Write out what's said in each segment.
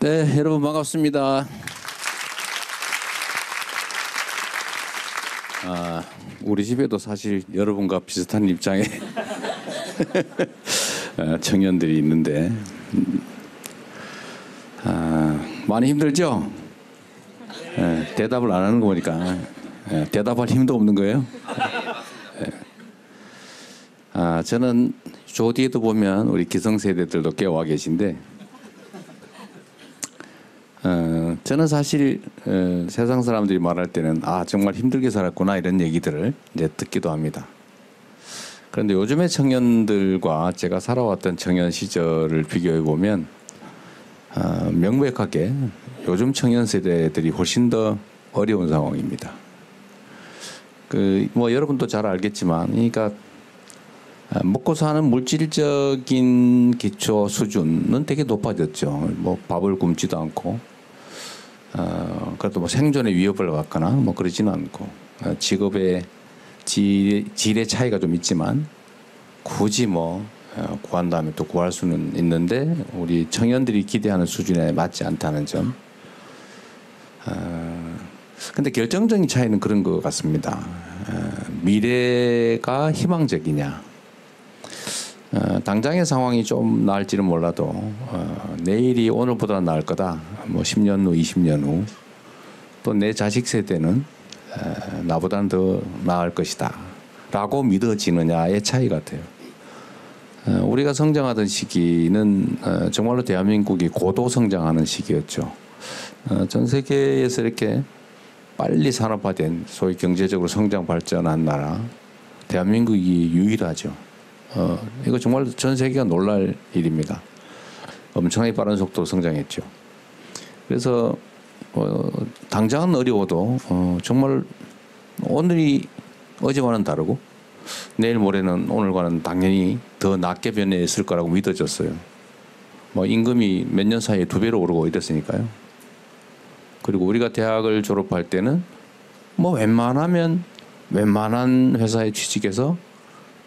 네, 여러분 반갑습니다. 우리 집에도 사실 여러분과 비슷한 입장의 청년들이 있는데 많이 힘들죠? 대답을 안 하는 거 보니까 대답할 힘도 없는 거예요. 저는 저 뒤에도 보면 우리 기성세대들도 깨와 계신데 저는 사실 세상 사람들이 말할 때는 정말 힘들게 살았구나 이런 얘기들을 이제 듣기도 합니다. 그런데 요즘의 청년들과 제가 살아왔던 청년 시절을 비교해 보면 명백하게 요즘 청년 세대들이 훨씬 더 어려운 상황입니다. 뭐 여러분도 잘 알겠지만, 그러니까 먹고 사는 물질적인 기초 수준은 되게 높아졌죠. 뭐 밥을 굶지도 않고, 그래도 뭐 생존의 위협을 받거나 뭐 그러지는 않고, 직업의 질의 차이가 좀 있지만 굳이 뭐 구한 다음에 또 구할 수는 있는데 우리 청년들이 기대하는 수준에 맞지 않다는 점. 근데 결정적인 차이는 그런 것 같습니다. 미래가 희망적이냐. 당장의 상황이 좀 나을지는 몰라도 내일이 오늘보다 나을 거다. 뭐 10년 후, 20년 후, 또 내 자식 세대는 나보다는 더 나을 것이다 라고 믿어지느냐의 차이 같아요. 우리가 성장하던 시기는 정말로 대한민국이 고도 성장하는 시기였죠. 전 세계에서 이렇게 빨리 산업화된 소위 경제적으로 성장 발전한 나라 대한민국이 유일하죠. 이거 정말 전 세계가 놀랄 일입니다. 엄청나게 빠른 속도로 성장했죠. 그래서 당장은 어려워도 정말 오늘이 어제와는 다르고 내일 모레는 오늘과는 당연히 더 낮게 변했을 거라고 믿어졌어요. 뭐 임금이 몇 년 사이에 2배로 오르고 이랬으니까요. 그리고 우리가 대학을 졸업할 때는 뭐 웬만한 회사에 취직해서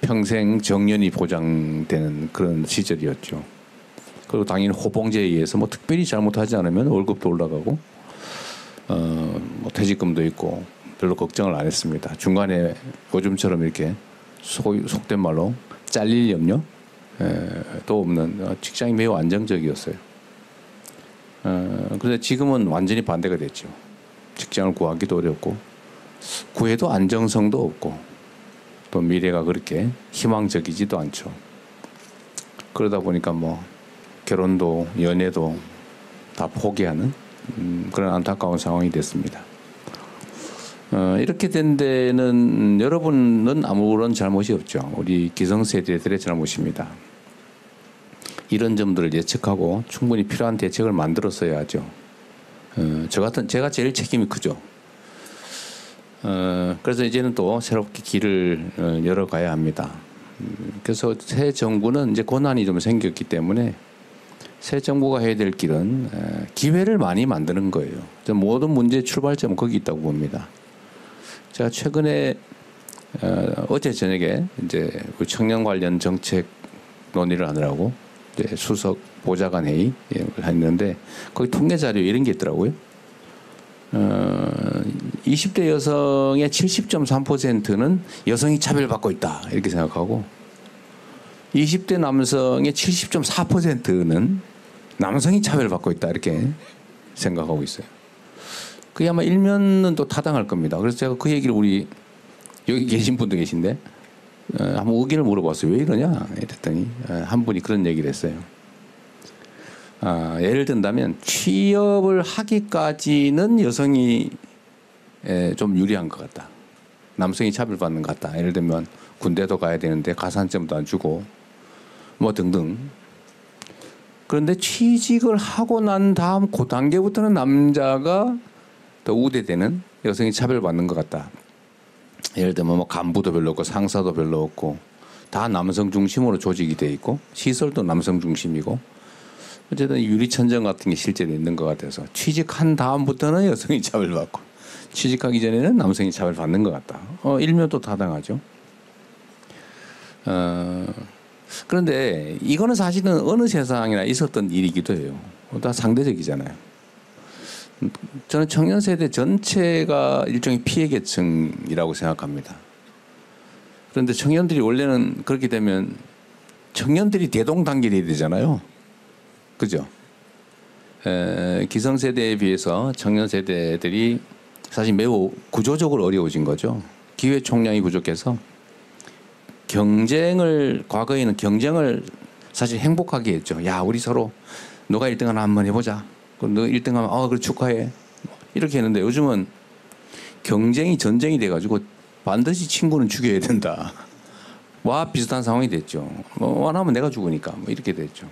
평생 정년이 보장되는 그런 시절이었죠. 그리고 당연히 호봉제에 의해서 뭐 특별히 잘못하지 않으면 월급도 올라가고 뭐 퇴직금도 있고 별로 걱정을 안 했습니다. 중간에 요즘처럼 이렇게 속된 말로 잘릴 염려 또 없는 직장이 매우 안정적이었어요. 그런데 지금은 완전히 반대가 됐죠. 직장을 구하기도 어렵고 구해도 안정성도 없고 또 미래가 그렇게 희망적이지도 않죠. 그러다 보니까 뭐 결혼도 연애도 다 포기하는 그런 안타까운 상황이 됐습니다. 이렇게 된 데는 여러분은 아무런 잘못이 없죠. 우리 기성세대들의 잘못입니다. 이런 점들을 예측하고 충분히 필요한 대책을 만들었어야 하죠. 제가 제일 책임이 크죠. 그래서 이제는 또 새롭게 길을 열어가야 합니다. 그래서 새 정부는 이제 권한이 좀 생겼기 때문에 새 정부가 해야 될 길은 기회를 많이 만드는 거예요. 모든 문제의 출발점은 거기 있다고 봅니다. 제가 최근에 어제 저녁에 이제 청년 관련 정책 논의를 하느라고 이제 수석 보좌관 회의를 했는데 거기 통계 자료 이런 게 있더라고요. 20대 여성의 70.3%는 여성이 차별받고 있다 이렇게 생각하고 20대 남성의 70.4%는 남성이 차별받고 있다 이렇게 생각하고 있어요. 그게 아마 일면은 또 타당할 겁니다. 그래서 제가 그 얘기를 우리 여기 계신 분도 계신데 한번 의견을 물어봤어요. 왜 이러냐 이랬더니 한 분이 그런 얘기를 했어요. 예를 든다면 취업을 하기까지는 여성이 좀 유리한 것 같다. 남성이 차별받는 것 같다. 예를 들면 군대도 가야 되는데 가산점도 안 주고 뭐 등등. 그런데 취직을 하고 난 다음 그 단계부터는 남자가 더 우대되는 여성이 차별받는 것 같다. 예를 들면 뭐 간부도 별로 없고 상사도 별로 없고 다 남성 중심으로 조직이 돼 있고 시설도 남성 중심이고 어쨌든 유리천정 같은 게 실제로 있는 것 같아서 취직한 다음부터는 여성이 차별받고 취직하기 전에는 남성이 차별받는 것 같다. 일면도 타당하죠. 그런데 이거는 사실은 어느 세상이나 있었던 일이기도 해요. 다 상대적이잖아요. 저는 청년 세대 전체가 일종의 피해 계층이라고 생각합니다. 그런데 청년들이 원래는 그렇게 되면 청년들이 대동단결이 되잖아요. 그죠? 기성세대에 비해서 청년 세대들이 사실 매우 구조적으로 어려워진 거죠. 기회 총량이 부족해서 과거에는 경쟁을 사실 행복하게 했죠. 야, 우리 서로 누가 1등 하나 한번 해보자. 그럼 너 1등 하면 그래 축하해. 이렇게 했는데 요즘은 경쟁이 전쟁이 돼가지고 반드시 친구는 죽여야 된다. 와 비슷한 상황이 됐죠. 원하면 내가 죽으니까 이렇게 됐죠.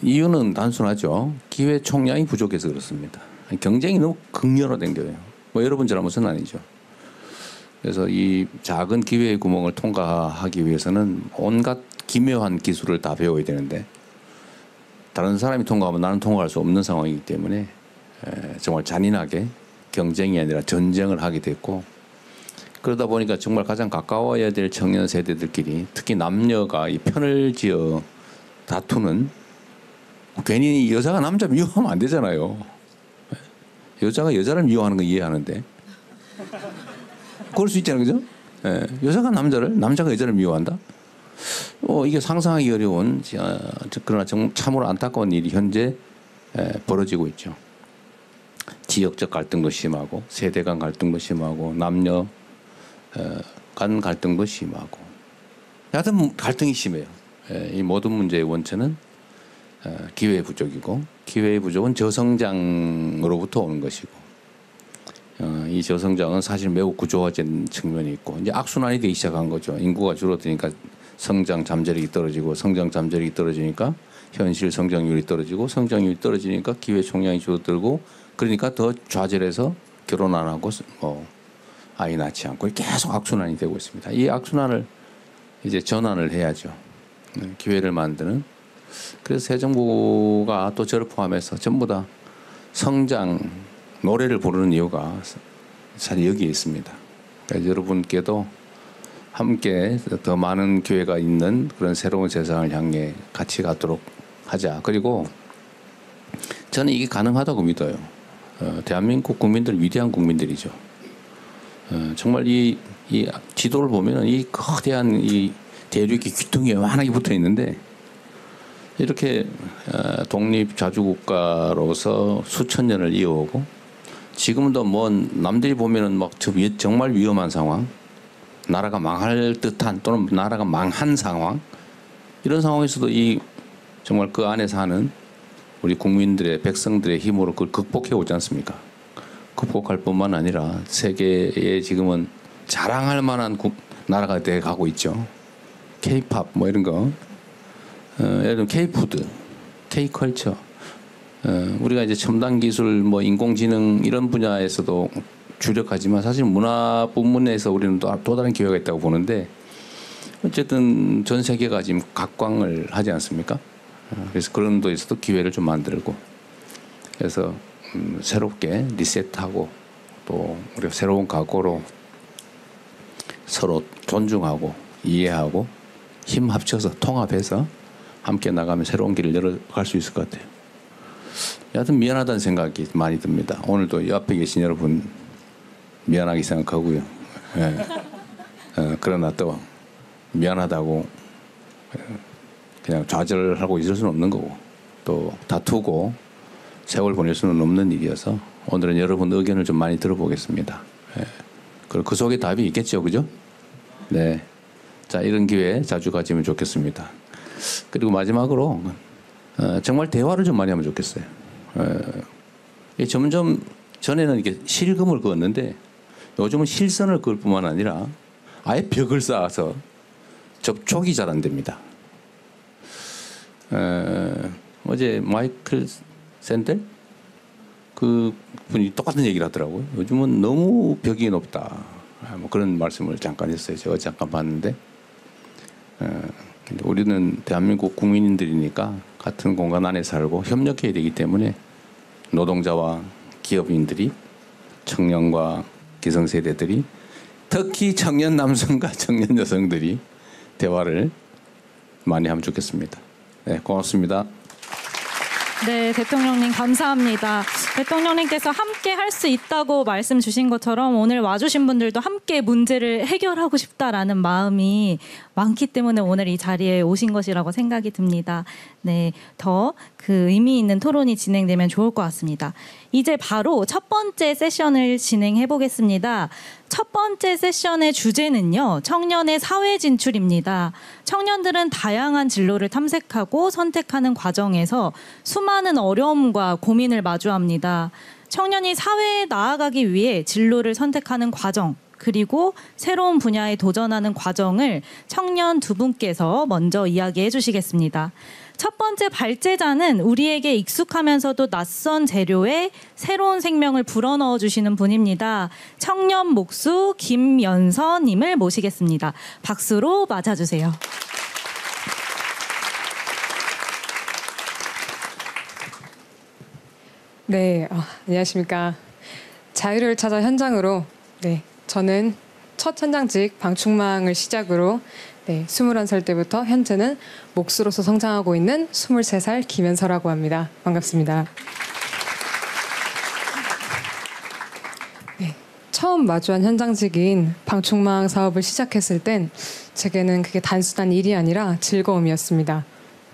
이유는 단순하죠. 기회 총량이 부족해서 그렇습니다. 경쟁이 너무 극렬화된 거예요. 여러분 잘못은 아니죠. 그래서 이 작은 기회의 구멍을 통과하기 위해서는 온갖 기묘한 기술을 다 배워야 되는데 다른 사람이 통과하면 나는 통과할 수 없는 상황이기 때문에 정말 잔인하게 경쟁이 아니라 전쟁을 하게 됐고, 그러다 보니까 정말 가장 가까워야 될 청년 세대들끼리 특히 남녀가 이 편을 지어 다투는, 괜히 여자가 남자 미워하면 안 되잖아요. 여자가 여자를 미워하는 건 이해하는데 그럴 수 있잖아요, 그죠? 여자가 남자가 여자를 미워한다? 이게 상상하기 어려운, 그러나 참으로 안타까운 일이 현재 벌어지고 있죠. 지역적 갈등도 심하고 세대 간 갈등도 심하고 남녀 간 갈등도 심하고, 여하튼 갈등이 심해요. 이 모든 문제의 원천은 기회의 부족이고, 기회의 부족은 저성장으로부터 오는 것이고, 이 저성장은 사실 매우 구조화된 측면이 있고 이제 악순환이 되기 시작한 거죠. 인구가 줄어드니까 성장 잠재력이 떨어지고, 성장 잠재력이 떨어지니까 현실 성장률이 떨어지고, 성장률이 떨어지니까 기회 총량이 줄어들고, 그러니까 더 좌절해서 결혼 안 하고 아이 낳지 않고 계속 악순환이 되고 있습니다. 이 악순환을 이제 전환을 해야죠. 기회를 만드는. 그래서 새 정부가 또 저를 포함해서 전부 다 성장 노래를 부르는 이유가 사실 여기에 있습니다. 그러니까 여러분께도 함께 더 많은 기회가 있는 그런 새로운 세상을 향해 같이 가도록 하자. 그리고 저는 이게 가능하다고 믿어요. 대한민국 국민들 위대한 국민들이죠. 정말 이 지도를 보면 이 거대한 이 대륙이 귀퉁이에 완하게 붙어 있는데, 이렇게 독립 자주국가로서 수천 년을 이어오고, 지금도 남들이 보면은 정말 위험한 상황, 나라가 망할 듯한 또는 나라가 망한 상황, 이런 상황에서도 정말 그 안에 사는 우리 국민들의 백성들의 힘으로 그걸 극복해 오지 않습니까? 극복할 뿐만 아니라 세계에 지금은 자랑할 만한 나라가 돼 가고 있죠. K-팝 이런 거, 예를 들면 K-푸드, K-컬처, 우리가 이제 첨단 기술, 인공지능 이런 분야에서도 주력하지만 사실 문화 부문에서 우리는 또 다른 기회가 있다고 보는데, 어쨌든 전 세계가 지금 각광을 하지 않습니까? 그래서 그런 데에서도 기회를 좀 만들고, 그래서 새롭게 리셋하고 또 우리가 새로운 각오로 서로 존중하고 이해하고 힘 합쳐서 통합해서 함께 나가면 새로운 길을 열어갈 수 있을 것 같아요. 여하튼 미안하다는 생각이 많이 듭니다. 오늘도 옆에 계신 여러분 미안하게 생각하고요. 그러나 또 미안하다고 그냥 좌절하고 있을 수는 없는 거고, 또 다투고 세월 보낼 수는 없는 일이어서 오늘은 여러분 의견을 좀 많이 들어보겠습니다. 그리고 그 속에 답이 있겠죠, 그죠? 네. 자, 이런 기회 자주 가지면 좋겠습니다. 그리고 마지막으로 정말 대화를 좀 많이 하면 좋겠어요. 점점 전에는 이렇게 실금을 그었는데 요즘은 실선을 그을 뿐만 아니라 아예 벽을 쌓아서 접촉이 잘 안 됩니다. 어제 마이클 샌델 그 분이 똑같은 얘기를 하더라고요. 요즘은 너무 벽이 높다. 그런 말씀을 잠깐 했어요. 제가 잠깐 봤는데, 근데 우리는 대한민국 국민들이니까 같은 공간 안에 살고 협력해야 되기 때문에 노동자와 기업인들이, 청년과 기성세대들이, 특히 청년 남성과 청년 여성들이 대화를 많이 하면 좋겠습니다. 네, 고맙습니다. 네, 대통령님 감사합니다. 대통령님께서 함께 할 수 있다고 말씀 주신 것처럼 오늘 와주신 분들도 함께 문제를 해결하고 싶다라는 마음이 많기 때문에 오늘 이 자리에 오신 것이라고 생각이 듭니다. 네, 더 그 의미 있는 토론이 진행되면 좋을 것 같습니다. 이제 바로 첫 번째 세션을 진행해 보겠습니다. 첫 번째 세션의 주제는요, 청년의 사회 진출입니다. 청년들은 다양한 진로를 탐색하고 선택하는 과정에서 수많은 어려움과 고민을 마주합니다. 청년이 사회에 나아가기 위해 진로를 선택하는 과정, 그리고 새로운 분야에 도전하는 과정을 청년 두 분께서 먼저 이야기해 주시겠습니다. 첫 번째 발제자는 우리에게 익숙하면서도 낯선 재료에 새로운 생명을 불어넣어 주시는 분입니다. 청년 목수 김연서님을 모시겠습니다. 박수로 맞아주세요. 네, 안녕하십니까. 자유를 찾아 현장으로, 네, 저는 첫 현장직 방충망을 시작으로 21살 때부터 현재는 목수로서 성장하고 있는 23살 김연서라고 합니다. 반갑습니다. 네, 처음 마주한 현장직인 방충망 사업을 시작했을 땐 제게는 그게 단순한 일이 아니라 즐거움이었습니다.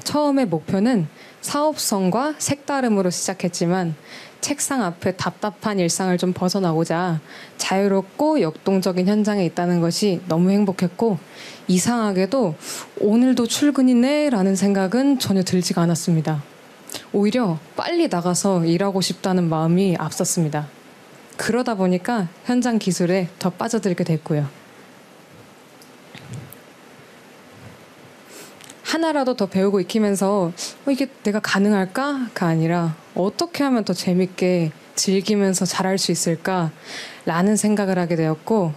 처음의 목표는 사업성과 색다름으로 시작했지만 책상 앞에 답답한 일상을 좀 벗어나고자 자유롭고 역동적인 현장에 있다는 것이 너무 행복했고, 이상하게도 오늘도 출근이네 라는 생각은 전혀 들지가 않았습니다. 오히려 빨리 나가서 일하고 싶다는 마음이 앞섰습니다. 그러다 보니까 현장 기술에 더 빠져들게 됐고요. 하나라도 더 배우고 익히면서 이게 내가 가능할까가 아니라 어떻게 하면 더 재밌게 즐기면서 잘할 수 있을까라는 생각을 하게 되었고,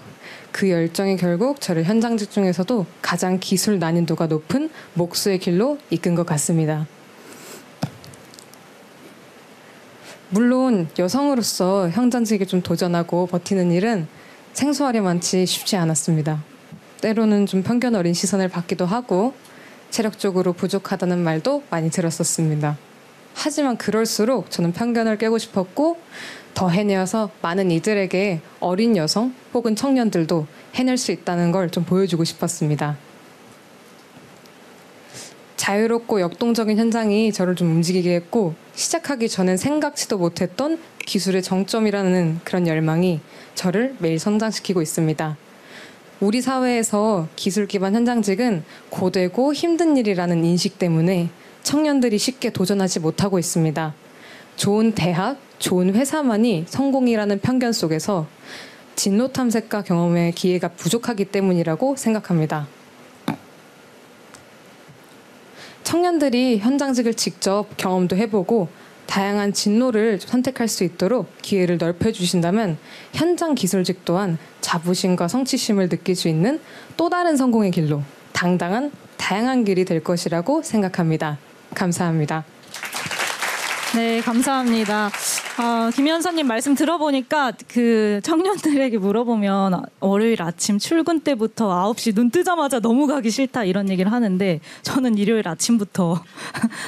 그 열정이 결국 저를 현장직 중에서도 가장 기술 난이도가 높은 목수의 길로 이끈 것 같습니다. 물론 여성으로서 현장직에 좀 도전하고 버티는 일은 생소하리만치 쉽지 않았습니다. 때로는 좀 편견 어린 시선을 받기도 하고 체력적으로 부족하다는 말도 많이 들었었습니다. 하지만 그럴수록 저는 편견을 깨고 싶었고, 더 해내어서 많은 이들에게 어린 여성 혹은 청년들도 해낼 수 있다는 걸 좀 보여주고 싶었습니다. 자유롭고 역동적인 현장이 저를 좀 움직이게 했고, 시작하기 전엔 생각지도 못했던 기술의 정점이라는 그런 열망이 저를 매일 성장시키고 있습니다. 우리 사회에서 기술 기반 현장직은 고되고 힘든 일이라는 인식 때문에 청년들이 쉽게 도전하지 못하고 있습니다. 좋은 대학, 좋은 회사만이 성공이라는 편견 속에서 진로 탐색과 경험의 기회가 부족하기 때문이라고 생각합니다. 청년들이 현장직을 직접 경험도 해보고 다양한 진로를 선택할 수 있도록 기회를 넓혀주신다면 현장 기술직 또한 자부심과 성취심을 느낄 수 있는 또 다른 성공의 길로 당당한 다양한 길이 될 것이라고 생각합니다. 감사합니다. 네, 감사합니다. 김연서님 말씀 들어보니까 그 청년들에게 물어보면 월요일 아침 출근 때부터 9시 눈 뜨자마자 너무 가기 싫다 이런 얘기를 하는데, 저는 일요일 아침부터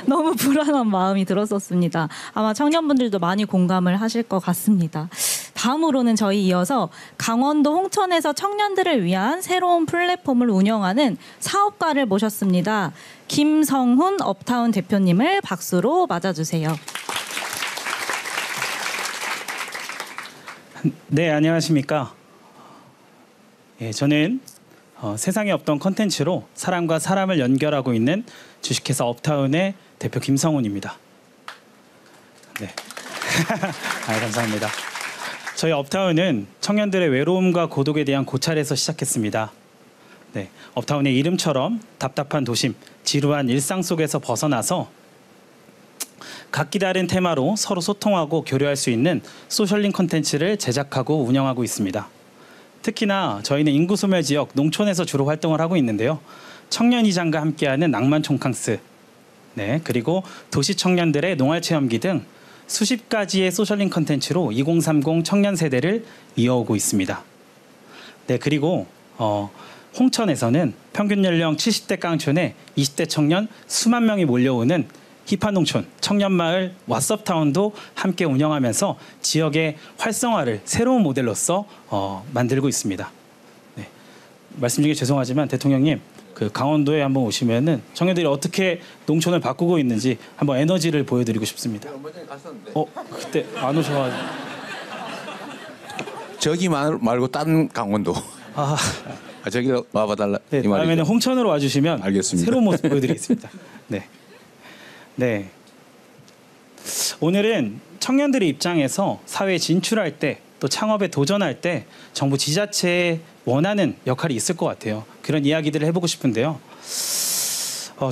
너무 불안한 마음이 들었었습니다. 아마 청년분들도 많이 공감을 하실 것 같습니다. 다음으로는 저희 이어서 강원도 홍천에서 청년들을 위한 새로운 플랫폼을 운영하는 사업가를 모셨습니다. 김성훈 업타운 대표님을 박수로 맞아주세요. 네, 안녕하십니까. 저는 세상에 없던 컨텐츠로 사람과 사람을 연결하고 있는 주식회사 업타운의 대표 김성훈입니다. 네, 감사합니다. 저희 업타운은 청년들의 외로움과 고독에 대한 고찰에서 시작했습니다. 네, 업타운의 이름처럼 답답한 도심, 지루한 일상 속에서 벗어나서 각기 다른 테마로 서로 소통하고 교류할 수 있는 소셜링 콘텐츠를 제작하고 운영하고 있습니다. 특히나 저희는 인구 소멸 지역 농촌에서 주로 활동을 하고 있는데요. 청년이장과 함께하는 낭만 촌캉스, 네, 그리고 도시 청년들의 농활 체험기 등 수십 가지의 소셜링 콘텐츠로 2030 청년 세대를 이어오고 있습니다. 네, 그리고 홍천에서는 평균 연령 70대 깡촌에 20대 청년 수만 명이 몰려오는 힙한 농촌, 청년마을, 왓썹타운도 함께 운영하면서 지역의 활성화를 새로운 모델로서 만들고 있습니다. 네. 말씀 중에 죄송하지만 대통령님, 그 강원도에 한번 오시면은 청년들이 어떻게 농촌을 바꾸고 있는지 한번 에너지를 보여드리고 싶습니다. 그때 안 오셔가지고. 저기 말고 딴 강원도. 저기 와봐달라. 네, 다음에는 홍천으로 와주시면 알겠습니다. 새로운 모습 보여드리겠습니다. 네. 네. 오늘은 청년들의 입장에서 사회에 진출할 때 또 창업에 도전할 때 정부 지자체에 원하는 역할이 있을 것 같아요. 그런 이야기들을 해보고 싶은데요.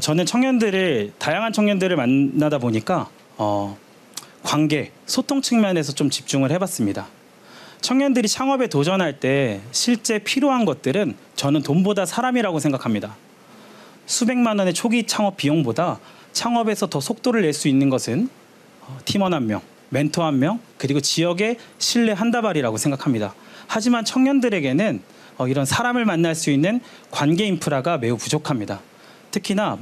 저는 다양한 청년들을 만나다 보니까 관계, 소통 측면에서 좀 집중을 해봤습니다. 청년들이 창업에 도전할 때 실제 필요한 것들은 저는 돈보다 사람이라고 생각합니다. 수백만 원의 초기 창업 비용보다 창업에서 더 속도를 낼 수 있는 것은 팀원 한 명, 멘토 한 명, 그리고 지역의 신뢰 한 다발이라고 생각합니다. 하지만 청년들에게는 이런 사람을 만날 수 있는 관계 인프라가 매우 부족합니다. 특히나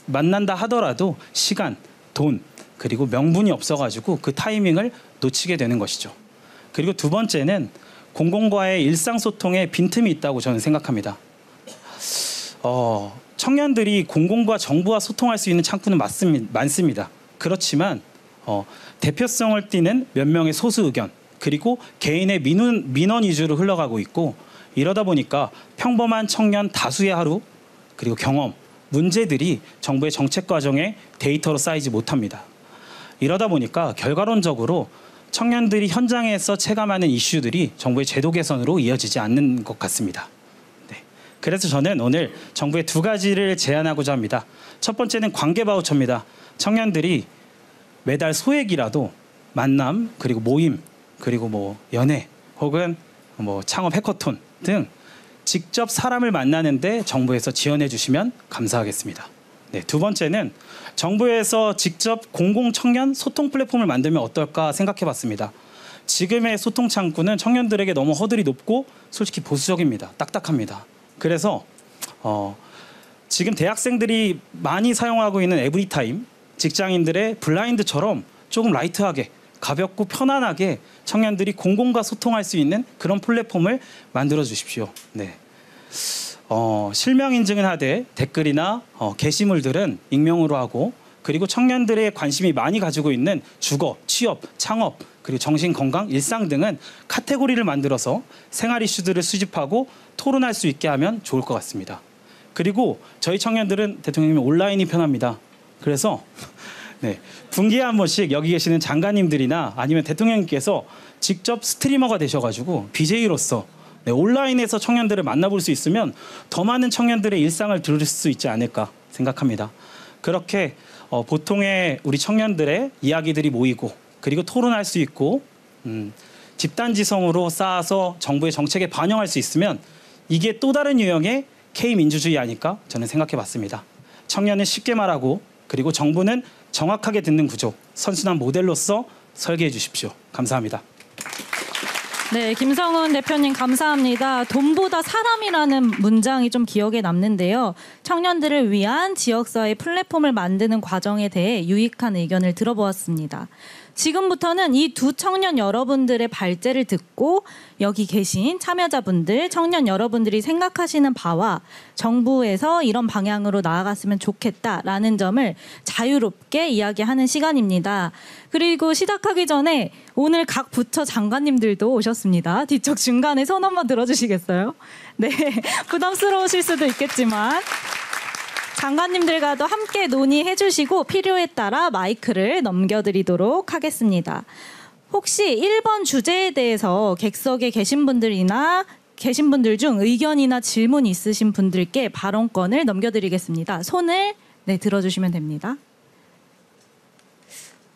만난다 하더라도 시간, 돈, 그리고 명분이 없어가지고 그 타이밍을 놓치게 되는 것이죠. 그리고 두 번째는 공공과의 일상소통에 빈틈이 있다고 저는 생각합니다. 청년들이 공공과 정부와 소통할 수 있는 창구는 많습니다. 그렇지만 대표성을 띠는 몇 명의 소수 의견, 그리고 개인의 민원 위주로 흘러가고 있고, 이러다 보니까 평범한 청년 다수의 하루, 그리고 경험, 문제들이 정부의 정책 과정에 데이터로 쌓이지 못합니다. 이러다 보니까 결과론적으로 청년들이 현장에서 체감하는 이슈들이 정부의 제도 개선으로 이어지지 않는 것 같습니다. 네. 그래서 저는 오늘 정부의 두 가지를 제안하고자 합니다. 첫 번째는 관계 바우처입니다. 청년들이 매달 소액이라도 만남, 그리고 모임, 그리고 연애, 혹은 창업 해커톤 등 직접 사람을 만나는데 정부에서 지원해 주시면 감사하겠습니다. 네, 두 번째는 정부에서 직접 공공청년 소통 플랫폼을 만들면 어떨까 생각해 봤습니다. 지금의 소통 창구는 청년들에게 너무 허들이 높고 솔직히 보수적입니다. 딱딱합니다. 그래서 지금 대학생들이 많이 사용하고 있는 에브리타임, 직장인들의 블라인드처럼 조금 라이트하게, 가볍고 편안하게 청년들이 공공과 소통할 수 있는 그런 플랫폼을 만들어 주십시오. 네. 실명 인증은 하되 댓글이나 게시물들은 익명으로 하고, 그리고 청년들의 관심이 많이 가지고 있는 주거, 취업, 창업, 그리고 정신건강, 일상 등은 카테고리를 만들어서 생활 이슈들을 수집하고 토론할 수 있게 하면 좋을 것 같습니다. 그리고 저희 청년들은 대통령님 온라인이 편합니다. 그래서 네, 분기에 한 번씩 여기 계시는 장관님들이나 아니면 대통령님께서 직접 스트리머가 되셔가지고 BJ로서 온라인에서 청년들을 만나볼 수 있으면 더 많은 청년들의 일상을 들을 수 있지 않을까 생각합니다. 그렇게 보통의 우리 청년들의 이야기들이 모이고, 그리고 토론할 수 있고, 집단지성으로 쌓아서 정부의 정책에 반영할 수 있으면 이게 또 다른 유형의 K민주주의 아닐까 저는 생각해 봤습니다. 청년은 쉽게 말하고, 그리고 정부는 정확하게 듣는 구조, 선순환 모델로서 설계해 주십시오. 감사합니다. 네, 김성훈 대표님 감사합니다. 돈보다 사람이라는 문장이 좀 기억에 남는데요. 청년들을 위한 지역사회 플랫폼을 만드는 과정에 대해 유익한 의견을 들어보았습니다. 지금부터는 이 두 청년 여러분들의 발제를 듣고 여기 계신 참여자분들, 청년 여러분들이 생각하시는 바와 정부에서 이런 방향으로 나아갔으면 좋겠다라는 점을 자유롭게 이야기하는 시간입니다. 그리고 시작하기 전에 오늘 각 부처 장관님들도 오셨습니다. 뒤쪽 중간에 손 한번 들어주시겠어요? 네, 부담스러우실 수도 있겠지만 장관님들과도 함께 논의해 주시고 필요에 따라 마이크를 넘겨드리도록 하겠습니다. 혹시 1번 주제에 대해서 객석에 계신 분들 중 의견이나 질문 있으신 분들께 발언권을 넘겨드리겠습니다. 손을 들어주시면 됩니다.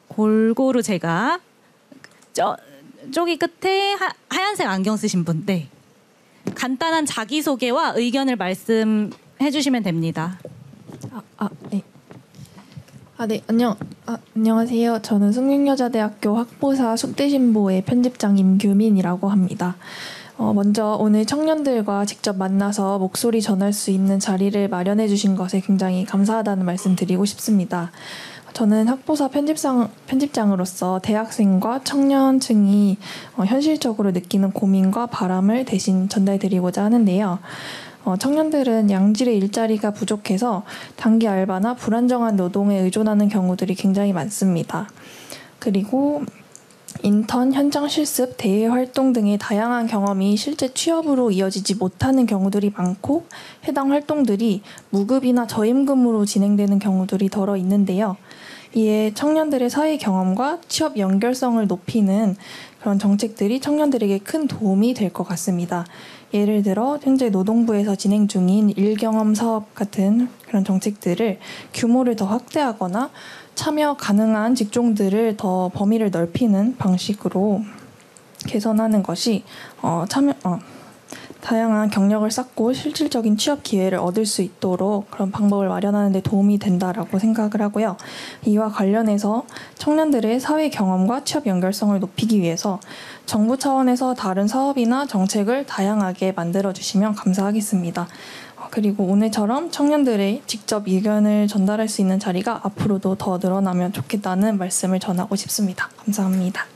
골고루 제가 저기 끝에 하얀색 안경 쓰신 분, 네. 간단한 자기소개와 의견을 말씀해 주시면 됩니다. 네. 네, 안녕하세요. 저는 숙명여자대학교 학보사 숙대신보의 편집장 임규민이라고 합니다. 먼저 오늘 청년들과 직접 만나서 목소리 전할 수 있는 자리를 마련해 주신 것에 굉장히 감사하다는 말씀 드리고 싶습니다. 저는 학보사 편집장으로서 대학생과 청년층이 현실적으로 느끼는 고민과 바람을 대신 전달드리고자 하는데요. 청년들은 양질의 일자리가 부족해서 단기 알바나 불안정한 노동에 의존하는 경우들이 굉장히 많습니다. 그리고 인턴, 현장 실습, 대외 활동 등의 다양한 경험이 실제 취업으로 이어지지 못하는 경우들이 많고 해당 활동들이 무급이나 저임금으로 진행되는 경우들이 더러 있는데요. 이에 청년들의 사회 경험과 취업 연결성을 높이는 그런 정책들이 청년들에게 큰 도움이 될 것 같습니다. 예를 들어 현재 노동부에서 진행 중인 일경험 사업 같은 그런 정책들을 규모를 더 확대하거나 참여 가능한 직종들을 더 범위를 넓히는 방식으로 개선하는 것이 다양한 경력을 쌓고 실질적인 취업 기회를 얻을 수 있도록 그런 방법을 마련하는 데 도움이 된다라고 생각을 하고요. 이와 관련해서 청년들의 사회 경험과 취업 연결성을 높이기 위해서 정부 차원에서 다른 사업이나 정책을 다양하게 만들어주시면 감사하겠습니다. 그리고 오늘처럼 청년들의 직접 의견을 전달할 수 있는 자리가 앞으로도 더 늘어나면 좋겠다는 말씀을 전하고 싶습니다. 감사합니다.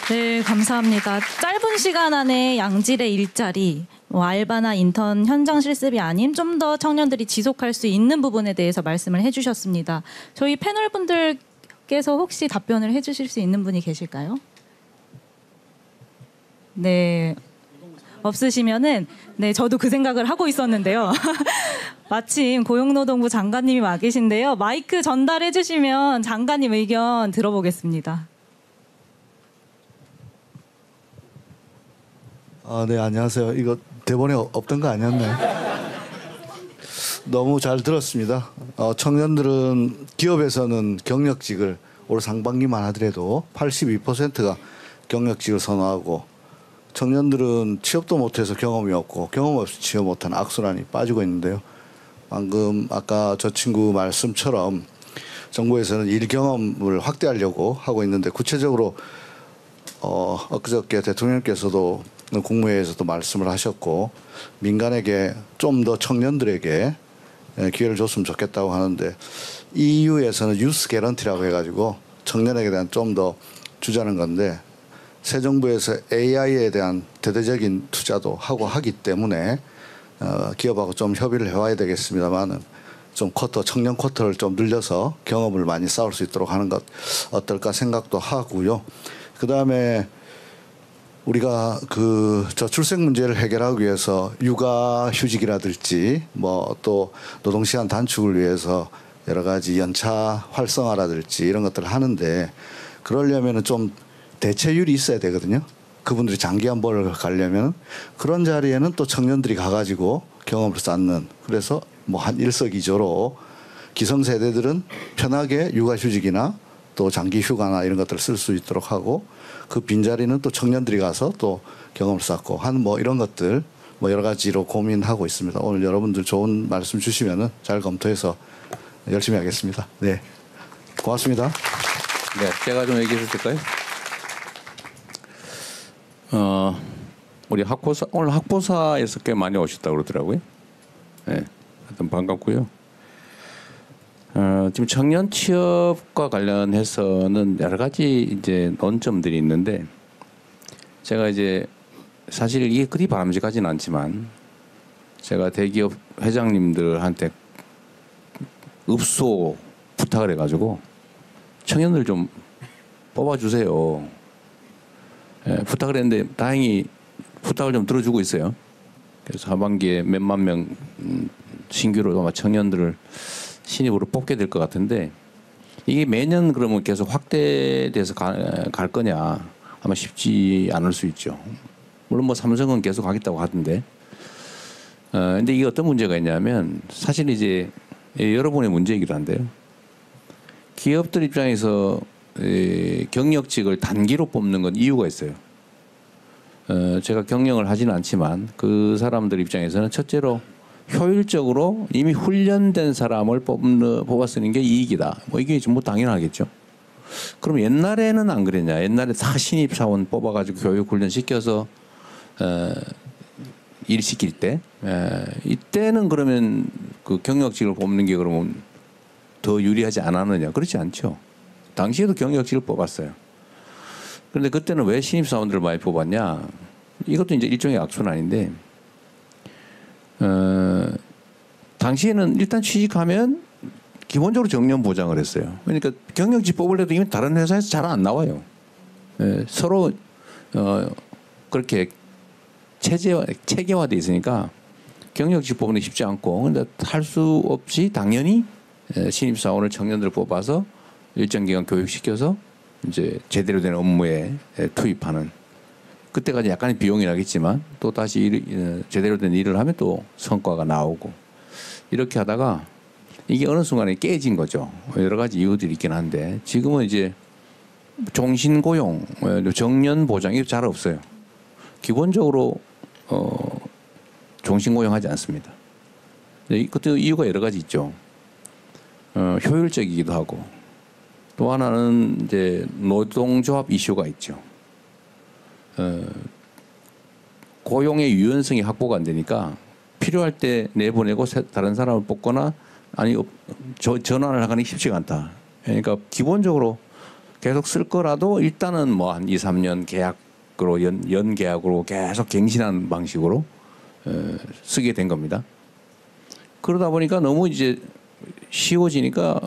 네, 감사합니다. 짧은 시간 안에 양질의 일자리, 알바나 인턴, 현장 실습이 아닌 좀 더 청년들이 지속할 수 있는 부분에 대해서 말씀을 해주셨습니다. 저희 패널분들께서 혹시 답변을 해주실 수 있는 분이 계실까요? 네, 없으시면은 네, 저도 그 생각을 하고 있었는데요. 마침 고용노동부 장관님이 와 계신데요. 마이크 전달해 주시면 장관님 의견 들어보겠습니다. 네, 안녕하세요. 이거 대본에 없던 거 아니었나요? 너무 잘 들었습니다. 청년들은 기업에서는 경력직을 올 상반기만 하더라도 82%가 경력직을 선호하고 청년들은 취업도 못해서 경험이 없고 경험 없이 취업 못한 악순환이 빠지고 있는데요. 방금 아까 저 친구 말씀처럼 정부에서는 일 경험을 확대하려고 하고 있는데 구체적으로 엊그저께 대통령께서도 국무회의에서도 말씀을 하셨고 민간에게 좀 더 청년들에게 기회를 줬으면 좋겠다고 하는데 EU에서는 유스 개런티라고 해가지고 청년에게 대한 좀 더 주자는 건데 새 정부에서 AI에 대한 대대적인 투자도 하고 하기 때문에 기업하고 좀 협의를 해와야 되겠습니다만은 좀 청년 쿼터를 좀 늘려서 경험을 많이 쌓을 수 있도록 하는 것 어떨까 생각도 하고요. 그 다음에 우리가 그 저출생 문제를 해결하기 위해서 육아휴직이라든지 뭐 또 노동시간 단축을 위해서 여러 가지 연차 활성화라든지 이런 것들을 하는데 그러려면은 좀 대체율이 있어야 되거든요. 그분들이 장기간 보러 가려면 그런 자리에는 또 청년들이 가가지고 경험을 쌓는 그래서 뭐 한 일석이조로 기성세대들은 편하게 육아휴직이나 또 장기휴가나 이런 것들을 쓸 수 있도록 하고 그 빈자리는 또 청년들이 가서 또 경험을 쌓고 하는 뭐 이런 것들 뭐 여러 가지로 고민하고 있습니다. 오늘 여러분들 좋은 말씀 주시면은 잘 검토해서 열심히 하겠습니다. 네, 고맙습니다. 네, 제가 좀 얘기해 줄까요? 우리 학보사 오늘 학보사에서 꽤 많이 오셨다고 그러더라고요. 네, 하여튼 반갑고요. 지금 청년 취업과 관련해서는 여러 가지 이제 논점들이 있는데 제가 이제 사실 이게 그리 바람직하지는 않지만 제가 대기업 회장님들한테 읍소 부탁을 해가지고 청년들 좀 뽑아주세요. 부탁을 했는데 다행히 부탁을 좀 들어주고 있어요. 그래서 하반기에 몇만 명 신규로 아마 청년들을 신입으로 뽑게 될 것 같은데 이게 매년 그러면 계속 확대돼서 갈 거냐 아마 쉽지 않을 수 있죠. 물론 뭐 삼성은 계속 하겠다고 하던데 근데 이게 어떤 문제가 있냐면 사실 이제 여러분의 문제이기도 한데요. 기업들 입장에서 경력직을 단기로 뽑는 건 이유가 있어요. 제가 경영을 하지는 않지만 그 사람들 입장에서는 첫째로 효율적으로 이미 훈련된 사람을 뽑아 쓰는 게 이익이다. 뭐 이게 좀 뭐 당연하겠죠. 그럼 옛날에는 안 그랬냐? 옛날에 다 신입 사원 뽑아가지고 교육 훈련 시켜서 일 시킬 때 이때는 그러면 그 경력직을 뽑는 게 그러면 더 유리하지 않았느냐? 그렇지 않죠. 당시에도 경력직을 뽑았어요. 그런데 그때는 왜 신입사원들을 많이 뽑았냐? 이것도 이제 일종의 악순환인데, 당시에는 일단 취직하면 기본적으로 정년 보장을 했어요. 그러니까 경력직 뽑으려도 이미 다른 회사에서 잘 안 나와요. 서로 그렇게 체계화돼 있으니까 경력직 뽑는 게 쉽지 않고, 근데 할 수 없이 당연히 신입사원을 청년들 뽑아서 일정 기간 교육시켜서 이제 제대로 된 업무에 투입하는. 그때까지 약간의 비용이 나겠지만 또 다시 제대로 된 일을 하면 또 성과가 나오고, 이렇게 하다가 이게 어느 순간에 깨진 거죠. 여러 가지 이유들이 있긴 한데 지금은 이제 종신고용, 정년 보장이 잘 없어요. 기본적으로 종신고용하지 않습니다. 그것도 이유가 여러 가지 있죠. 효율적이기도 하고, 또 하나는 이제 노동조합 이슈가 있죠. 고용의 유연성이 확보가 안 되니까 필요할 때 내보내고 다른 사람을 뽑거나 아니 전환을 하기 쉽지가 않다. 그러니까 기본적으로 계속 쓸 거라도 일단은 뭐 한 2, 3년 계약으로 연 계약으로 계속 갱신하는 방식으로 쓰게 된 겁니다. 그러다 보니까 너무 이제 쉬워지니까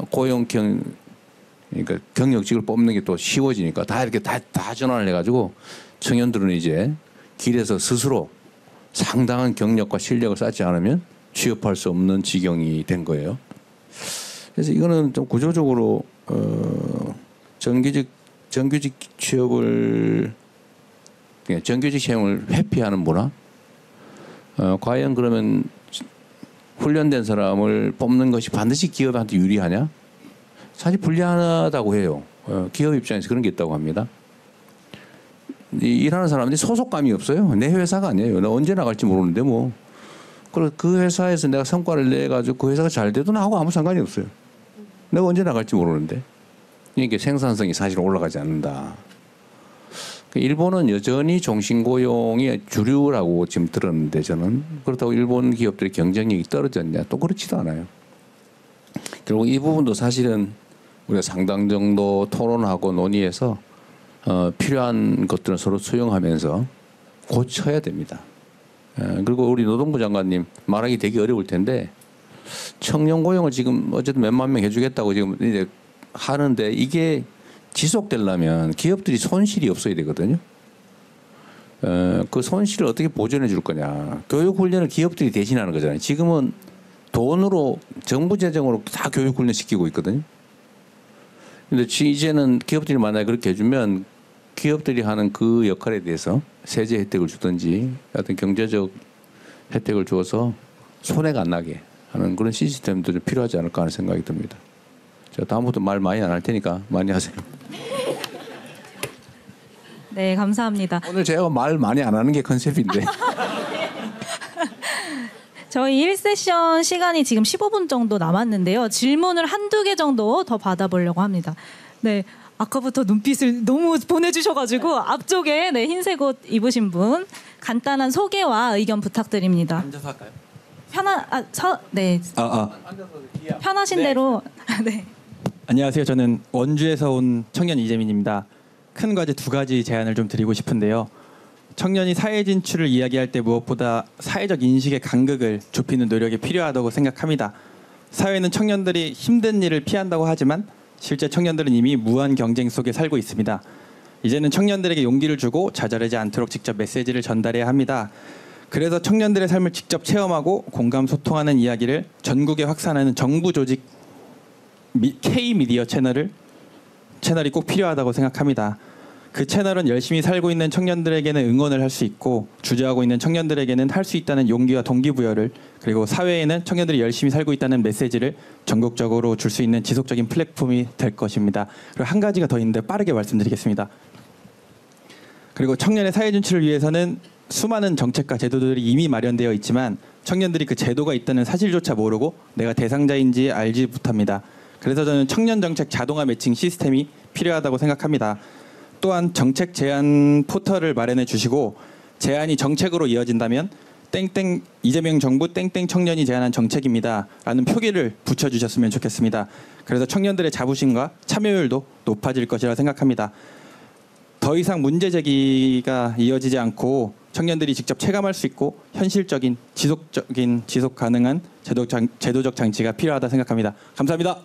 그러니까 경력직을 뽑는 게 또 쉬워지니까 다 이렇게 다 전환을 해가지고 청년들은 이제 길에서 스스로 상당한 경력과 실력을 쌓지 않으면 취업할 수 없는 지경이 된 거예요. 그래서 이거는 좀 구조적으로 정규직 취업을 정규직 채용을 회피하는 문화. 과연 그러면 훈련된 사람을 뽑는 것이 반드시 기업한테 유리하냐? 사실 불리하다고 해요. 기업 입장에서 그런 게 있다고 합니다. 일하는 사람들이 소속감이 없어요. 내 회사가 아니에요. 나 언제 나갈지 모르는데 뭐. 그래서 그 회사에서 내가 성과를 내가지고 그 회사가 잘 돼도 나하고 아무 상관이 없어요. 내가 언제 나갈지 모르는데. 이게 생산성이 사실 올라가지 않는다. 일본은 여전히 종신고용이 주류라고 지금 들었는데 저는 그렇다고 일본 기업들의 경쟁력이 떨어졌냐? 또 그렇지도 않아요. 결국 이 부분도 사실은 우리가 상당 정도 토론하고 논의해서 필요한 것들은 서로 수용하면서 고쳐야 됩니다. 그리고 우리 노동부 장관님 말하기 되게 어려울 텐데 청년 고용을 지금 어쨌든 몇만 명 해주겠다고 지금 이제 하는데 이게 지속되려면 기업들이 손실이 없어야 되거든요. 그 손실을 어떻게 보전해 줄 거냐. 교육 훈련을 기업들이 대신하는 거잖아요. 지금은 돈으로 정부 재정으로 다 교육 훈련 시키고 있거든요. 근데 이제는 기업들이 만약에 그렇게 해주면 기업들이 하는 그 역할에 대해서 세제 혜택을 주든지 어떤 경제적 혜택을 주어서 손해가 안 나게 하는 그런 시스템도 좀 필요하지 않을까 하는 생각이 듭니다. 제가 다음부터 말 많이 안 할 테니까 많이 하세요. 네, 감사합니다. 오늘 제가 말 많이 안 하는 게 컨셉인데. 저희 1세션 시간이 지금 15분 정도 남았는데요. 질문을 한두 개 정도 더 받아보려고 합니다. 네, 아까부터 눈빛을 너무 보내주셔가지고 앞쪽에 네, 흰색 옷 입으신 분 간단한 소개와 의견 부탁드립니다. 앉아서 할까요? 편하신 대로. 네. 안녕하세요. 저는 원주에서 온 청년 이재민입니다. 큰 과제 두 가지 제안을 좀 드리고 싶은데요. 청년이 사회 진출을 이야기할 때 무엇보다 사회적 인식의 간극을 좁히는 노력이 필요하다고 생각합니다. 사회는 청년들이 힘든 일을 피한다고 하지만 실제 청년들은 이미 무한 경쟁 속에 살고 있습니다. 이제는 청년들에게 용기를 주고 좌절하지 않도록 직접 메시지를 전달해야 합니다. 그래서 청년들의 삶을 직접 체험하고 공감 소통하는 이야기를 전국에 확산하는 정부 조직 K-미디어 채널이 꼭 필요하다고 생각합니다. 그 채널은 열심히 살고 있는 청년들에게는 응원을 할 수 있고 주저하고 있는 청년들에게는 할 수 있다는 용기와 동기부여를, 그리고 사회에는 청년들이 열심히 살고 있다는 메시지를 전국적으로 줄 수 있는 지속적인 플랫폼이 될 것입니다. 그리고 한 가지가 더 있는데 빠르게 말씀드리겠습니다. 그리고 청년의 사회 진출을 위해서는 수많은 정책과 제도들이 이미 마련되어 있지만 청년들이 그 제도가 있다는 사실조차 모르고 내가 대상자인지 알지 못합니다. 그래서 저는 청년 정책 자동화 매칭 시스템이 필요하다고 생각합니다. 또한 정책 제안 포털을 마련해 주시고 제안이 정책으로 이어진다면 땡땡 이재명 정부 땡땡 청년이 제안한 정책입니다라는 표기를 붙여주셨으면 좋겠습니다. 그래서 청년들의 자부심과 참여율도 높아질 것이라 생각합니다. 더 이상 문제 제기가 이어지지 않고 청년들이 직접 체감할 수 있고 현실적인 지속 가능한 제도적 장치가 필요하다 생각합니다. 감사합니다.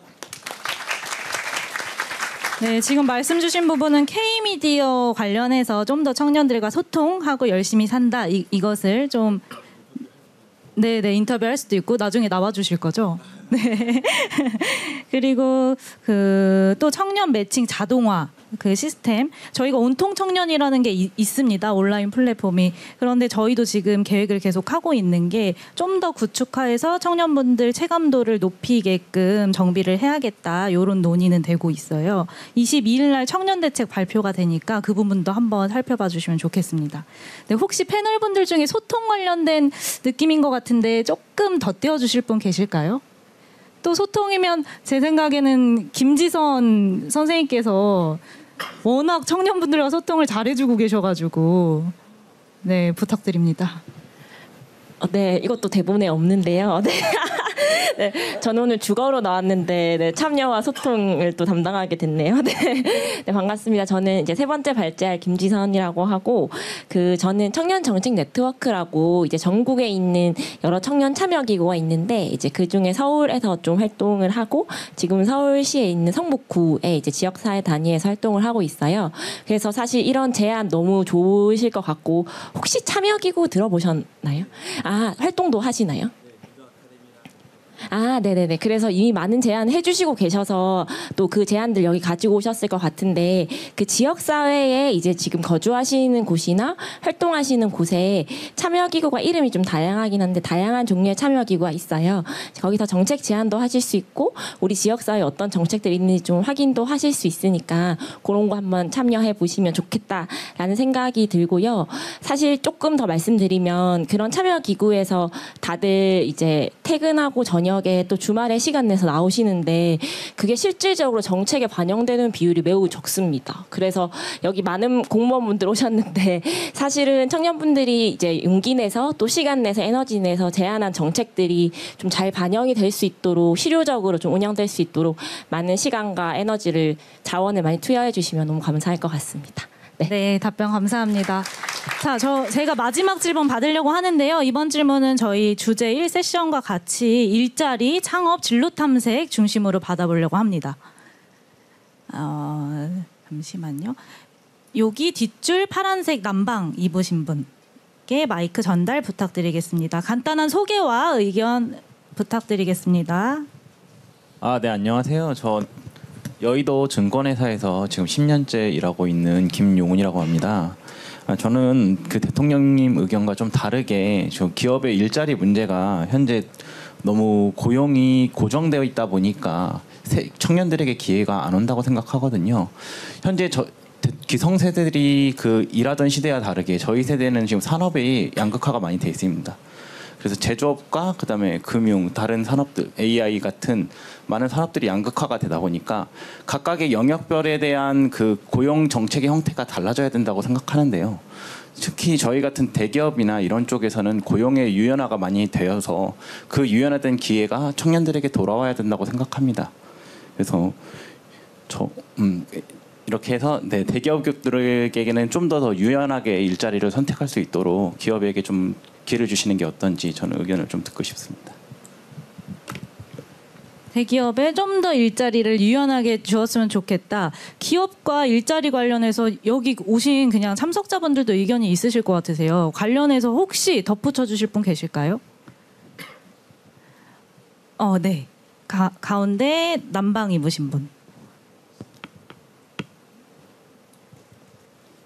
네, 지금 말씀 주신 부분은 K미디어 관련해서 좀 더 청년들과 소통하고 열심히 산다 이것을 좀 인터뷰할 수도 있고 나중에 나와 주실 거죠? 네. 그리고 또 청년 매칭 자동화 그 시스템 저희가 온통 청년이라는 게 있습니다. 온라인 플랫폼이. 그런데 저희도 지금 계획을 계속 하고 있는 게 좀 더 구축화해서 청년분들 체감도를 높이게끔 정비를 해야겠다. 이런 논의는 되고 있어요. 22일 날 청년대책 발표가 되니까 그 부분도 한번 살펴봐 주시면 좋겠습니다. 네, 혹시 패널분들 중에 소통 관련된 느낌인 것 같은데 조금 더 띄워주실 분 계실까요? 또 소통이면 제 생각에는 김지선 선생님께서 워낙 청년분들과 소통을 잘해주고 계셔가지고 네 부탁드립니다. 네, 이것도 대본에 없는데요. 네. 네, 저는 오늘 주거로 나왔는데 네, 참여와 소통을 또 담당하게 됐네요. 네, 네, 반갑습니다. 저는 이제 세 번째 발제할 김지선이라고 하고 저는 청년 정책 네트워크라고 이제 전국에 있는 여러 청년 참여 기구가 있는데 이제 그 중에 서울에서 좀 활동을 하고 지금 서울시에 있는 성북구에 이제 지역사회 단위에서 활동을 하고 있어요. 그래서 사실 이런 제안 너무 좋으실 것 같고 혹시 참여 기구 들어보셨나요? 아, 활동도 하시나요? 아, 네네네. 그래서 이미 많은 제안 해주시고 계셔서 또 그 제안들 여기 가지고 오셨을 것 같은데 그 지역사회에 이제 지금 거주하시는 곳이나 활동하시는 곳에 참여기구가 이름이 좀 다양하긴 한데 다양한 종류의 참여기구가 있어요. 거기서 정책 제안도 하실 수 있고 우리 지역사회에 어떤 정책들이 있는지 좀 확인도 하실 수 있으니까 그런 거 한번 참여해 보시면 좋겠다라는 생각이 들고요. 사실 조금 더 말씀드리면 그런 참여기구에서 다들 이제 퇴근하고 저녁에 또 주말에 시간 내서 나오시는데 그게 실질적으로 정책에 반영되는 비율이 매우 적습니다. 그래서 여기 많은 공무원분들 오셨는데 사실은 청년분들이 이제 용기 내서 또 시간 내서 에너지 내서 제안한 정책들이 좀 잘 반영이 될 수 있도록 실효적으로 좀 운영될 수 있도록 많은 시간과 에너지를 자원을 많이 투여해 주시면 너무 감사할 것 같습니다. 네, 답변 감사합니다. 자, 제가 마지막 질문 받으려고 하는데요. 이번 질문은 저희 주제 1세션과 같이 일자리, 창업, 진로 탐색 중심으로 받아보려고 합니다. 잠시만요. 여기 뒷줄 파란색 남방 입으신 분께 마이크 전달 부탁드리겠습니다. 간단한 소개와 의견 부탁드리겠습니다. 네, 안녕하세요. 저 여의도 증권회사에서 지금 10년째 일하고 있는 김용훈이라고 합니다. 저는 그 대통령님 의견과 좀 다르게 기업의 일자리 문제가 현재 너무 고용이 고정되어 있다 보니까 청년들에게 기회가 안 온다고 생각하거든요. 현재 기성세대들이 그 일하던 시대와 다르게 저희 세대는 지금 산업이 양극화가 많이 돼 있습니다. 그래서 제조업과 그다음에 금융, 다른 산업들, AI 같은 많은 산업들이 양극화가 되다 보니까 각각의 영역별에 대한 그 고용 정책의 형태가 달라져야 된다고 생각하는데요. 특히 저희 같은 대기업이나 이런 쪽에서는 고용의 유연화가 많이 되어서 그 유연화된 기회가 청년들에게 돌아와야 된다고 생각합니다. 그래서 이렇게 해서 대기업들에게는 좀 더 유연하게 일자리를 선택할 수 있도록 기업에게 좀 기회를 주시는 게 어떤지 저는 의견을 좀 듣고 싶습니다. 대기업에 좀 더 일자리를 유연하게 주었으면 좋겠다. 기업과 일자리 관련해서 여기 오신 그냥 참석자분들도 의견이 있으실 것 같으세요. 관련해서 혹시 덧붙여 주실 분 계실까요? 네. 가운데 남방 입으신 분.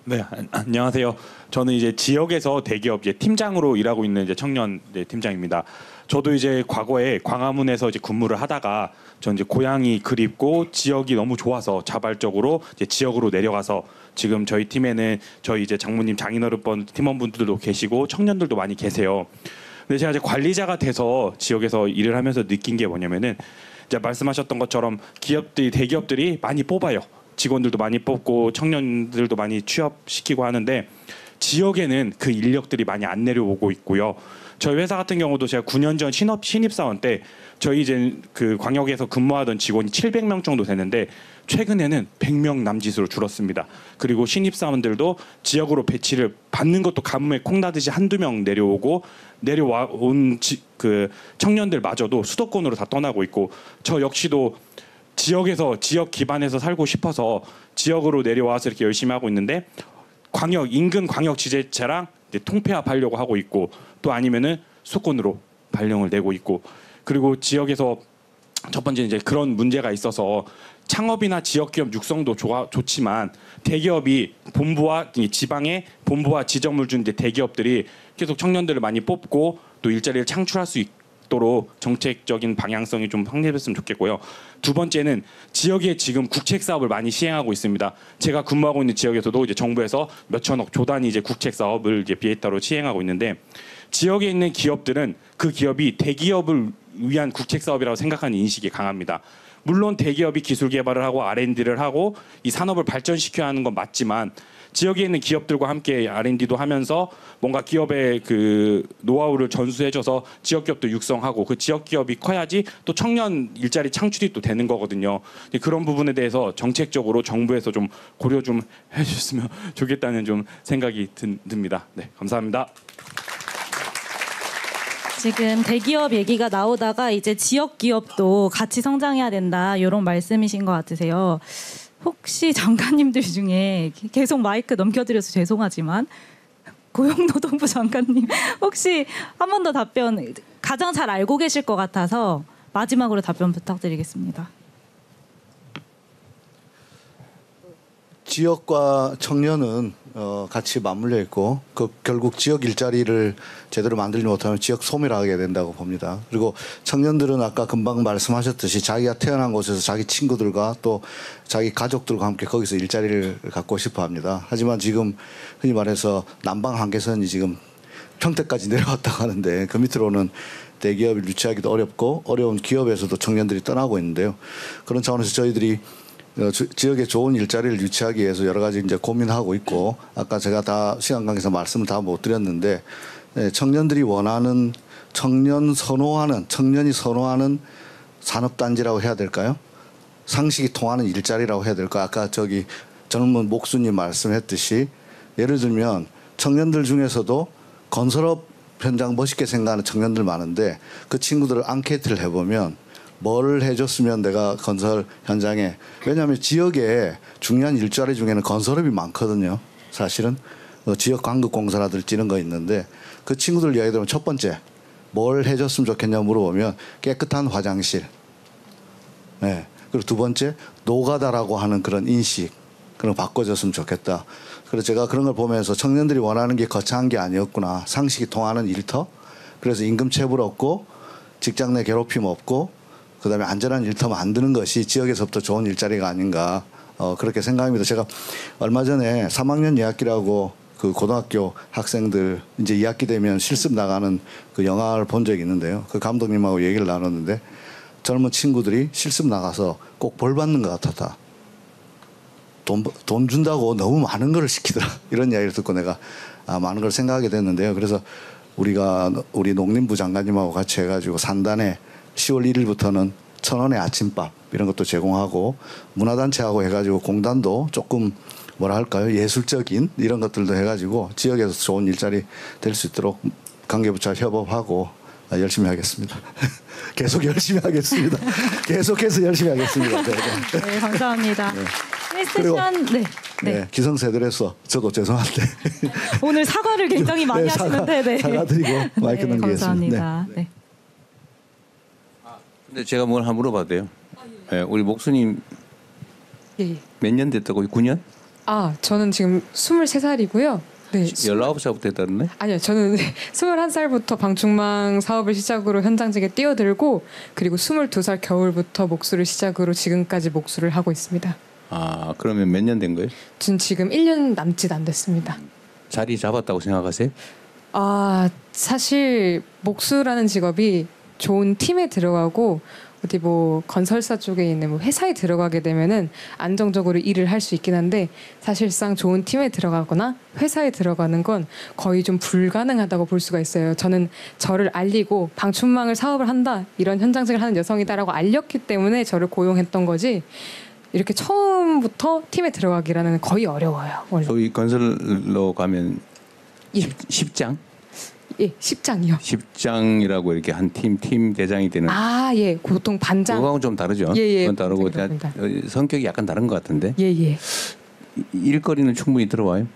네, 안녕하세요. 저는 이제 지역에서 대기업 팀장으로 일하고 있는 이제 청년 팀장입니다. 저도 이제 과거에 광화문에서 이제 근무를 하다가 전 이제 고향이 그립고 지역이 너무 좋아서 자발적으로 이제 지역으로 내려가서 지금 저희 팀에는 저희 이제 장모님 장인어른 팀원분들도 계시고 청년들도 많이 계세요. 근데 제가 이제 관리자가 돼서 지역에서 일을 하면서 느낀 게 뭐냐면은 이제 말씀하셨던 것처럼 대기업들이 많이 뽑아요. 직원들도 많이 뽑고 청년들도 많이 취업시키고 하는데 지역에는 그 인력들이 많이 안 내려오고 있고요. 저희 회사 같은 경우도 제가 9년 전 신입사원 때 저희 이제 그 광역에서 근무하던 직원이 700명 정도 되는데 최근에는 100명 남짓으로 줄었습니다. 그리고 신입사원들도 지역으로 배치를 받는 것도 가뭄에 콩나듯이 한두 명 내려온 그 청년들마저도 수도권으로 다 떠나고 있고 저 역시도 지역에서 지역 기반에서 살고 싶어서 지역으로 내려와서 이렇게 열심히 하고 있는데 인근 광역 지자체랑 이제 통폐합하려고 하고 있고 또 아니면은 수도권으로 발령을 내고 있고 그리고 지역에서 첫 번째 이제 그런 문제가 있어서 창업이나 지역 기업 육성도 좋지만 대기업이 본부와 지방의 본부와 지점을 준 이제 대기업들이 계속 청년들을 많이 뽑고 또 일자리를 창출할 수 있도록 정책적인 방향성이 좀 확립했으면 좋겠고요. 두 번째는 지역에 지금 국책 사업을 많이 시행하고 있습니다. 제가 근무하고 있는 지역에서도 이제 정부에서 몇천억 조 단위 이제 국책 사업을 이제 비에타로 시행하고 있는데 지역에 있는 기업들은 그 기업이 대기업을 위한 국책 사업이라고 생각하는 인식이 강합니다. 물론 대기업이 기술 개발을 하고 R&D를 하고 이 산업을 발전시켜야 하는 건 맞지만 지역에 있는 기업들과 함께 R&D도 하면서 뭔가 기업의 그 노하우를 전수해줘서 지역 기업도 육성하고 그 지역 기업이 커야지 또 청년 일자리 창출이 또 되는 거거든요. 그런 부분에 대해서 정책적으로 정부에서 좀 고려 좀 해주셨으면 좋겠다는 좀 생각이 듭니다. 네, 감사합니다. 지금 대기업 얘기가 나오다가 이제 지역 기업도 같이 성장해야 된다 이런 말씀이신 것 같으세요. 혹시 장관님들 중에 계속 마이크 넘겨드려서 죄송하지만 고용노동부 장관님 혹시 한 번 더 답변 가장 잘 알고 계실 것 같아서 마지막으로 답변 부탁드리겠습니다. 지역과 청년은 같이 맞물려 있고 그 결국 지역 일자리를 제대로 만들지 못하면 지역 소멸하게 된다고 봅니다. 그리고 청년들은 아까 금방 말씀하셨듯이 자기가 태어난 곳에서 자기 친구들과 또 자기 가족들과 함께 거기서 일자리를 갖고 싶어 합니다. 하지만 지금 흔히 말해서 남방 한계선이 지금 평택까지 내려왔다고 하는데 그 밑으로는 대기업을 유치하기도 어렵고 어려운 기업에서도 청년들이 떠나고 있는데요. 그런 차원에서 저희들이 지역에 좋은 일자리를 유치하기 위해서 여러 가지 이제 고민하고 있고 아까 제가 다 시간 관계에서 말씀을 다 못 드렸는데 청년들이 원하는 청년이 선호하는 산업단지라고 해야 될까요? 상식이 통하는 일자리라고 해야 될까요? 아까 저기 젊은 목수님 말씀했듯이 예를 들면 청년들 중에서도 건설업 현장 멋있게 생각하는 청년들 많은데 그 친구들을 앙케이트를 해보면 뭘 해줬으면 내가 건설 현장에 왜냐하면 지역에 중요한 일자리 중에는 건설업이 많거든요. 사실은 지역 관급공사라든지 이런 거 있는데 그 친구들 이야기 들으면 첫 번째 뭘 해줬으면 좋겠냐 물어보면 깨끗한 화장실. 네. 그리고 두 번째 노가다라고 하는 그런 인식 그런 거 바꿔줬으면 좋겠다. 그래서 제가 그런 걸 보면서 청년들이 원하는 게 거창한 게 아니었구나. 상식이 통하는 일터. 그래서 임금체불 없고 직장 내 괴롭힘 없고 그다음에 안전한 일터 만드는 것이 지역에서부터 좋은 일자리가 아닌가 그렇게 생각합니다. 제가 얼마 전에 3학년 2학기라고 그 고등학교 학생들 이제 2학기 되면 실습 나가는 그 영화를 본 적이 있는데요. 그 감독님하고 얘기를 나눴는데 젊은 친구들이 실습 나가서 꼭 벌 받는 것 같았다. 돈 준다고 너무 많은 걸 시키더라. 이런 이야기를 듣고 내가 많은 걸 생각하게 됐는데요. 그래서 우리 농림부 장관님하고 같이 해가지고 산단에 10월 1일부터는 1,000원의 아침밥 이런 것도 제공하고 문화단체하고 해가지고 공단도 조금 뭐라 할까요? 예술적인 이런 것들도 해가지고 지역에서 좋은 일자리 될 수 있도록 관계부처 협업하고 열심히 하겠습니다. 계속 열심히 하겠습니다. 계속해서 열심히 하겠습니다. 네, 네. 네, 감사합니다. 네. 세션 네, 기성세대로서 저도 죄송한데 오늘 사과를 굉장히 많이 하시는데 사과드리고 마이크 네, 넘기겠습니다. 감사합니다. 네. 근데 제가 뭘 한번 물어봐도 돼요? 네, 우리 목수님 예. 몇 년 됐다고? 9년? 저는 지금 23살이고요. 네. 19살부터 했다는데? 아니요, 저는 21살부터 방충망 사업을 시작으로 현장직에 뛰어들고 그리고 22살 겨울부터 목수를 시작으로 지금까지 목수를 하고 있습니다. 그러면 몇 년 된 거예요? 전 지금 1년 남짓 안 됐습니다. 자리 잡았다고 생각하세요? 사실 목수라는 직업이 좋은 팀에 들어가고 어디 뭐 건설사 쪽에 있는 뭐 회사에 들어가게 되면은 안정적으로 일을 할 수 있긴 한데 사실상 좋은 팀에 들어가거나 회사에 들어가는 건 거의 좀 불가능하다고 볼 수가 있어요. 저는 저를 알리고 방충망을 사업을 한다 이런 현장직을 하는 여성이다라고 알렸기 때문에 저를 고용했던 거지. 이렇게 처음부터 팀에 들어가기라는 거의 어려워요. 원래. 저희 건설로 가면 예. 10장? 예, 10장이요. 10장이라고 이렇게 한 팀 대장이 되는. 아, 예. 보통 반장. 그거하고 좀 다르죠. 예, 예. 그건 다르고 그렇습니다. 성격이 약간 다른 것 같은데. 예, 예. 일거리는 충분히 들어와요.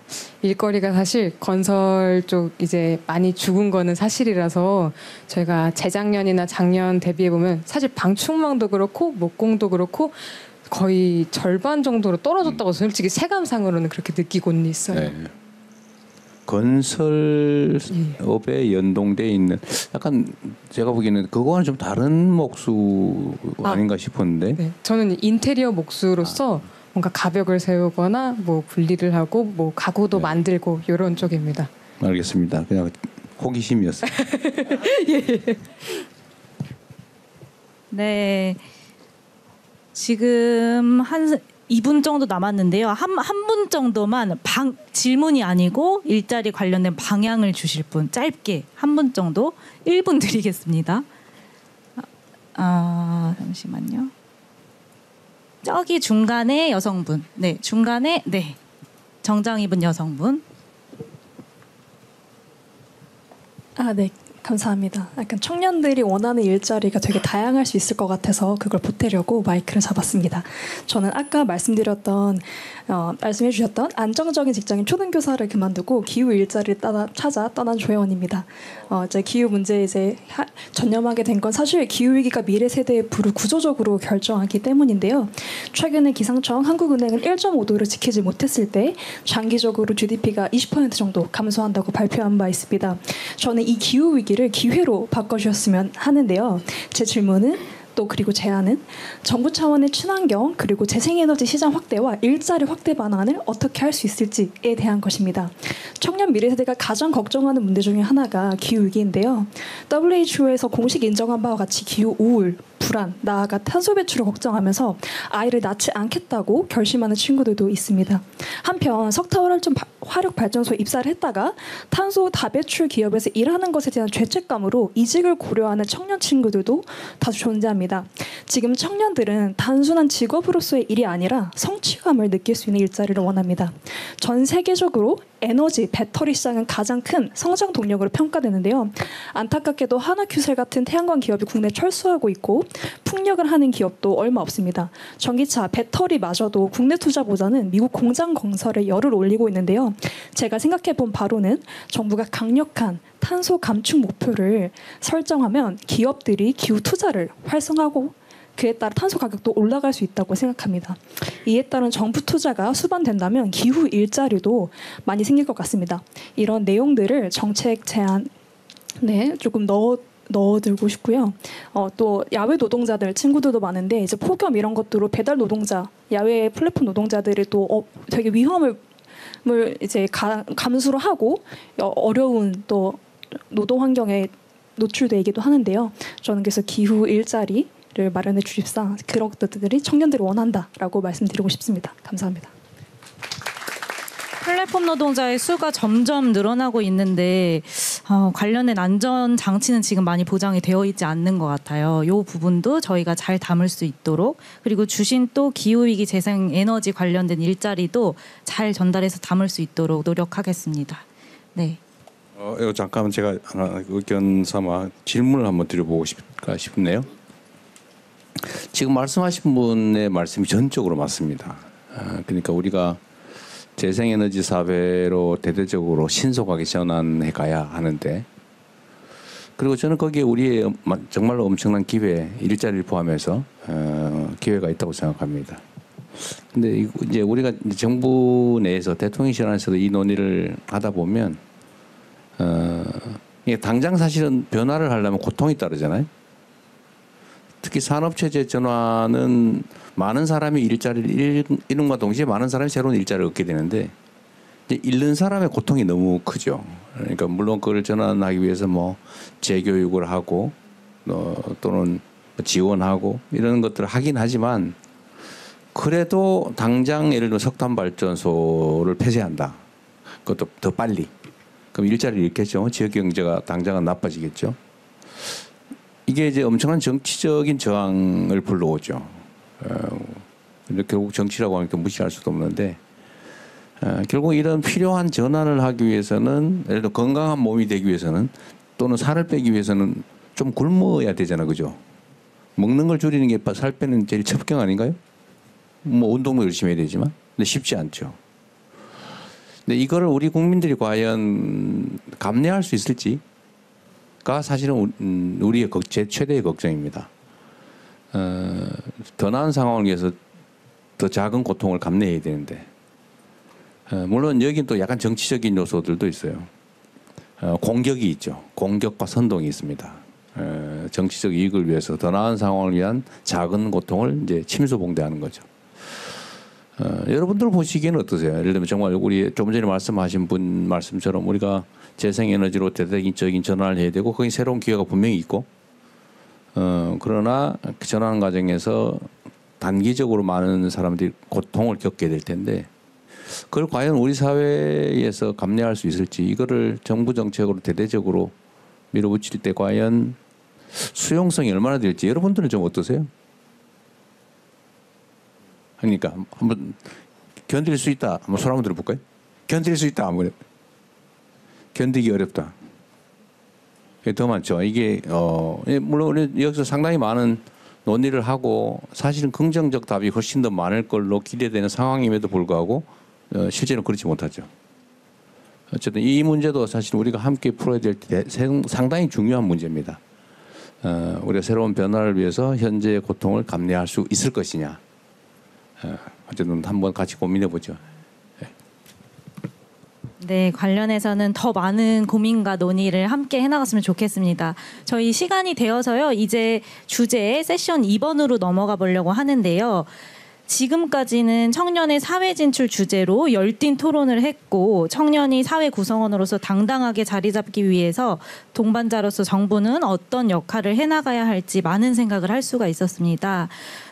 일거리가 사실 건설 쪽 이제 많이 죽은 거는 사실이라서 저희가 재작년이나 작년 대비해 보면 사실 방충망도 그렇고 목공도 그렇고 거의 절반 정도로 떨어졌다고 솔직히 세감상으로는 그렇게 느끼고는 있어요. 네. 건설업에 연동돼 있는 약간 제가 보기에는 그거와는 좀 다른 목수 아닌가 싶었는데. 네, 저는 인테리어 목수로서 뭔가 가벽을 세우거나 뭐 분리를 하고 뭐 가구도 네. 만들고 이런 쪽입니다. 알겠습니다. 그냥 호기심이었어요. 네. 지금 한 2분 정도 남았는데요. 한 분 정도만 질문이 아니고 일자리 관련된 방향을 주실 분 짧게 한 분 정도 1분 드리겠습니다. 잠시만요. 저기 중간에 여성분. 네, 중간에 네. 정장 입은 여성분. 네. 감사합니다. 약간 청년들이 원하는 일자리가 되게 다양할 수 있을 것 같아서 그걸 보태려고 마이크를 잡았습니다. 저는 아까 말씀해 주셨던 안정적인 직장인 초등교사를 그만두고 기후 일자리를 찾아 떠난 조혜원입니다. 이제 기후 문제에 전념하게 된 건 사실 기후 위기가 미래 세대의 부를 구조적으로 결정하기 때문인데요. 최근에 기상청 한국은행은 1.5도를 지키지 못했을 때 장기적으로 GDP가 20% 정도 감소한다고 발표한 바 있습니다. 저는 이 기후 위기를 기회로 바꿔주셨으면 하는데요. 제 질문은 그리고 제안은 정부 차원의 친환경 그리고 재생에너지 시장 확대와 일자리 확대 방안을 어떻게 할 수 있을지에 대한 것입니다. 청년 미래 세대가 가장 걱정하는 문제 중에 하나가 기후 위기인데요. WHO에서 공식 인정한 바와 같이 기후 우울, 불안, 나아가 탄소 배출을 걱정하면서 아이를 낳지 않겠다고 결심하는 친구들도 있습니다. 한편 석탄 화력 발전소에 입사를 했다가 탄소 다배출 기업에서 일하는 것에 대한 죄책감으로 이직을 고려하는 청년 친구들도 다수 존재합니다. 지금 청년들은 단순한 직업으로서의 일이 아니라 성취감을 느낄 수 있는 일자리를 원합니다. 전 세계적으로 에너지, 배터리 시장은 가장 큰 성장 동력으로 평가되는데요. 안타깝게도 하나큐셀 같은 태양광 기업이 국내에 철수하고 있고 풍력을 하는 기업도 얼마 없습니다. 전기차, 배터리마저도 국내 투자보다는 미국 공장 건설에 열을 올리고 있는데요. 제가 생각해본 바로는 정부가 강력한 탄소 감축 목표를 설정하면 기업들이 기후 투자를 활성화하고 그에 따라 탄소 가격도 올라갈 수 있다고 생각합니다. 이에 따른 정부 투자가 수반된다면 기후 일자리도 많이 생길 것 같습니다. 이런 내용들을 정책 제안에 조금 넣어들고 싶고요. 또 야외 노동자들 친구들도 많은데 이제 폭염 이런 것들로 배달 노동자, 야외 플랫폼 노동자들이 또 되게 위험을 이제 감수를 하고 어려운 또 노동 환경에 노출되기도 하는데요. 저는 그래서 기후 일자리 를 마련해 주십사 그런 것들이 청년들이 원한다라고 말씀드리고 싶습니다. 감사합니다. 플랫폼 노동자의 수가 점점 늘어나고 있는데 관련된 안전 장치는 지금 많이 보장이 되어 있지 않는 것 같아요. 이 부분도 저희가 잘 담을 수 있도록 그리고 주신 또 기후위기 재생에너지 관련된 일자리도 잘 전달해서 담을 수 있도록 노력하겠습니다. 네. 잠깐만 제가 의견 삼아 질문을 한번 드려보고 싶네요. 지금 말씀하신 분의 말씀이 전적으로 맞습니다. 그러니까 우리가 재생에너지 사회로 대대적으로 신속하게 전환해 가야 하는데 그리고 저는 거기에 우리의 정말로 엄청난 기회, 일자리를 포함해서 기회가 있다고 생각합니다. 근데 이제 우리가 정부 내에서 대통령실 안에서도 이 논의를 하다 보면 이게 당장 사실은 변화를 하려면 고통이 따르잖아요. 특히 산업체제 전환은 많은 사람이 일자리를 잃음과 동시에 많은 사람이 새로운 일자리를 얻게 되는데 이제 잃는 사람의 고통이 너무 크죠. 그러니까 물론 그걸 전환하기 위해서 뭐 재교육을 하고 또는 지원하고 이런 것들을 하긴 하지만 그래도 당장 예를 들어 석탄 발전소를 폐쇄한다. 그것도 더 빨리. 그럼 일자리를 잃겠죠. 지역 경제가 당장은 나빠지겠죠. 이게 이제 엄청난 정치적인 저항을 불러오죠. 근데 결국 정치라고 하니까 무시할 수도 없는데 결국 이런 필요한 전환을 하기 위해서는 예를 들어 건강한 몸이 되기 위해서는 또는 살을 빼기 위해서는 좀 굶어야 되잖아, 그죠? 먹는 걸 줄이는 게 살 빼는 제일 첩경 아닌가요? 뭐 운동도 열심히 해야 되지만, 근데 쉽지 않죠. 근데 이거를 우리 국민들이 과연 감내할 수 있을지가 사실은 우리의 제 최대의 걱정입니다. 더 나은 상황을 위해서 더 작은 고통을 감내해야 되는데, 물론 여긴 또 약간 정치적인 요소들도 있어요. 공격이 있죠. 공격과 선동이 있습니다. 정치적 이익을 위해서 더 나은 상황을 위한 작은 고통을 이제 침수봉대하는 거죠. 여러분들 보시기에는 어떠세요? 예를 들면 정말 우리 조금 전에 말씀하신 분 말씀처럼 우리가 재생에너지로 대대적인 전환을 해야 되고 거기 새로운 기회가 분명히 있고, 그러나 그 전환 과정에서 단기적으로 많은 사람들이 고통을 겪게 될 텐데 그걸 과연 우리 사회에서 감내할 수 있을지, 이거를 정부 정책으로 대대적으로 밀어붙일 때 과연 수용성이 얼마나 될지 여러분들은 좀 어떠세요? 그러니까 한번 견딜 수 있다. 한번 손 한번 들어볼까요? 견딜 수 있다. 한번 견디기 어렵다. 더 많죠. 이게 물론 여기서 상당히 많은 논의를 하고 사실은 긍정적 답이 훨씬 더 많을 걸로 기대되는 상황임에도 불구하고 실제로 그렇지 못하죠. 어쨌든 이 문제도 사실 우리가 함께 풀어야 될 때 상당히 중요한 문제입니다. 우리가 새로운 변화를 위해서 현재의 고통을 감내할 수 있을 것이냐. 어쨌든 한번 같이 고민해 보죠. 네, 관련해서는 더 많은 고민과 논의를 함께 해나갔으면 좋겠습니다. 저희 시간이 되어서요. 이제 주제 세션 2번으로 넘어가 보려고 하는데요. 지금까지는 청년의 사회 진출 주제로 열띤 토론을 했고 청년이 사회 구성원으로서 당당하게 자리 잡기 위해서 동반자로서 정부는 어떤 역할을 해나가야 할지 많은 생각을 할 수가 있었습니다.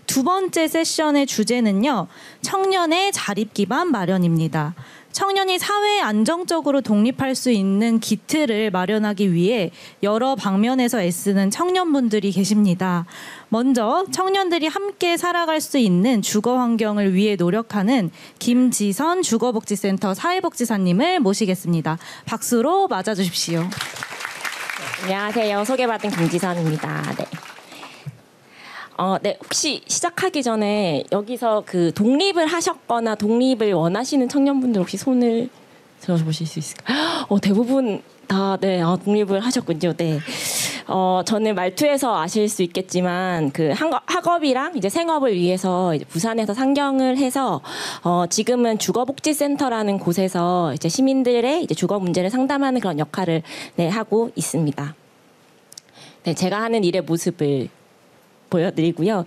두 번째 세션의 주제는요. 청년의 자립 기반 마련입니다. 청년이 사회에 안정적으로 독립할 수 있는 기틀을 마련하기 위해 여러 방면에서 애쓰는 청년분들이 계십니다. 먼저 청년들이 함께 살아갈 수 있는 주거 환경을 위해 노력하는 김지선 주거복지센터 사회복지사님을 모시겠습니다. 박수로 맞아주십시오. 안녕하세요. 소개받은 김지선입니다. 네. 네, 혹시 시작하기 전에 여기서 그 독립을 하셨거나 독립을 원하시는 청년분들 혹시 손을 들어보실 수 있을까요? 대부분 다 네, 독립을 하셨군요. 네. 저는 말투에서 아실 수 있겠지만 그 학업이랑 이제 생업을 위해서 이제 부산에서 상경을 해서 지금은 주거복지센터라는 곳에서 이제 시민들의 이제 주거 문제를 상담하는 그런 역할을 네, 하고 있습니다. 네, 제가 하는 일의 모습을 보여드리고요.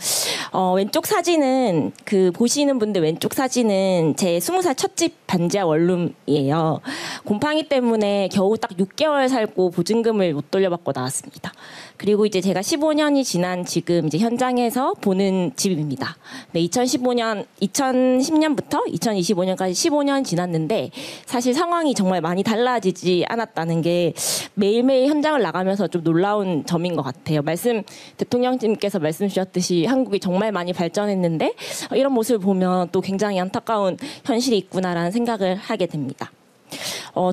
왼쪽 사진은 그 보시는 분들 왼쪽 사진은 제 20살 첫집 반지하 원룸이에요. 곰팡이 때문에 겨우 딱 6개월 살고 보증금을 못 돌려받고 나왔습니다. 그리고 이제 제가 15년이 지난 지금 이제 현장에서 보는 집입니다. 네, 2010년부터 2025년까지 15년 지났는데 사실 상황이 정말 많이 달라지지 않았다는 게 매일매일 현장을 나가면서 좀 놀라운 점인 것 같아요. 대통령님께서 말씀 주셨듯이 한국이 정말 많이 발전했는데 이런 모습을 보면 또 굉장히 안타까운 현실이 있구나라는 생각을 하게 됩니다.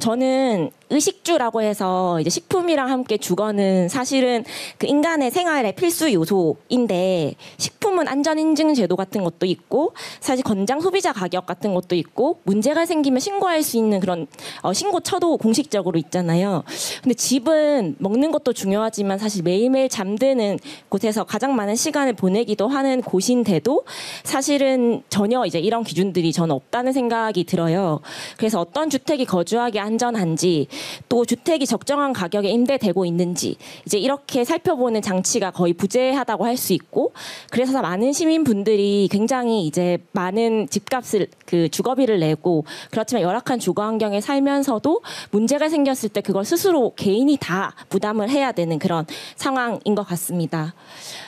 저는 의식주라고 해서 이제 식품이랑 함께 주거는 사실은 그 인간의 생활의 필수 요소인데 식품은 안전인증 제도 같은 것도 있고 사실 건장 소비자 가격 같은 것도 있고 문제가 생기면 신고할 수 있는 그런 신고처도 공식적으로 있잖아요. 근데 집은 먹는 것도 중요하지만 사실 매일매일 잠드는 곳에서 가장 많은 시간을 보내기도 하는 곳인데도 사실은 전혀 이제 이런 기준들이 저는 없다는 생각이 들어요. 그래서 어떤 주택이 거주하기 안전한지 또 주택이 적정한 가격에 임대되고 있는지 이제 이렇게 살펴보는 장치가 거의 부재하다고 할 수 있고 그래서 많은 시민분들이 굉장히 이제 많은 집값을 그 주거비를 내고 그렇지만 열악한 주거 환경에 살면서도 문제가 생겼을 때 그걸 스스로 개인이 다 부담을 해야 되는 그런 상황인 것 같습니다.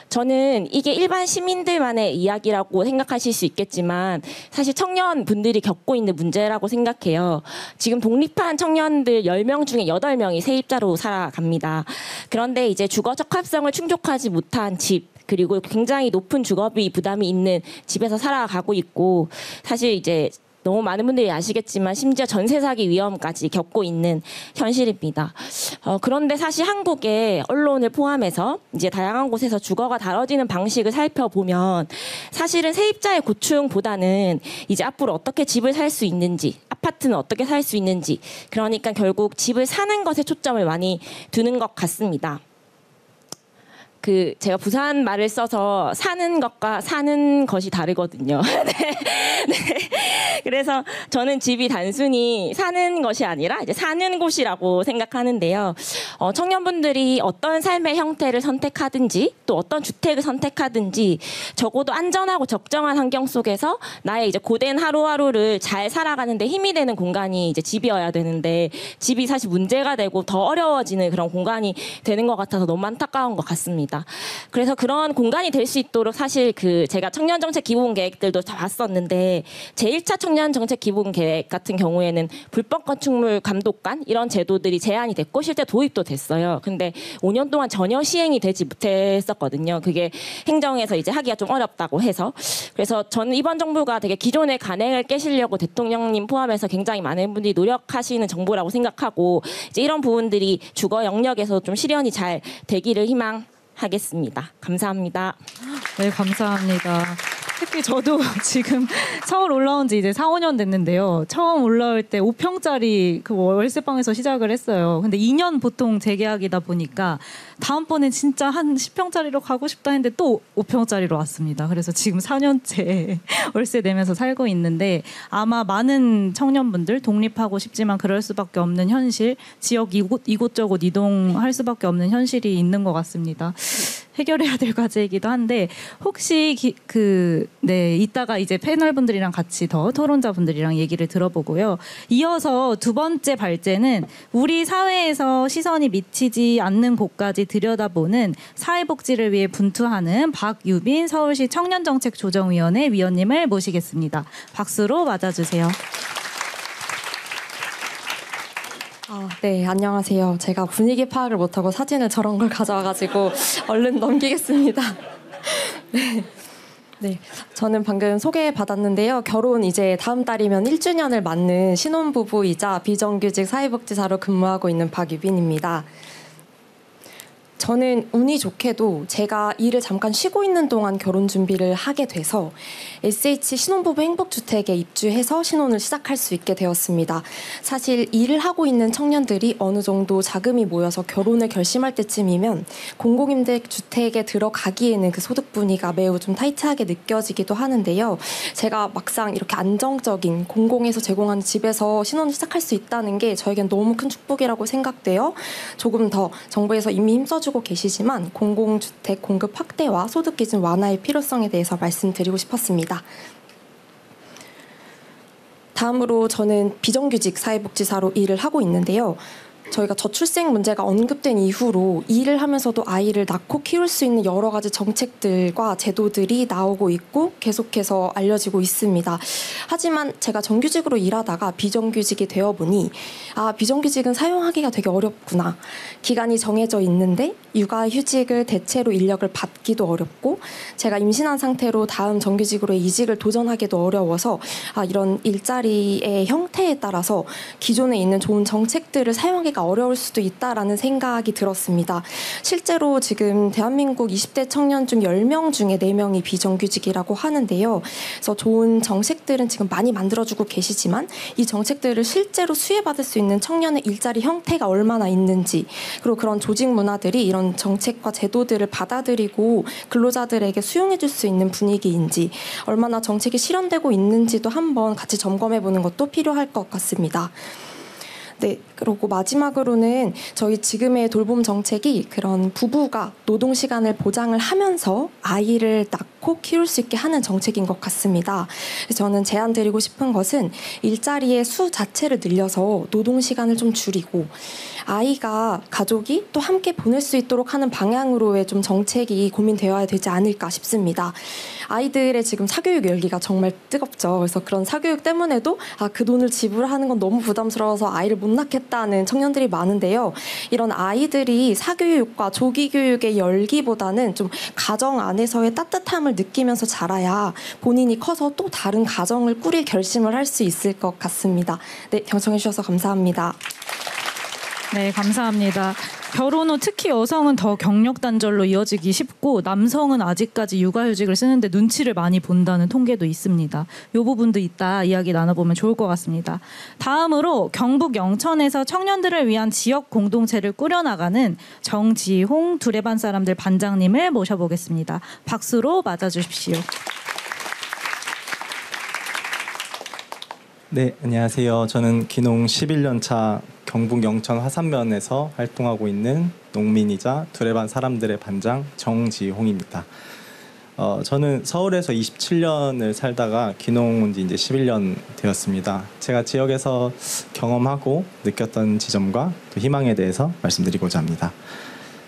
저는 이게 일반 시민들만의 이야기라고 생각하실 수 있겠지만 사실 청년분들이 겪고 있는 문제라고 생각해요. 지금 독립한 청년들 10명 중에 8명이 세입자로 살아갑니다. 그런데 이제 주거 적합성을 충족하지 못한 집, 그리고 굉장히 높은 주거비 부담이 있는 집에서 살아가고 있고, 사실 이제 너무 많은 분들이 아시겠지만 심지어 전세 사기 위험까지 겪고 있는 현실입니다. 그런데 사실 한국의 언론을 포함해서 이제 다양한 곳에서 주거가 다뤄지는 방식을 살펴보면 사실은 세입자의 고충보다는 이제 앞으로 어떻게 집을 살 수 있는지, 아파트는 어떻게 살 수 있는지, 그러니까 결국 집을 사는 것에 초점을 많이 두는 것 같습니다. 제가 부산 말을 써서 사는 것과 사는 것이 다르거든요. 네. 그래서 저는 집이 단순히 사는 것이 아니라 이제 사는 곳이라고 생각하는데요. 청년분들이 어떤 삶의 형태를 선택하든지 또 어떤 주택을 선택하든지 적어도 안전하고 적정한 환경 속에서 나의 이제 고된 하루하루를 잘 살아가는데 힘이 되는 공간이 이제 집이어야 되는데, 집이 사실 문제가 되고 더 어려워지는 그런 공간이 되는 것 같아서 너무 안타까운 것 같습니다. 그래서 그런 공간이 될 수 있도록 사실 제가 청년정책 기본계획들도 다 봤었는데, 제1차 청년정책 기본계획 같은 경우에는 불법 건축물 감독관 이런 제도들이 제안이 됐고 실제 도입도 됐어요. 근데 5년 동안 전혀 시행이 되지 못했었거든요. 그게 행정에서 이제 하기가 좀 어렵다고 해서. 그래서 저는 이번 정부가 되게 기존의 관행을 깨시려고 대통령님 포함해서 굉장히 많은 분들이 노력하시는 정부라고 생각하고, 이제 이런 부분들이 주거 영역에서 좀 실현이 잘 되기를 희망하겠습니다. 감사합니다. 네, 감사합니다. 특히 저도 지금 서울 올라온 지 이제 4, 5년 됐는데요. 처음 올라올 때 5평짜리 그 월세방에서 시작을 했어요. 근데 2년 보통 재계약이다 보니까 다음번엔 진짜 한 10평짜리로 가고 싶다 했는데 또 5평짜리로 왔습니다. 그래서 지금 4년째 월세 내면서 살고 있는데, 아마 많은 청년분들 독립하고 싶지만 그럴 수밖에 없는 현실, 지역 이곳저곳 이동할 수밖에 없는 현실이 있는 것 같습니다. 해결해야 될 과제이기도 한데, 혹시 이따가 이제 패널분들이랑 같이 더 토론자분들이랑 얘기를 들어보고요. 이어서 두 번째 발제는 우리 사회에서 시선이 미치지 않는 곳까지 들여다보는 사회복지를 위해 분투하는 박유빈 서울시 청년정책조정위원회 위원님을 모시겠습니다. 박수로 맞아주세요. 네, 안녕하세요. 제가 분위기 파악을 못하고 사진을 저런 걸 가져와가지고 얼른 넘기겠습니다. 네, 저는 방금 소개받았는데요. 결혼 이제 다음 달이면 1주년을 맞는 신혼부부이자 비정규직 사회복지사로 근무하고 있는 박유빈입니다. 저는 운이 좋게도 제가 일을 잠깐 쉬고 있는 동안 결혼 준비를 하게 돼서 SH 신혼부부 행복주택에 입주해서 신혼을 시작할 수 있게 되었습니다. 사실 일을 하고 있는 청년들이 어느 정도 자금이 모여서 결혼을 결심할 때쯤이면 공공임대주택에 들어가기에는 그 소득 분위기가 매우 좀 타이트하게 느껴지기도 하는데요. 제가 막상 이렇게 안정적인 공공에서 제공하는 집에서 신혼을 시작할 수 있다는 게 저에겐 너무 큰 축복이라고 생각돼요. 조금 더 정부에서 이미 힘써주고 계시지만 공공주택 공급 확대와 소득 기준 완화의 필요성에 대해서 말씀드리고 싶었습니다. 다음으로 저는 비정규직 사회복지사로 일을 하고 있는데요. 저희가 저출생 문제가 언급된 이후로 일을 하면서도 아이를 낳고 키울 수 있는 여러 가지 정책들과 제도들이 나오고 있고 계속해서 알려지고 있습니다. 하지만 제가 정규직으로 일하다가 비정규직이 되어보니 비정규직은 사용하기가 되게 어렵구나. 기간이 정해져 있는데 육아휴직을 대체로 인력을 받기도 어렵고, 제가 임신한 상태로 다음 정규직으로 이직을 도전하기도 어려워서 이런 일자리의 형태에 따라서 기존에 있는 좋은 정책들을 사용하기가 어려울 수도 있다라는 생각이 들었습니다. 실제로 지금 대한민국 20대 청년 중 10명 중에 4명이 비정규직이라고 하는데요. 그래서 좋은 정책들은 지금 많이 만들어주고 계시지만 이 정책들을 실제로 수혜받을 수 있는 청년의 일자리 형태가 얼마나 있는지, 그리고 그런 조직 문화들이 이런 정책과 제도들을 받아들이고 근로자들에게 수용해줄 수 있는 분위기인지, 얼마나 정책이 실현되고 있는지도 한번 같이 점검해보는 것도 필요할 것 같습니다. 네, 그리고 마지막으로는 저희 지금의 돌봄 정책이 그런 부부가 노동 시간을 보장을 하면서 아이를 낳고 키울 수 있게 하는 정책인 것 같습니다. 그래서 저는 제안 드리고 싶은 것은 일자리의 수 자체를 늘려서 노동 시간을 좀 줄이고 아이가 가족이 또 함께 보낼 수 있도록 하는 방향으로의 좀 정책이 고민되어야 되지 않을까 싶습니다. 아이들의 지금 사교육 열기가 정말 뜨겁죠. 그래서 그런 사교육 때문에도 그 돈을 지불하는 건 너무 부담스러워서 아이를 못 낳겠다는 청년들이 많은데요. 이런 아이들이 사교육과 조기 교육의 열기보다는 좀 가정 안에서의 따뜻함을 느끼면서 자라야 본인이 커서 또 다른 가정을 꾸릴 결심을 할 수 있을 것 같습니다. 네, 경청해 주셔서 감사합니다. 네, 감사합니다. 결혼 후 특히 여성은 더 경력 단절로 이어지기 쉽고 남성은 아직까지 육아휴직을 쓰는데 눈치를 많이 본다는 통계도 있습니다. 이 부분도 이따 이야기 나눠보면 좋을 것 같습니다. 다음으로 경북 영천에서 청년들을 위한 지역 공동체를 꾸려나가는 정지홍 두레반 사람들 반장님을 모셔보겠습니다. 박수로 맞아주십시오. 네, 안녕하세요. 저는 귀농 11년 차 경북 영천 화산면에서 활동하고 있는 농민이자 두레반 사람들의 반장 정지홍입니다. 저는 서울에서 27년을 살다가 귀농 온 지 이제 11년 되었습니다. 제가 지역에서 경험하고 느꼈던 지점과 또 희망에 대해서 말씀드리고자 합니다.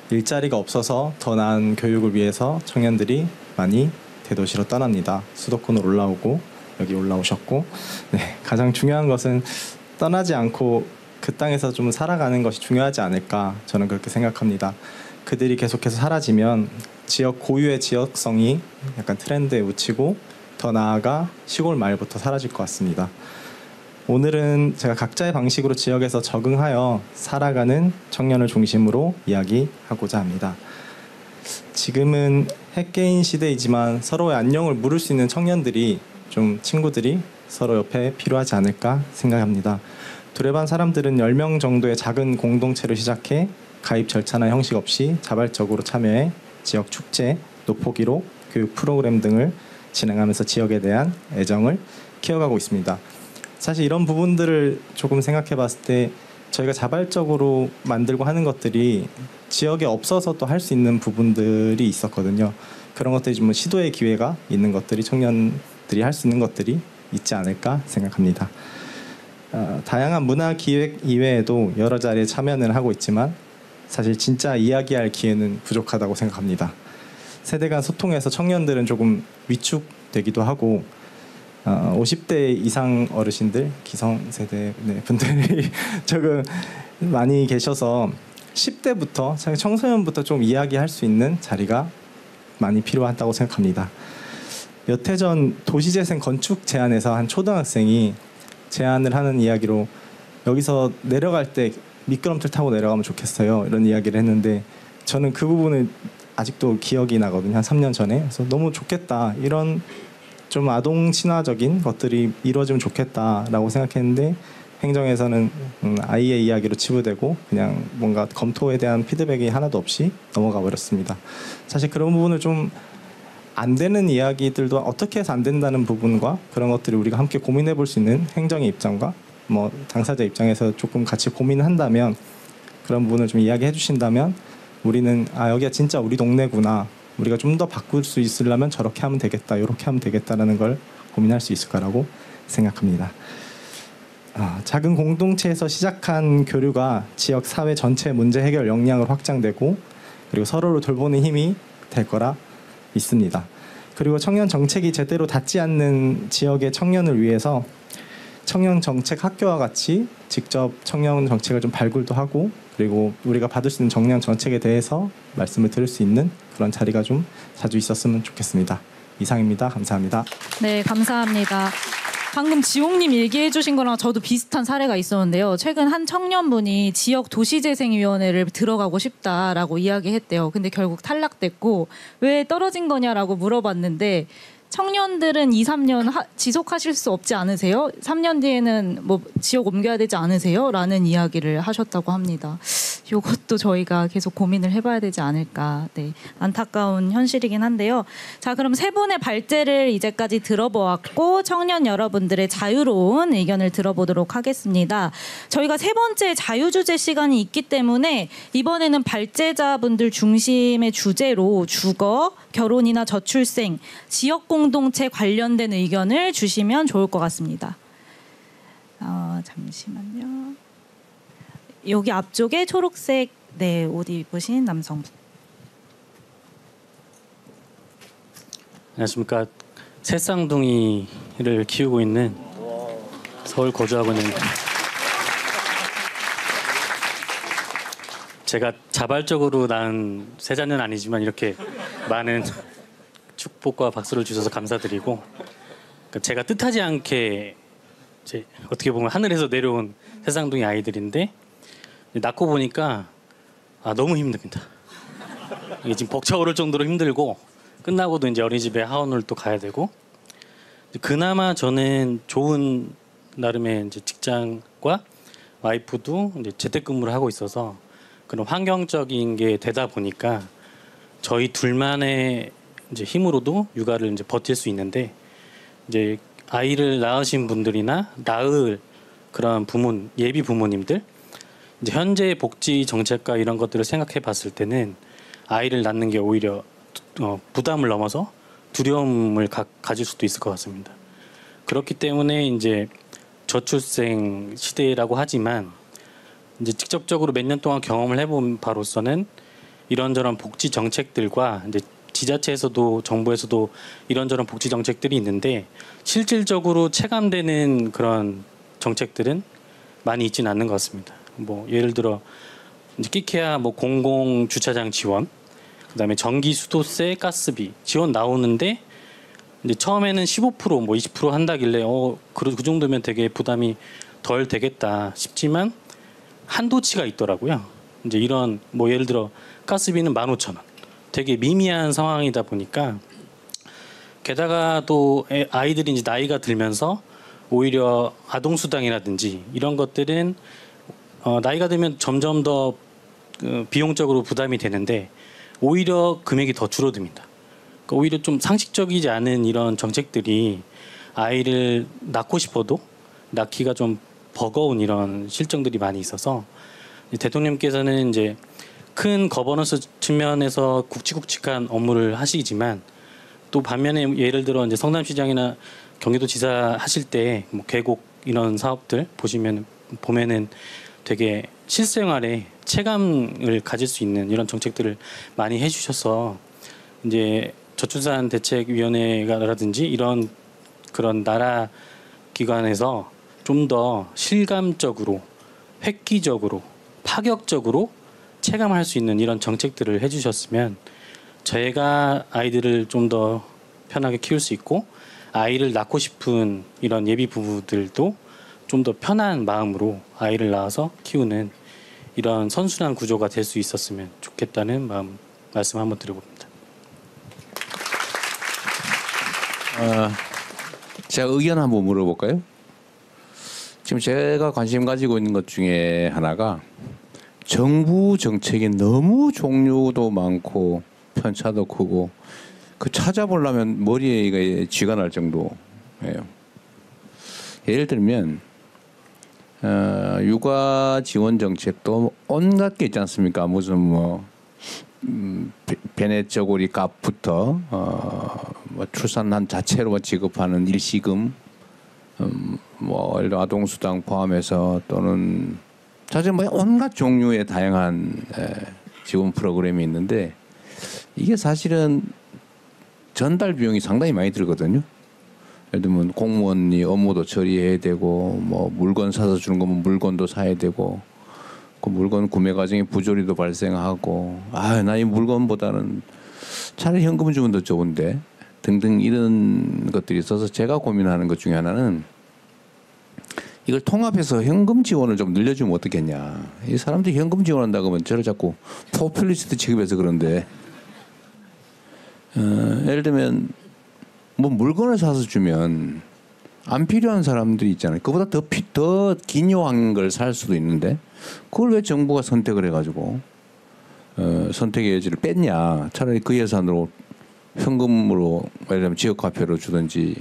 일자리가 없어서 더 나은 교육을 위해서 청년들이 많이 대도시로 떠납니다. 수도권으로 올라오고 여기 올라오셨고, 네, 가장 중요한 것은 떠나지 않고 그 땅에서 좀 살아가는 것이 중요하지 않을까, 저는 그렇게 생각합니다. 그들이 계속해서 사라지면 지역 고유의 지역성이 약간 트렌드에 묻히고 더 나아가 시골 말부터 사라질 것 같습니다. 오늘은 제가 각자의 방식으로 지역에서 적응하여 살아가는 청년을 중심으로 이야기하고자 합니다. 지금은 핵개인 시대이지만 서로의 안녕을 물을 수 있는 청년들이, 좀 친구들이 서로 옆에 필요하지 않을까 생각합니다. 두레반 사람들은 10명 정도의 작은 공동체를 시작해 가입 절차나 형식 없이 자발적으로 참여해 지역 축제, 노포기록, 교육 프로그램 등을 진행하면서 지역에 대한 애정을 키워가고 있습니다. 사실 이런 부분들을 조금 생각해 봤을 때 저희가 자발적으로 만들고 하는 것들이 지역에 없어서 또 할 수 있는 부분들이 있었거든요. 그런 것들이 좀 시도의 기회가 있는 것들이, 청년들이 할 수 있는 것들이 있지 않을까 생각합니다. 다양한 문화 기획 이외에도 여러 자리에 참여는 하고 있지만 사실 진짜 이야기할 기회는 부족하다고 생각합니다. 세대 간 소통에서 청년들은 조금 위축되기도 하고 50대 이상 어르신들, 기성세대 분들이 조금 많이 계셔서 10대부터 청소년부터 좀 이야기할 수 있는 자리가 많이 필요하다고 생각합니다. 몇 해 전 도시재생 건축 제안에서 한 초등학생이 제안을 하는 이야기로 여기서 내려갈 때 미끄럼틀 타고 내려가면 좋겠어요, 이런 이야기를 했는데 저는 그 부분을 아직도 기억이 나거든요. 한 3년 전에. 그래서 너무 좋겠다, 이런 좀 아동 친화적인 것들이 이루어지면 좋겠다라고 생각했는데 행정에서는 아이의 이야기로 치부되고 그냥 뭔가 검토에 대한 피드백이 하나도 없이 넘어가 버렸습니다. 사실 그런 부분을 좀 안 되는 이야기들도 어떻게 해서 안 된다는 부분과 그런 것들을 우리가 함께 고민해 볼 수 있는 행정의 입장과 뭐 당사자 입장에서 조금 같이 고민을 한다면, 그런 부분을 좀 이야기해 주신다면 우리는 여기가 진짜 우리 동네구나, 우리가 좀 더 바꿀 수 있으려면 저렇게 하면 되겠다, 이렇게 하면 되겠다라는 걸 고민할 수 있을 거라고 생각합니다. 작은 공동체에서 시작한 교류가 지역 사회 전체 문제 해결 역량으로 확장되고 그리고 서로를 돌보는 힘이 될 거라 믿습니다. 그리고 청년 정책이 제대로 닿지 않는 지역의 청년을 위해서 청년 정책 학교와 같이 직접 청년 정책을 좀 발굴도 하고 그리고 우리가 받을 수 있는 청년 정책에 대해서 말씀을 드릴 수 있는 그런 자리가 좀 자주 있었으면 좋겠습니다. 이상입니다. 감사합니다. 네, 감사합니다. 방금 지홍님 얘기해 주신 거랑 저도 비슷한 사례가 있었는데요. 최근 한 청년분이 지역 도시재생위원회를 들어가고 싶다라고 이야기했대요. 근데 결국 탈락됐고 왜 떨어진 거냐라고 물어봤는데 청년들은 2, 3년 지속하실 수 없지 않으세요? 3년 뒤에는 뭐 지역 옮겨야 되지 않으세요? 라는 이야기를 하셨다고 합니다. 이것도 저희가 계속 고민을 해봐야 되지 않을까. 네, 안타까운 현실이긴 한데요. 자, 그럼 세 분의 발제를 이제까지 들어보았고 청년 여러분들의 자유로운 의견을 들어보도록 하겠습니다. 저희가 세 번째 자유주제 시간이 있기 때문에 이번에는 발제자분들 중심의 주제로 주거, 결혼이나 저출생, 지역 공동체 관련된 의견을 주시면 좋을 것 같습니다. 잠시만요. 여기 앞쪽에 초록색 옷 입으신 남성분. 안녕하십니까. 새쌍둥이를 키우고 있는 서울 거주하고 있는 제가 자발적으로 낳은 세 자녀는 아니지만 이렇게 많은 축복과 박수를 주셔서 감사드리고, 그러니까 제가 뜻하지 않게 이제 어떻게 보면 하늘에서 내려온 새쌍둥이 아이들인데 낳고 보니까 너무 힘듭니다. 이게 지금 벅차오를 정도로 힘들고 끝나고도 이제 어린이집에 하원을 또 가야 되고, 그나마 저는 좋은 나름의 이제 직장과 와이프도 이제 재택근무를 하고 있어서 그런 환경적인 게 되다 보니까 저희 둘만의 이제 힘으로도 육아를 이제 버틸 수 있는데, 이제 아이를 낳으신 분들이나 낳을 그런 예비 부모님들, 이제 현재 복지 정책과 이런 것들을 생각해 봤을 때는 아이를 낳는 게 오히려 부담을 넘어서 두려움을 가질 수도 있을 것 같습니다. 그렇기 때문에 이제 저출생 시대라고 하지만 이제 직접적으로 몇 년 동안 경험을 해본 바로서는 이런저런 복지 정책들과 이제 지자체에서도 정부에서도 이런저런 복지 정책들이 있는데 실질적으로 체감되는 그런 정책들은 많이 있지는 않는 것 같습니다. 뭐 예를 들어 이제 끼케야 뭐 공공 주차장 지원, 그다음에 전기, 수도세, 가스비 지원 나오는데 이제 처음에는 15% 뭐 20% 한다길래 그 정도면 되게 부담이 덜 되겠다 싶지만 한도치가 있더라고요. 이제 이런 뭐 예를 들어 가스비는 15,000원, 되게 미미한 상황이다 보니까, 게다가 또 아이들이 이제 나이가 들면서 오히려 아동수당이라든지 이런 것들은 나이가 들면 점점 더 비용적으로 부담이 되는데 오히려 금액이 더 줄어듭니다. 그러니까 오히려 좀 상식적이지 않은 이런 정책들이 아이를 낳고 싶어도 낳기가 좀 버거운 이런 실정들이 많이 있어서 대통령께서는 이제 큰 거버넌스 측면에서 굵직굵직한 업무를 하시지만 또 반면에 예를 들어 이제 성남시장이나 경기도지사 하실 때 뭐 계곡 이런 사업들 보면은 되게 실생활에 체감을 가질 수 있는 이런 정책들을 많이 해주셔서 이제 저출산 대책위원회라든지 이런 그런 나라 기관에서 좀 더 실감적으로, 획기적으로, 파격적으로 체감할 수 있는 이런 정책들을 해주셨으면 저희가 아이들을 좀 더 편하게 키울 수 있고 아이를 낳고 싶은 이런 예비 부부들도 좀 더 편한 마음으로 아이를 낳아서 키우는 이런 선순환 구조가 될 수 있었으면 좋겠다는 말씀 한번 드려봅니다. 제가 의견 한번 물어볼까요? 지금 제가 관심 가지고 있는 것 중에 하나가 정부 정책이 너무 종류도 많고 편차도 크고 그 찾아보려면 머리에 이게 쥐가 날 정도예요. 예를 들면 육아 지원 정책도 온갖 게 있지 않습니까? 무슨 뭐 베네저고리 값부터 뭐 출산한 자체로 지급하는 일시금, 뭐 아동수당 포함해서 또는 사실 뭐 온갖 종류의 다양한 지원 프로그램이 있는데 이게 사실은 전달 비용이 상당히 많이 들거든요. 예를 들면 공무원이 업무도 처리해야 되고 뭐 물건 사서 주는 거면 물건도 사야 되고 그 물건 구매 과정에 부조리도 발생하고 나 이 물건보다는 차라리 현금을 주면 더 좋은데 등등 이런 것들이 있어서 제가 고민하는 것 중에 하나는 이걸 통합해서 현금 지원을 좀 늘려주면 어떻겠냐. 이 사람들이 현금 지원한다고 하면 저를 자꾸 포퓰리스트 취급해서 그런데 예를 들면 뭐 물건을 사서 주면 안 필요한 사람들이 있잖아요. 그보다 더 기묘한 걸 살 수도 있는데 그걸 왜 정부가 선택을 해가지고 선택의 여지를 뺐냐. 차라리 그 예산으로 현금으로 예를 들면 지역화폐로 주든지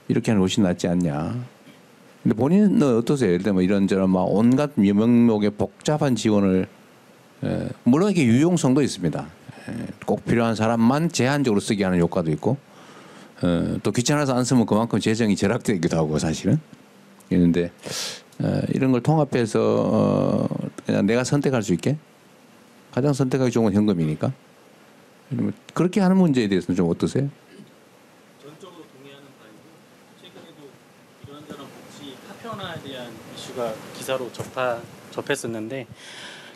이렇게 하는 것이 낫지 않냐. 근데 본인은 어떠세요? 예를 들면 이런저런 막 온갖 명목의 복잡한 지원을 물론 이게 유용성도 있습니다. 꼭 필요한 사람만 제한적으로 쓰게 하는 효과도 있고 또 귀찮아서 안 쓰면 그만큼 재정이 절약되기도 하고 사실은 있는데 이런 걸 통합해서 그냥 내가 선택할 수 있게 가장 선택하기 좋은 건 현금이니까 그렇게 하는 문제에 대해서는 좀 어떠세요? 전적으로 동의하는 바이고 최근에도 이런저런 복지 파편화에 대한 이슈가 기사로 접했었는데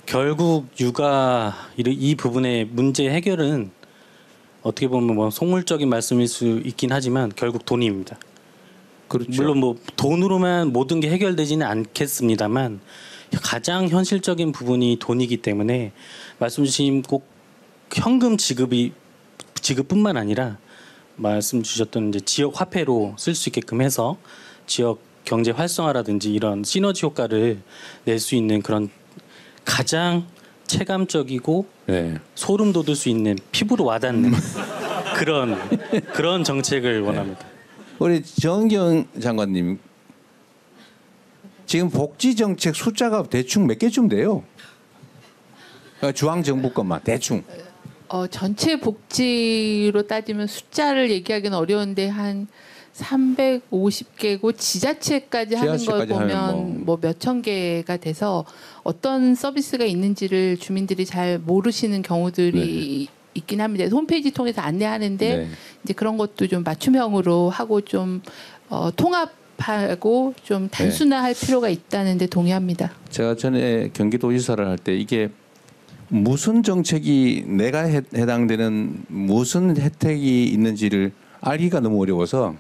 결국 육아 이 부분의 문제 해결은 어떻게 보면 뭐 속물적인 말씀일 수 있긴 하지만 결국 돈입니다. 그렇죠. 물론 뭐 돈으로만 모든 게 해결되지는 않겠습니다만 가장 현실적인 부분이 돈이기 때문에 말씀 주신 꼭 현금 지급뿐만 아니라 말씀 주셨던 이제 지역 화폐로 쓸 수 있게끔 해서 지역 경제 활성화라든지 이런 시너지 효과를 낼 수 있는 그런 가장 체감적이고 소름 돋을 수 있는 피부로 와닿는 그런 정책을 원합니다. 우리 정경 장관님 지금 복지 정책 숫자가 대충 몇 개쯤 돼요? 중앙 정부 것만 대충. 전체 복지로 따지면 숫자를 얘기하기는 어려운데 한 350개고 지자체까지 하는 걸 보면 뭐 몇천 개가 돼서 어떤 서비스가 있는지를 주민들이 잘 모르시는 경우들이 있긴 합니다. 홈페이지 통해서 안내하는데 이제 그런 것도 좀 맞춤형으로 하고 좀 통합하고 좀 단순화할 필요가 있다는데 동의합니다. 제가 전에 경기도지사를 할 때 이게 무슨 정책이 내가 해당되는 무슨 혜택이 있는지를 알기가 너무 어려워서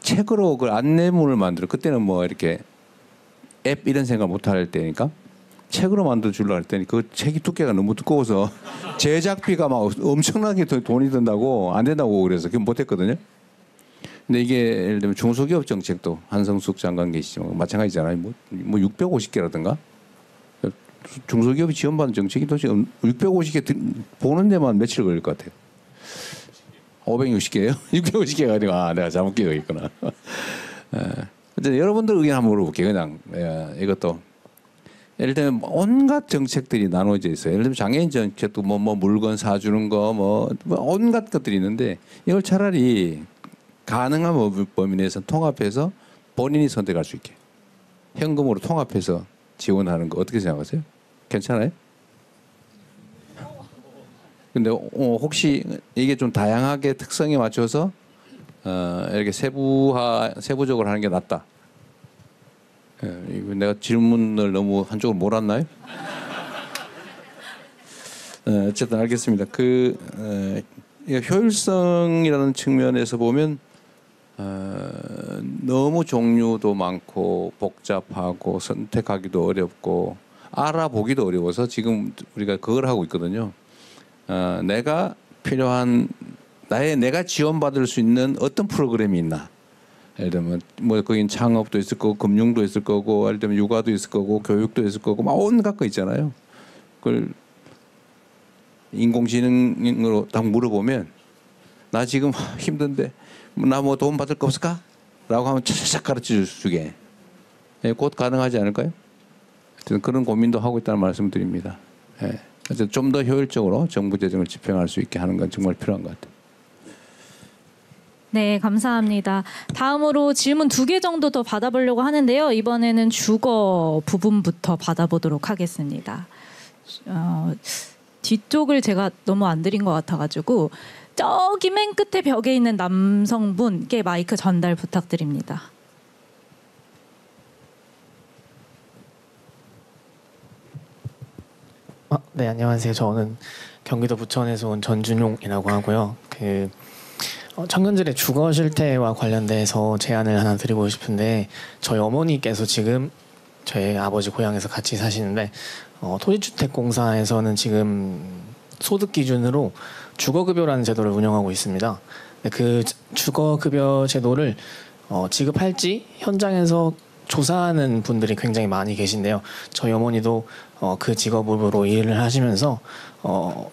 책으로 그 안내문을 만들어 그때는 뭐 이렇게 앱 이런 생각 못 할 때니까 책으로 만들어 주려고 했더니 그 책이 두께가 너무 두꺼워서 제작비가 막 엄청나게 돈이 든다고 안 된다고 그래서 그건 못 했거든요. 근데 이게 예를 들면 중소기업 정책도 한성숙 장관 계시지만 마찬가지잖아요. 뭐 650개라든가 중소기업이 지원받는 정책이 도대체 650개 보는 데만 며칠 걸릴 것 같아요. 560개예요? 650개가 아니고 내가 잘못 기억했구나. 어쨌든 여러분들 의견 한번 물어볼게요. 그냥 이것도 예를 들면 온갖 정책들이 나눠져 있어요. 예를 들면 장애인 정책도 뭐 물건 사주는 거 뭐 온갖 것들이 있는데 이걸 차라리 가능한 범위 내에서 통합해서 본인이 선택할 수 있게 현금으로 통합해서 지원하는 거 어떻게 생각하세요? 괜찮아요? 근데 혹시 이게 좀 다양하게 특성에 맞춰서 이렇게 세부적으로 하는 게 낫다. 내가 질문을 너무 한쪽으로 몰았나요? 어쨌든 알겠습니다. 효율성이라는 측면에서 보면 너무 종류도 많고 복잡하고 선택하기도 어렵고 알아보기도 어려워서 지금 우리가 그걸 하고 있거든요. 내가 필요한 내가 지원받을 수 있는 어떤 프로그램이 있나. 예를 들면 뭐 거긴 창업도 있을 거고 금융도 있을 거고 예를 들면 육아도 있을 거고 교육도 있을 거고 막 온갖 거 있잖아요. 그걸 인공지능으로 딱 물어보면 나 지금 힘든데 나 뭐 도움 받을 거 없을까? 라고 하면 차차차 가르쳐 주게 곧 가능하지 않을까요? 하여튼 그런 고민도 하고 있다는 말씀 드립니다. 좀 더 효율적으로 정부 재정을 집행할 수 있게 하는 건 정말 필요한 것 같아요. 네, 감사합니다. 다음으로 질문 2개 정도 더 받아보려고 하는데요. 이번에는 주거 부분부터 받아보도록 하겠습니다. 뒤쪽을 제가 너무 안 드린 것 같아가지고 저기 맨 끝에 벽에 있는 남성분께 마이크 전달 부탁드립니다. 네, 안녕하세요. 저는 경기도 부천에서 온 전준용이라고 하고요. 청년들의 주거 실태와 관련돼서 제안을 하나 드리고 싶은데 저희 어머니께서 지금 저희 아버지 고향에서 같이 사시는데 토지주택공사에서는 지금 소득 기준으로 주거급여라는 제도를 운영하고 있습니다. 그 주거급여 제도를 지급할지 현장에서 조사하는 분들이 굉장히 많이 계신데요. 저희 어머니도 그 직업으로 일을 하시면서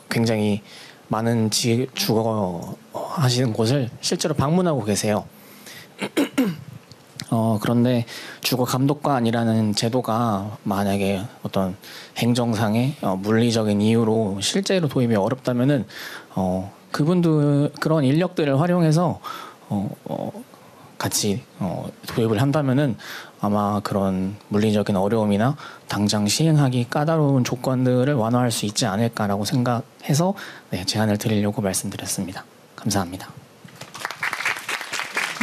굉장히 많은 주거 하시는 곳을 실제로 방문하고 계세요. 그런데 주거 감독관이라는 제도가 만약에 어떤 행정상의 물리적인 이유로 실제로 도입이 어렵다면은 그분들 그런 인력들을 활용해서 같이 도입을 한다면은 아마 그런 물리적인 어려움이나 당장 시행하기 까다로운 조건들을 완화할 수 있지 않을까라고 생각해서 제안을 드리려고 말씀드렸습니다. 감사합니다.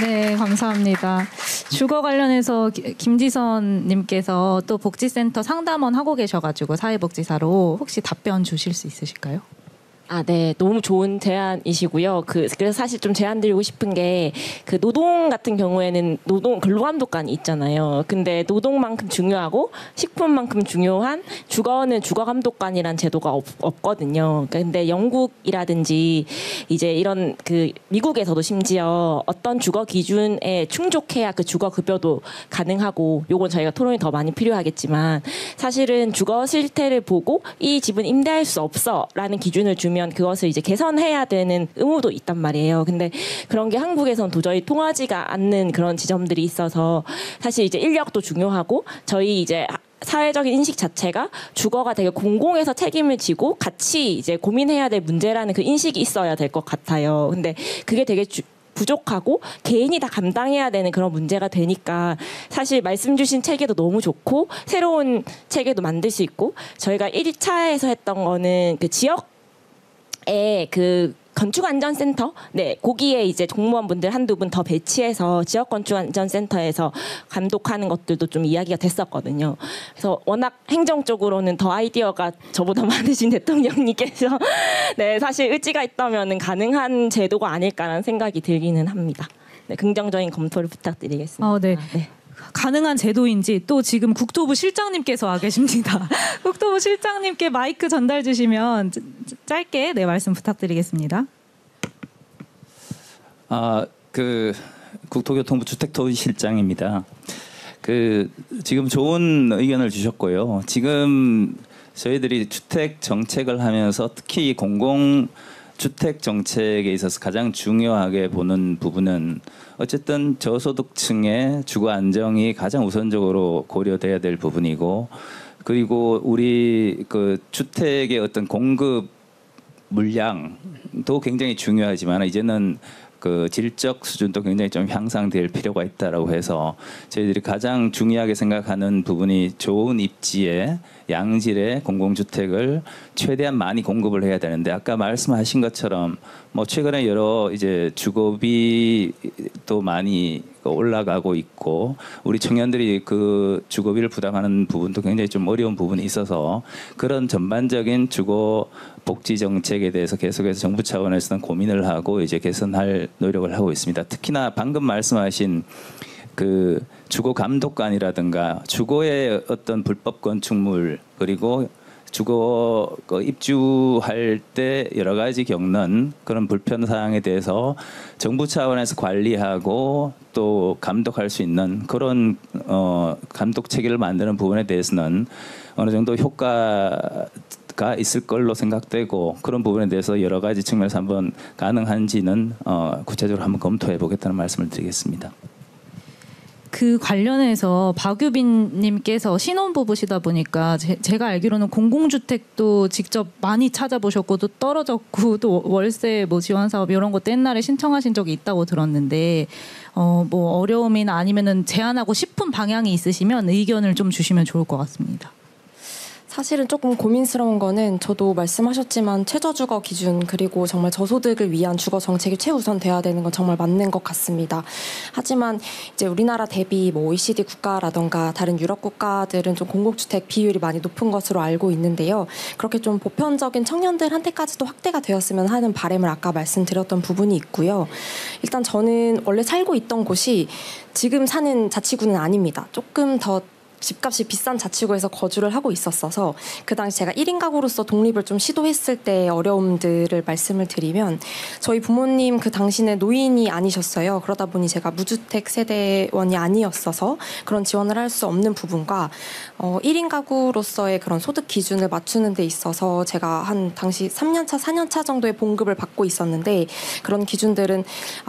네, 감사합니다. 주거 관련해서 김지선 님께서 또 복지센터 상담원 하고 계셔가지고 사회복지사로 혹시 답변 주실 수 있으실까요? 네, 너무 좋은 제안이시고요. 그래서 사실 좀 제안 드리고 싶은 게 그 노동 같은 경우에는 근로감독관이 있잖아요. 근데 노동만큼 중요하고 식품만큼 중요한 주거는 주거감독관이란 제도가 없거든요. 근데 영국이라든지 이제 이런 그 미국에서도 심지어 어떤 주거 기준에 충족해야 그 주거 급여도 가능하고, 요건 저희가 토론이 더 많이 필요하겠지만 사실은 주거 실태를 보고 이 집은 임대할 수 없어라는 기준을 주면 그것을 이제 개선해야 되는 의무도 있단 말이에요. 근데 그런 게 한국에선 도저히 통하지가 않는 그런 지점들이 있어서 사실 이제 인력도 중요하고 저희 이제 사회적인 인식 자체가 주거가 되게 공공에서 책임을 지고 같이 이제 고민해야 될 문제라는 그 인식이 있어야 될 것 같아요. 근데 그게 되게 부족하고 개인이 다 감당해야 되는 그런 문제가 되니까 사실 말씀 주신 체계도 너무 좋고 새로운 체계도 만들 수 있고, 저희가 1차에서 했던 거는 그 지역에 그 건축안전센터, 거기에 이제 공무원분들 한두 분 더 배치해서 지역 건축안전센터에서 감독하는 것들도 좀 이야기가 됐었거든요. 그래서 워낙 행정적으로는 더 아이디어가 저보다 많으신 대통령님께서 사실 의지가 있다면 가능한 제도가 아닐까라는 생각이 들기는 합니다. 긍정적인 검토를 부탁드리겠습니다. 네. 가능한 제도인지 또 지금 국토부 실장님께서 와 계십니다. 국토부 실장님께 마이크 전달 주시면 짧게 말씀 부탁드리겠습니다. 국토교통부 주택도시실장입니다. 지금 좋은 의견을 주셨고요. 지금 저희들이 주택 정책을 하면서 특히 공공주택 정책에 있어서 가장 중요하게 보는 부분은 어쨌든 저소득층의 주거 안정이 가장 우선적으로 고려돼야 될 부분이고, 그리고 우리 그 주택의 어떤 공급 물량도 굉장히 중요하지만 이제는 그 질적 수준도 굉장히 좀 향상될 필요가 있다라고 해서 저희들이 가장 중요하게 생각하는 부분이 좋은 입지에 양질의 공공주택을 최대한 많이 공급을 해야 되는데, 아까 말씀하신 것처럼 최근에 여러 이제 주거비도 많이 올라가고 있고 우리 청년들이 그 주거비를 부담하는 부분도 굉장히 좀 어려운 부분이 있어서 그런 전반적인 주거 복지 정책에 대해서 계속해서 정부 차원에서는 고민을 하고 이제 개선할 노력을 하고 있습니다. 특히나 방금 말씀하신 그 주거 감독관이라든가 주거의 어떤 불법 건축물, 그리고 주거 입주할 때 여러 가지 겪는 그런 불편 사항에 대해서 정부 차원에서 관리하고 또 감독할 수 있는 그런 감독 체계를 만드는 부분에 대해서는 어느 정도 효과가 있을 걸로 생각되고, 그런 부분에 대해서 여러 가지 측면에서 한번 가능한지는 구체적으로 한번 검토해 보겠다는 말씀을 드리겠습니다. 그 관련해서 박유빈님께서 신혼부부시다 보니까 제가 알기로는 공공주택도 직접 많이 찾아보셨고 또 떨어졌고 또 월세 지원 사업 이런 것도 옛날에 신청하신 적이 있다고 들었는데 어려움이나 아니면은 제안하고 싶은 방향이 있으시면 의견을 좀 주시면 좋을 것 같습니다. 사실은 조금 고민스러운 거는 저도 말씀하셨지만 최저주거 기준 그리고 정말 저소득을 위한 주거 정책이 최우선 돼야 되는 건 정말 맞는 것 같습니다. 하지만 이제 우리나라 대비 OECD 국가라던가 다른 유럽 국가들은 좀 공공주택 비율이 많이 높은 것으로 알고 있는데요. 그렇게 좀 보편적인 청년들한테까지도 확대가 되었으면 하는 바람을 아까 말씀드렸던 부분이 있고요. 일단 저는 원래 살고 있던 곳이 지금 사는 자치구는 아닙니다. 조금 더 집값이 비싼 자치구에서 거주를 하고 있었어서 그 당시 제가 1인 가구로서 독립을 좀 시도했을 때 어려움들을 말씀을 드리면 저희 부모님 그 당시는 노인이 아니셨어요. 그러다 보니 제가 무주택 세대원이 아니었어서 그런 지원을 할 수 없는 부분과 1인 가구로서의 그런 소득 기준을 맞추는 데 있어서 제가 한 당시 3년차, 4년차 정도의 봉급을 받고 있었는데 그런 기준들은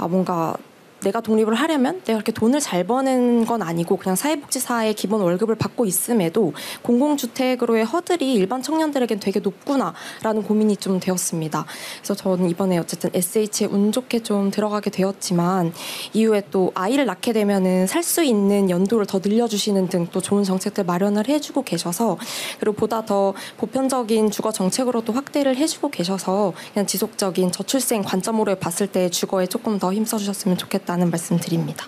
뭔가 내가 독립을 하려면 내가 그렇게 돈을 잘 버는 건 아니고 그냥 사회복지사의 기본 월급을 받고 있음에도 공공주택으로의 허들이 일반 청년들에겐 되게 높구나라는 고민이 좀 되었습니다. 그래서 저는 이번에 어쨌든 SH에 운 좋게 좀 들어가게 되었지만 이후에 또 아이를 낳게 되면은 살 수 있는 연도를 더 늘려주시는 등 또 좋은 정책들 마련을 해주고 계셔서 그리고 보다 더 보편적인 주거 정책으로도 확대를 해주고 계셔서 그냥 지속적인 저출생 관점으로 봤을 때 주거에 조금 더 힘써주셨으면 좋겠다는 말씀 드립니다.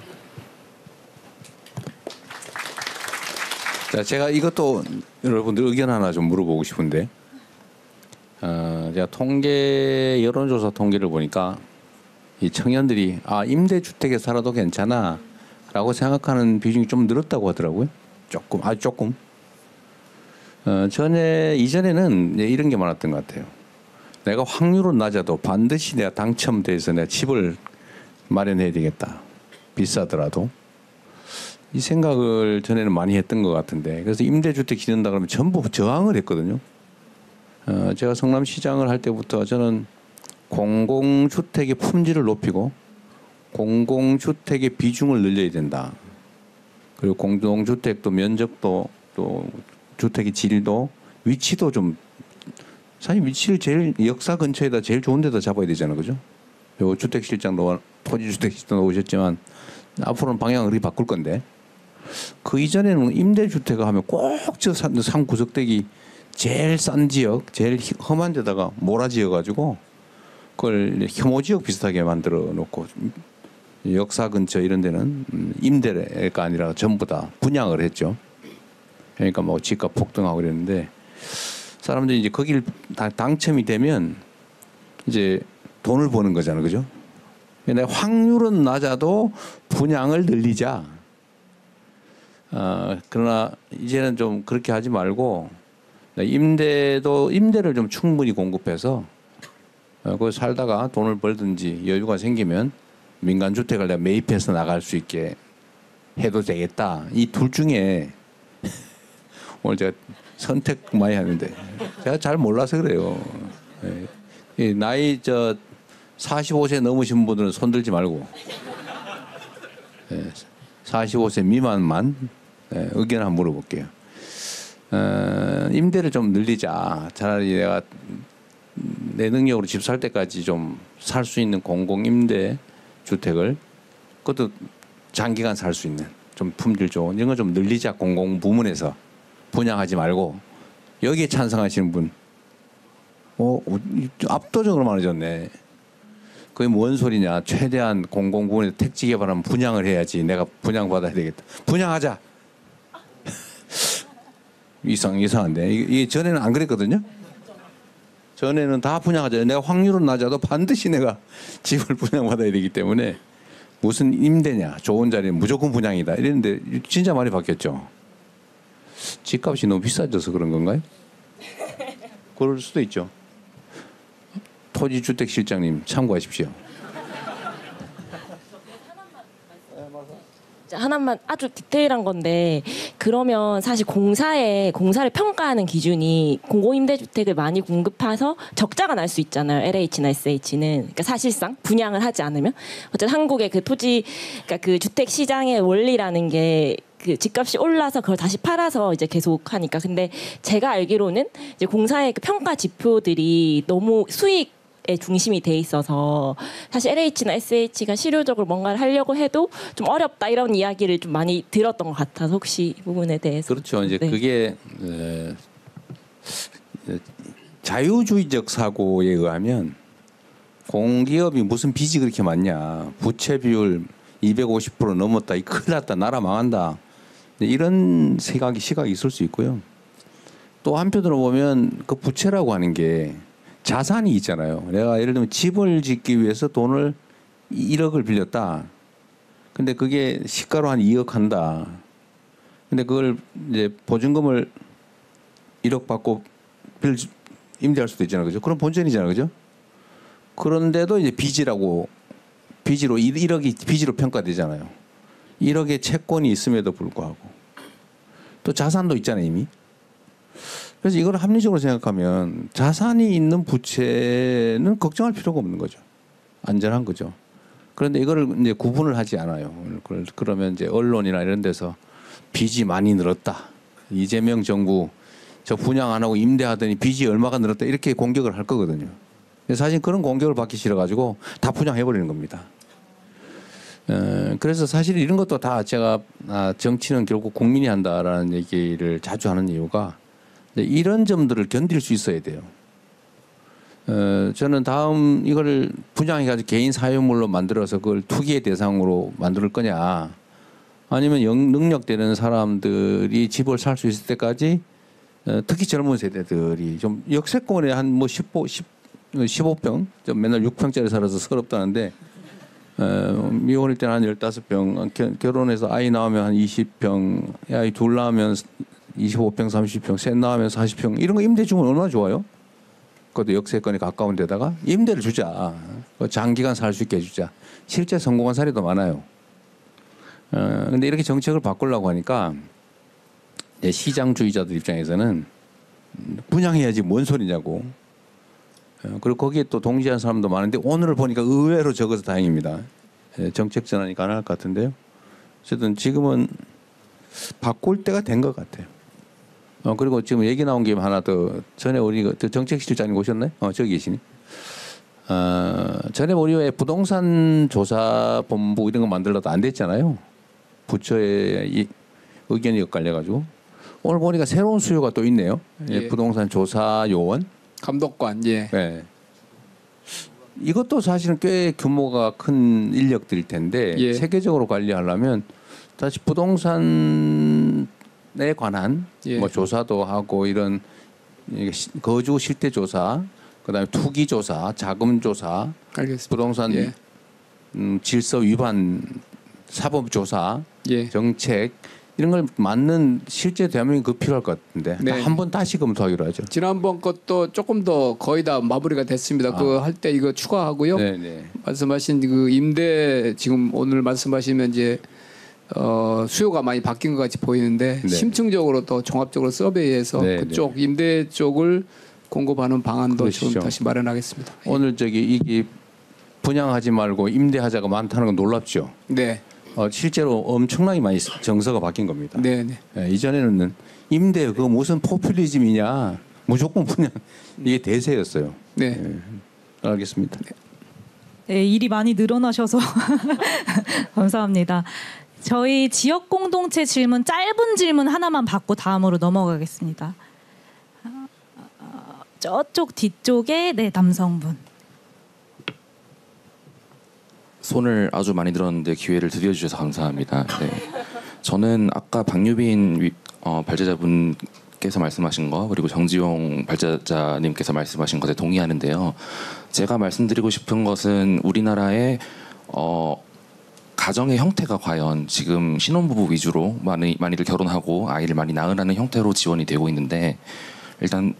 자, 제가 이것도 여러분들 의견 하나 좀 물어보고 싶은데, 제가 통계 여론조사 통계를 보니까 이 청년들이 임대주택에 살아도 괜찮아라고 생각하는 비중이 좀 늘었다고 하더라고요. 조금, 아주 조금. 이전에는 이런 게 많았던 것 같아요. 내가 확률은 낮아도 반드시 내가 당첨돼서 내가 집을 마련해야 되겠다. 비싸더라도. 이 생각을 전에는 많이 했던 것 같은데, 그래서 임대주택 짓는다 그러면 전부 저항을 했거든요. 제가 성남시장을 할 때부터 저는 공공주택의 품질을 높이고 공공주택의 비중을 늘려야 된다. 그리고 공동주택도 면적도 또 주택의 질도 위치도 좀, 사실 위치를 제일 역사 근처에다 제일 좋은 데다 잡아야 되잖아요, 그죠? 요 주택실장도 토지주택실장 오셨지만 앞으로는 방향을 그렇게 바꿀 건데, 그 이전에는 임대주택을 하면 꼭 저 산 구석대기 제일 싼 지역, 제일 험한 데다가 몰아지어가지고 그걸 혐오 지역 비슷하게 만들어 놓고 역사 근처 이런 데는 임대가 아니라 전부 다 분양을 했죠. 그러니까 뭐 집값 폭등하고 그랬는데, 사람들이 이제 거길 당첨이 되면 이제 돈을 버는 거잖아요, 그죠? 근데 확률은 낮아도 분양을 늘리자. 그러나 이제는 좀 그렇게 하지 말고 임대를 좀 충분히 공급해서 거기 살다가 돈을 벌든지 여유가 생기면 민간 주택을 내가 매입해서 나갈 수 있게 해도 되겠다. 이 둘 중에 오늘 제가 선택 많이 하는데 제가 잘 몰라서 그래요. 나이 45세 넘으신 분들은 손들지 말고 45세 미만만 의견 한번 물어볼게요. 임대를 좀 늘리자. 차라리 내가 내 능력으로 집 살 때까지 좀 살 수 있는 공공 임대 주택을, 그것도 장기간 살 수 있는 좀 품질 좋은 이런 거 좀 늘리자. 공공 부문에서 분양하지 말고. 여기에 찬성하시는 분, 압도적으로 많아졌네. 그게 뭔 소리냐? 최대한 공공 부문에서 택지 개발하면 분양을 해야지. 내가 분양 받아야 되겠다. 분양하자. 이상한데. 이게 전에는 안 그랬거든요. 전에는 다 분양하자. 내가 확률은 낮아도 반드시 내가 집을 분양받아야 되기 때문에 무슨 임대냐, 좋은 자리는 무조건 분양이다 이랬는데 진짜 많이 바뀌었죠. 집값이 너무 비싸져서 그런 건가요? 그럴 수도 있죠. 토지주택실장님 참고하십시오. 하나만 아주 디테일한 건데, 그러면 사실 공사를 평가하는 기준이 공공임대주택을 많이 공급해서 적자가 날 수 있잖아요. LH나 SH는. 그러니까 사실상 분양을 하지 않으면 어쨌든 한국의 그 토지, 그러니까 그 주택 시장의 원리라는 게 그 집값이 올라서 그걸 다시 팔아서 이제 계속 하니까. 근데 제가 알기로는 이제 공사의 그 평가 지표들이 너무 수익 중심이 돼 있어서 사실 LH나 SH가 실효적으로 뭔가를 하려고 해도 좀 어렵다 이런 이야기를 좀 많이 들었던 것 같아서 혹시 이 부분에 대해서. 그렇죠. 이제 그게 자유주의적 사고에 의하면 공기업이 무슨 빚이 그렇게 많냐, 부채 비율 250% 넘었다, 이 큰일 났다, 나라 망한다, 이런 시각이 있을 수 있고요. 또 한편으로 보면 그 부채라고 하는 게 자산이 있잖아요. 내가 예를 들면 집을 짓기 위해서 돈을 1억을 빌렸다. 근데 그게 시가로 한 2억 한다. 근데 그걸 이제 보증금을 1억 받고 임대할 수도 있잖아요, 그죠? 그럼 본전이잖아요, 그죠? 그런데도 이제 빚으로 1억이 빚으로 평가되잖아요. 1억의 채권이 있음에도 불구하고 또 자산도 있잖아요, 이미. 그래서 이걸 합리적으로 생각하면 자산이 있는 부채는 걱정할 필요가 없는 거죠. 안전한 거죠. 그런데 이거를 이제 구분을 하지 않아요. 그러면 이제 언론이나 이런 데서 빚이 많이 늘었다. 이재명 정부 저 분양 안 하고 임대하더니 빚이 얼마가 늘었다. 이렇게 공격을 할 거거든요. 사실 그런 공격을 받기 싫어가지고 다 분양해버리는 겁니다. 그래서 사실 이런 것도 다 제가 정치는 결국 국민이 한다라는 얘기를 자주 하는 이유가 이런 점들을 견딜 수 있어야 돼요. 저는 다음 이거를 분양해가지고 개인 사유물로 만들어서 그걸 투기의 대상으로 만들 거냐, 아니면 능력되는 사람들이 집을 살 수 있을 때까지 특히 젊은 세대들이 좀 역세권에 한 뭐 15평, 맨날 6평짜리 살아서 서럽다는데 미혼일 때는 한 15평, 결혼해서 아이 나오면 한 20평, 아이 둘 나오면 25평, 30평, 셋 나오면 40평 이런 거 임대 주면 얼마나 좋아요? 그것도 역세권에 가까운 데다가 임대를 주자. 장기간 살 수 있게 해주자. 실제 성공한 사례도 많아요. 근데 이렇게 정책을 바꾸려고 하니까 시장주의자들 입장에서는 분양해야지 뭔 소리냐고. 그리고 거기에 또 동지한 사람도 많은데 오늘을 보니까 의외로 적어서 다행입니다. 정책 전환이 가능할 것 같은데요. 어쨌든 지금은 바꿀 때가 된 것 같아요. 그리고 지금 얘기 나온 김에 하나 더, 전에 우리 정책실장님 오셨나요? 저기 계시니. 전에 우리 왜 부동산 조사 본부 이런 거 만들어도 안 됐잖아요. 부처의 의견이 엇갈려가지고 오늘 보니까 새로운 수요가 또 있네요. 예. 부동산 조사 요원, 감독관. 예. 네. 이것도 사실은 꽤 규모가 큰 인력들일 텐데 예. 세계적으로 관리하려면 다시 부동산에 관한 예. 뭐 조사도 하고 이런 거주 실태 조사, 그다음에 투기 조사, 자금 조사, 알겠습니다. 부동산 예. 질서 위반 사법 조사, 예. 정책 이런 걸 맞는 실제 대한민국이 그 필요할 것 같은데 네. 한번 다시 검토하기로 하죠. 지난번 것도 조금 더 거의 다 마무리가 됐습니다. 그거 할 때 이거 추가하고요. 네네. 말씀하신 그 임대 지금 오늘 말씀하시면 이제 수요가 많이 바뀐 것 같이 보이는데 네. 심층적으로 또 종합적으로 서베이해서 네, 그쪽 임대 쪽을 공급하는 방안도 그러시죠. 좀 다시 마련하겠습니다. 오늘 이게 분양하지 말고 임대하자가 많다는 건 놀랍죠. 네. 실제로 엄청나게 많이 정서가 바뀐 겁니다. 네. 이전에는 임대 그거 무슨 포퓰리즘이냐, 무조건 분양 이게 대세였어요. 네. 알겠습니다. 네, 일이 많이 늘어나셔서 감사합니다. 저희 지역 공동체 질문 짧은 질문 하나만 받고 다음으로 넘어가겠습니다. 저쪽 뒤쪽에 남성분. 손을 아주 많이 들었는데 기회를 드려 주셔서 감사합니다. 네. 저는 아까 박유빈 발제자분께서 말씀하신 거 그리고 정지용 발제자님께서 말씀하신 것에 동의하는데요. 제가 말씀드리고 싶은 것은 우리나라의 가정의 형태가 과연 지금 신혼부부 위주로 많이들 결혼하고 아이를 많이 낳으라는 형태로 지원이 되고 있는데, 일단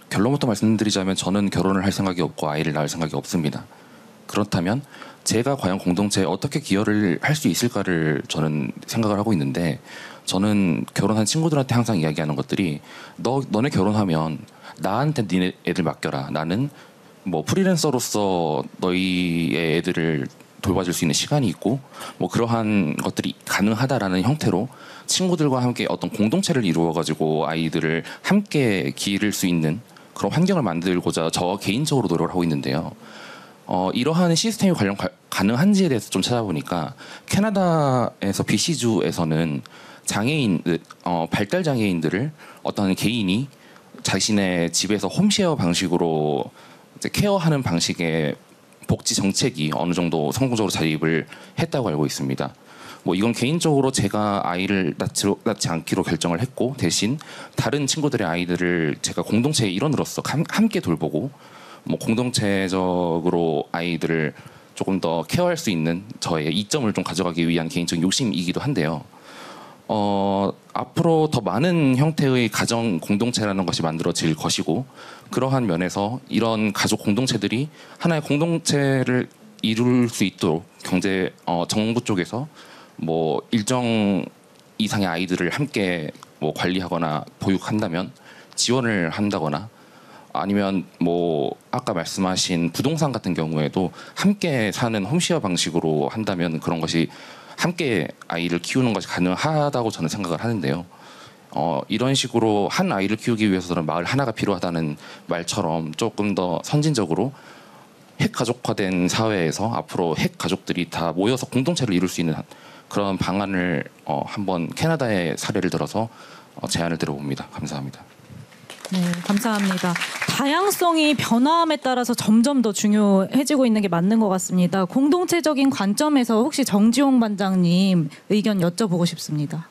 결론부터 말씀드리자면 저는 결혼을 할 생각이 없고 아이를 낳을 생각이 없습니다. 그렇다면 제가 과연 공동체에 어떻게 기여를 할 수 있을까를 저는 생각을 하고 있는데, 저는 결혼한 친구들한테 항상 이야기하는 것들이 너네 결혼하면 나한테 니네 애들 맡겨라. 나는 뭐 프리랜서로서 너희의 애들을 돌봐줄 수 있는 시간이 있고 뭐 그러한 것들이 가능하다라는 형태로 친구들과 함께 어떤 공동체를 이루어가지고 아이들을 함께 기를 수 있는 그런 환경을 만들고자 저 개인적으로 노력을 하고 있는데요. 이러한 시스템이 가능한지에 대해서 좀 찾아보니까 캐나다에서 BC주에서는 발달 장애인들을 어떤 개인이 자신의 집에서 홈쉐어 방식으로 이제 케어하는 방식의 복지 정책이 어느 정도 성공적으로 자립을 했다고 알고 있습니다. 뭐 이건 개인적으로 제가 아이를 낳지 않기로 결정을 했고, 대신 다른 친구들의 아이들을 제가 공동체의 일원으로서 함께 돌보고 뭐 공동체적으로 아이들을 조금 더 케어할 수 있는 저의 이점을 좀 가져가기 위한 개인적인 욕심이기도 한데요. 앞으로 더 많은 형태의 가정 공동체라는 것이 만들어질 것이고 그러한 면에서 이런 가족 공동체들이 하나의 공동체를 이룰 수 있도록 정부 쪽에서 뭐 일정 이상의 아이들을 함께 뭐 관리하거나 보육한다면 지원을 한다거나 아니면 뭐 아까 말씀하신 부동산 같은 경우에도 함께 사는 홈시어 방식으로 한다면 그런 것이 함께 아이를 키우는 것이 가능하다고 저는 생각을 하는데요. 이런 식으로 한 아이를 키우기 위해서는 마을 하나가 필요하다는 말처럼 조금 더 선진적으로 핵가족화된 사회에서 앞으로 핵가족들이 다 모여서 공동체를 이룰 수 있는 그런 방안을 한번 캐나다의 사례를 들어서 제안을 드려봅니다. 감사합니다. 네, 감사합니다. 다양성이 변화함에 따라서 점점 더 중요해지고 있는 게 맞는 것 같습니다. 공동체적인 관점에서 혹시 정지용 반장님 의견 여쭤보고 싶습니다.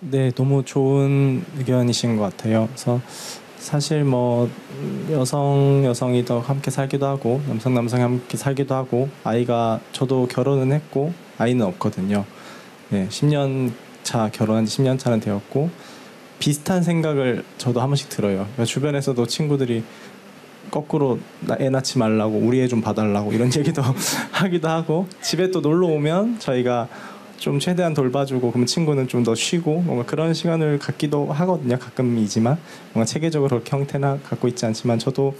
네, 너무 좋은 의견이신 것 같아요. 그래서 사실 뭐 여성이 더 함께 살기도 하고 남성이 함께 살기도 하고 저도 결혼은 했고 아이는 없거든요. 네, 10년 차 결혼한 지 10년 차는 되었고 비슷한 생각을 저도 한 번씩 들어요. 그러니까 주변에서도 친구들이 거꾸로 애 낳지 말라고 우리 애 좀 봐달라고 이런 얘기도 하기도 하고 집에 또 놀러 오면 저희가 좀 최대한 돌봐주고 그러면 친구는 좀 더 쉬고 뭔가 그런 시간을 갖기도 하거든요. 가끔이지만 뭔가 체계적으로 그렇게 형태나 갖고 있지 않지만 저도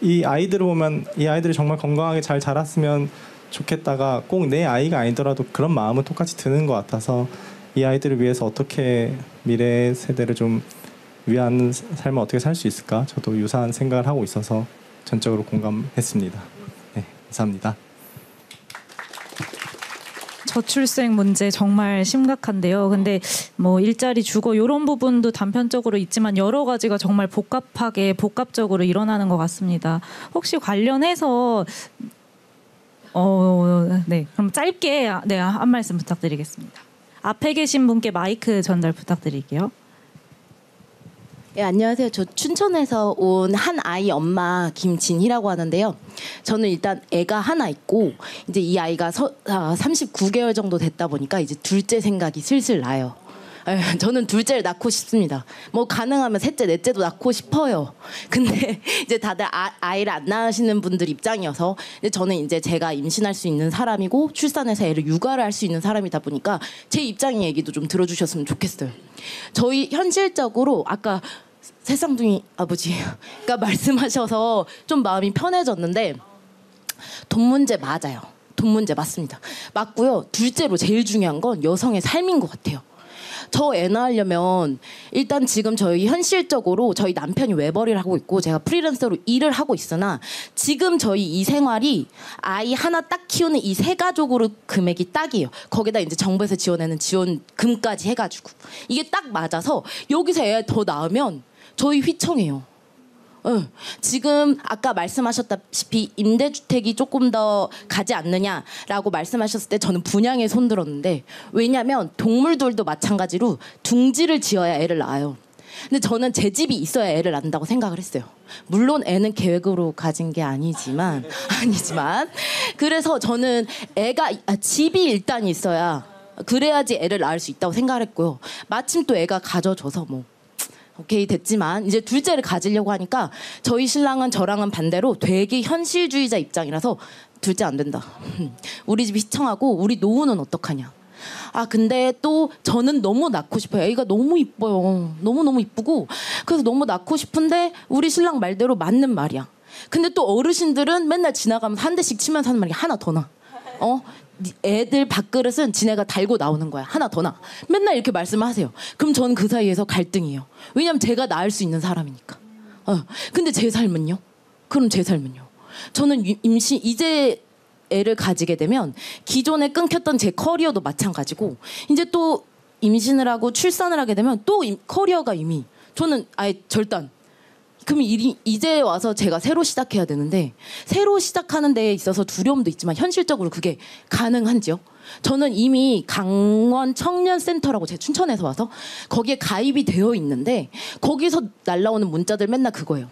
이 아이들을 보면 이 아이들이 정말 건강하게 잘 자랐으면 좋겠다가 꼭 내 아이가 아니더라도 그런 마음은 똑같이 드는 것 같아서 이 아이들을 위해서 어떻게 미래 세대를 좀 위한 삶을 어떻게 살 수 있을까 저도 유사한 생각을 하고 있어서 전적으로 공감했습니다. 네, 감사합니다. 저출생 문제 정말 심각한데요. 근데 뭐 일자리 주거 이런 부분도 단편적으로 있지만 여러 가지가 정말 복합적으로 일어나는 것 같습니다. 혹시 관련해서 네, 그럼 짧게 한 말씀 부탁드리겠습니다. 앞에 계신 분께 마이크 전달 부탁드릴게요. 네, 안녕하세요. 저 춘천에서 온 한 아이 엄마 김진희라고 하는데요. 저는 일단 애가 하나 있고 이제 이 아이가 39개월 정도 됐다 보니까 이제 둘째 생각이 슬슬 나요. 저는 둘째를 낳고 싶습니다. 뭐 가능하면 셋째, 넷째도 낳고 싶어요. 근데 이제 다들 아이를 안 낳으시는 분들 입장이어서 근데 저는 이제 제가 임신할 수 있는 사람이고 출산해서 애를 육아를 할 수 있는 사람이다 보니까 제 입장의 얘기도 좀 들어주셨으면 좋겠어요. 저희 현실적으로 아까 새쌍둥이 아버지가 말씀하셔서 좀 마음이 편해졌는데 돈 문제 맞아요. 돈 문제 맞습니다. 맞고요. 둘째로 제일 중요한 건 여성의 삶인 것 같아요. 저 애 낳으려면 일단 지금 저희 현실적으로 저희 남편이 외벌이를 하고 있고 제가 프리랜서로 일을 하고 있으나 지금 저희 이 생활이 아이 하나 딱 키우는 이 세 가족으로 금액이 딱이에요. 거기다 이제 정부에서 지원하는 지원금까지 해가지고 이게 딱 맞아서 여기서 애 더 낳으면 저희 휘청해요. 지금 아까 말씀하셨다시피 임대주택이 조금 더 가지 않느냐라고 말씀하셨을 때 저는 분양에 손들었는데 왜냐하면 동물들도 마찬가지로 둥지를 지어야 애를 낳아요. 근데 저는 제 집이 있어야 애를 낳는다고 생각을 했어요. 물론 애는 계획으로 가진 게 아니지만 그래서 저는 집이 일단 있어야 그래야지 애를 낳을 수 있다고 생각을 했고요. 마침 또 애가 가져져서 뭐 오케이 됐지만 이제 둘째를 가지려고 하니까 저희 신랑은 저랑은 반대로 되게 현실주의자 입장이라서 둘째 안 된다. 우리 집 휘청하고 우리 노후는 어떡하냐. 근데 또 저는 너무 낳고 싶어요. 애가 너무 이뻐요. 너무너무 이쁘고 그래서 너무 낳고 싶은데 우리 신랑 말대로 맞는 말이야. 근데 또 어르신들은 맨날 지나가면서 한 대씩 치면서 하는 말이 하나 더 나. 애들 밥그릇은 지네가 달고 나오는 거야. 하나 더 나. 맨날 이렇게 말씀하세요. 그럼 저는 그 사이에서 갈등이에요. 왜냐면 제가 낳을 수 있는 사람이니까. 근데 제 삶은요? 그럼 제 삶은요? 저는 이제 애를 가지게 되면 기존에 끊겼던 제 커리어도 마찬가지고 이제 또 임신을 하고 출산을 하게 되면 또 커리어가 이미 저는 아예 절단. 그럼 이제 와서 제가 새로 시작해야 되는데 새로 시작하는 데에 있어서 두려움도 있지만 현실적으로 그게 가능한지요? 저는 이미 강원 청년센터라고 제 춘천에서 와서 거기에 가입이 되어 있는데 거기서 날라오는 문자들 맨날 그거예요.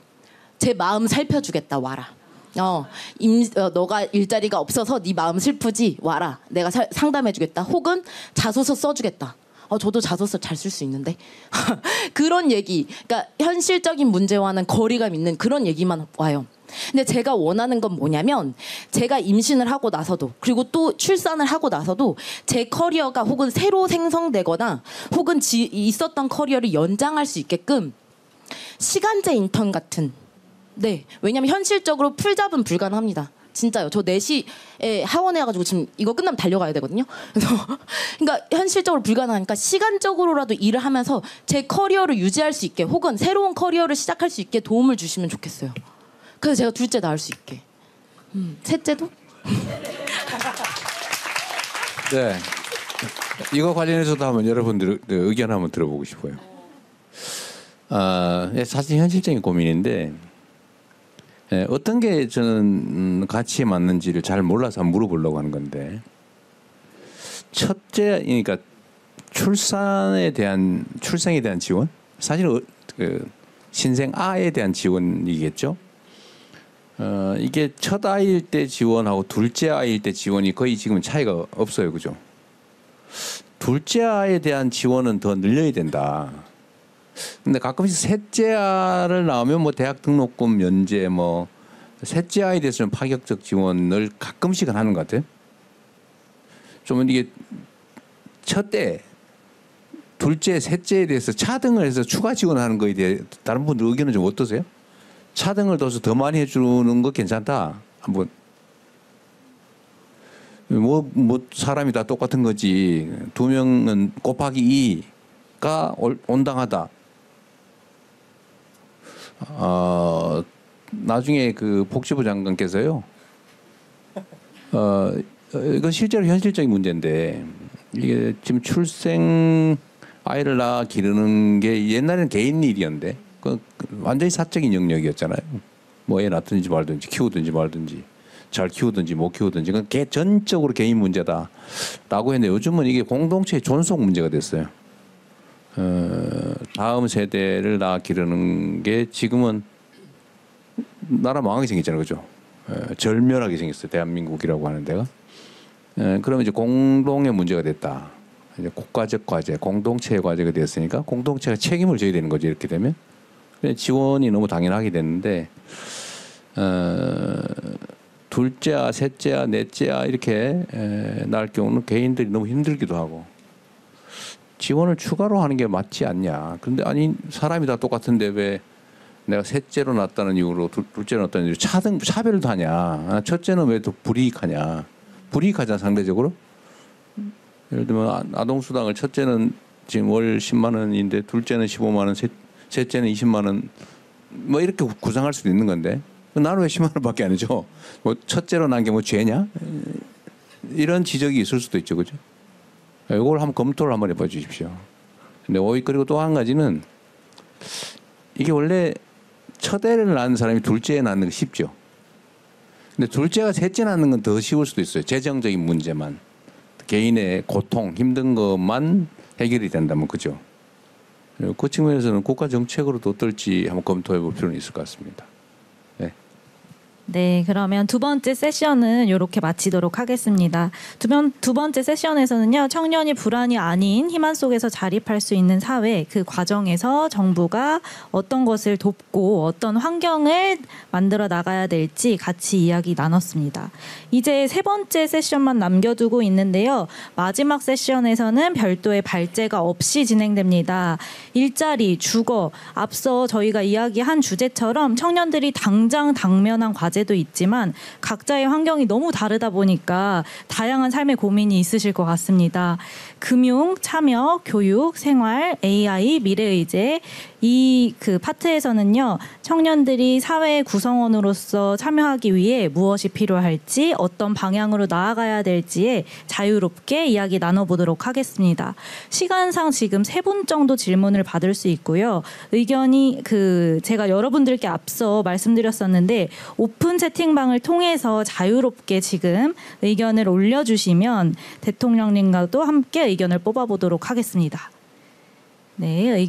제 마음 살펴주겠다 와라. 너가 일자리가 없어서 네 마음 슬프지 와라. 내가 상담해주겠다. 혹은 자소서 써주겠다. 저도 자소서 잘 쓸 수 있는데 그런 얘기, 그러니까 현실적인 문제와는 거리감 있는 그런 얘기만 와요. 근데 제가 원하는 건 뭐냐면 제가 임신을 하고 나서도 그리고 또 출산을 하고 나서도 제 커리어가 혹은 새로 생성되거나 혹은 있었던 커리어를 연장할 수 있게끔 시간제 인턴 같은, 네, 왜냐면 현실적으로 풀잡은 불가능합니다. 진짜요. 저 4시에 학원에 와가지고 지금 이거 끝나면 달려가야 되거든요. 그래서 그러니까 현실적으로 불가능하니까 시간적으로라도 일을 하면서 제 커리어를 유지할 수 있게 혹은 새로운 커리어를 시작할 수 있게 도움을 주시면 좋겠어요. 그래서 제가 둘째 낳을 수 있게. 셋째도? 네. 이거 관련해서도 한번 여러분들 의견 한번 들어보고 싶어요. 사실 현실적인 고민인데 어떤 게 저는 가치에 맞는지를 잘 몰라서 물어보려고 하는 건데, 첫째, 그러니까 출생에 대한 지원, 사실 그 신생 아에 대한 지원이겠죠. 이게 첫 아이일 때 지원하고 둘째 아이일 때 지원이 거의 지금 차이가 없어요, 그죠? 둘째 아이에 대한 지원은 더 늘려야 된다. 근데 가끔씩 셋째 아를 낳으면 뭐 대학 등록금 면제, 뭐 셋째 아이에 대해서는 파격적 지원을 가끔씩은 하는 것 같아요. 좀 이게 첫째, 둘째, 셋째에 대해서 차등을 해서 추가 지원하는 거에 대해 다른 분들 의견은 좀 어떠세요? 차등을 둬서 더 많이 해주는 거 괜찮다. 한번 뭐 사람이 다 똑같은 거지. 2명은 곱하기 2가 온당하다. 나중에 그 복지부 장관께서요. 이건 실제로 현실적인 문제인데 이게 지금 출생 아이를 낳아 기르는 게 옛날에는 개인 일이었는데 그 완전히 사적인 영역이었잖아요. 뭐 애 낳든지 말든지 키우든지 말든지 잘 키우든지 못 키우든지 그건 전적으로 개인 문제다라고 했는데 요즘은 이게 공동체의 존속 문제가 됐어요. 다음 세대를 낳아 기르는 게 지금은 나라 망하게 생겼잖아요, 그죠? 절멸하게 생겼어요, 대한민국이라고 하는 데가. 그러면 이제 공동의 문제가 됐다. 이제 국가적 과제, 공동체의 과제가 됐으니까 공동체가 책임을 져야 되는 거죠, 이렇게 되면. 지원이 너무 당연하게 됐는데 둘째야, 셋째야, 넷째야 이렇게 낳을 경우는 개인들이 너무 힘들기도 하고 지원을 추가로 하는 게 맞지 않냐. 그런데 아니 사람이 다 똑같은데 왜 내가 셋째로 낳았다는 이유로 둘째로 낳았다는 이유로 차별도 하냐. 첫째는 왜 더 불이익하냐. 불이익하잖아 상대적으로. 예를 들면 아동수당을 첫째는 지금 월 10만 원인데 둘째는 15만 원, 셋째는 20만 원 뭐 이렇게 구상할 수도 있는 건데 나는 왜 10만 원밖에 안 해줘? 뭐 첫째로 낳은 게 뭐 죄냐? 이런 지적이 있을 수도 있죠, 그죠? 이걸 한번 검토를 한번 해봐 주십시오. 근데 그리고 또 한 가지는 이게 원래 첫애를 낳는 사람이 둘째에 낳는 거 쉽죠. 근데 둘째가 셋째 낳는 건 더 쉬울 수도 있어요. 재정적인 문제만, 개인의 고통, 힘든 것만 해결이 된다면 그죠. 그 측면에서는 국가 정책으로도 어떨지 한번 검토해 볼 필요는 있을 것 같습니다. 네. 네, 그러면 두 번째 세션은 이렇게 마치도록 하겠습니다. 두 번째 세션에서는요, 청년이 불안이 아닌 희망 속에서 자립할 수 있는 사회, 그 과정에서 정부가 어떤 것을 돕고 어떤 환경을 만들어 나가야 될지 같이 이야기 나눴습니다. 이제 세 번째 세션만 남겨두고 있는데요. 마지막 세션에서는 별도의 발제가 없이 진행됩니다. 일자리, 주거, 앞서 저희가 이야기한 주제처럼 청년들이 당면한 과제도 있지만 각자의 환경이 너무 다르다 보니까 다양한 삶의 고민이 있으실 것 같습니다. 금융, 참여, 교육, 생활, AI, 미래의제 이 그 파트에서는요, 청년들이 사회의 구성원으로서 참여하기 위해 무엇이 필요할지, 어떤 방향으로 나아가야 될지에 자유롭게 이야기 나눠보도록 하겠습니다. 시간상 지금 3분 정도 질문을 받을 수 있고요. 의견이 제가 여러분들께 앞서 말씀드렸었는데 오픈 채팅방을 통해서 자유롭게 지금 의견을 올려주시면 대통령님과도 함께 의견을 뽑아보도록 하겠습니다. 네,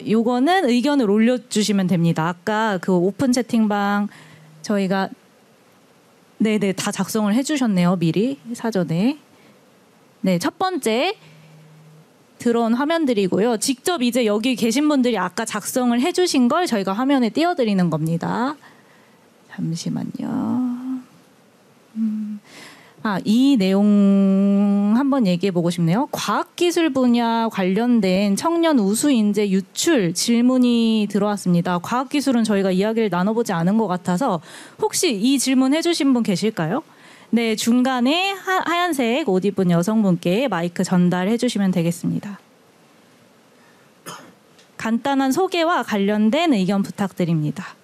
요거는 의견을 올려주시면 됩니다. 아까 그 오픈 채팅방 저희가 다 작성을 해주셨네요. 미리 사전에. 네, 첫 번째 들어온 화면들이고요. 직접 이제 여기 계신 분들이 아까 작성을 해주신 걸 저희가 화면에 띄워드리는 겁니다. 잠시만요. 이 내용 한번 얘기해 보고 싶네요. 과학기술 분야 관련된 청년 우수 인재 유출 질문이 들어왔습니다. 과학기술은 저희가 이야기를 나눠보지 않은 것 같아서 혹시 이 질문 해주신 분 계실까요? 네, 중간에 하얀색 옷 입은 여성분께 마이크 전달해 주시면 되겠습니다. 간단한 소개와 관련된 의견 부탁드립니다.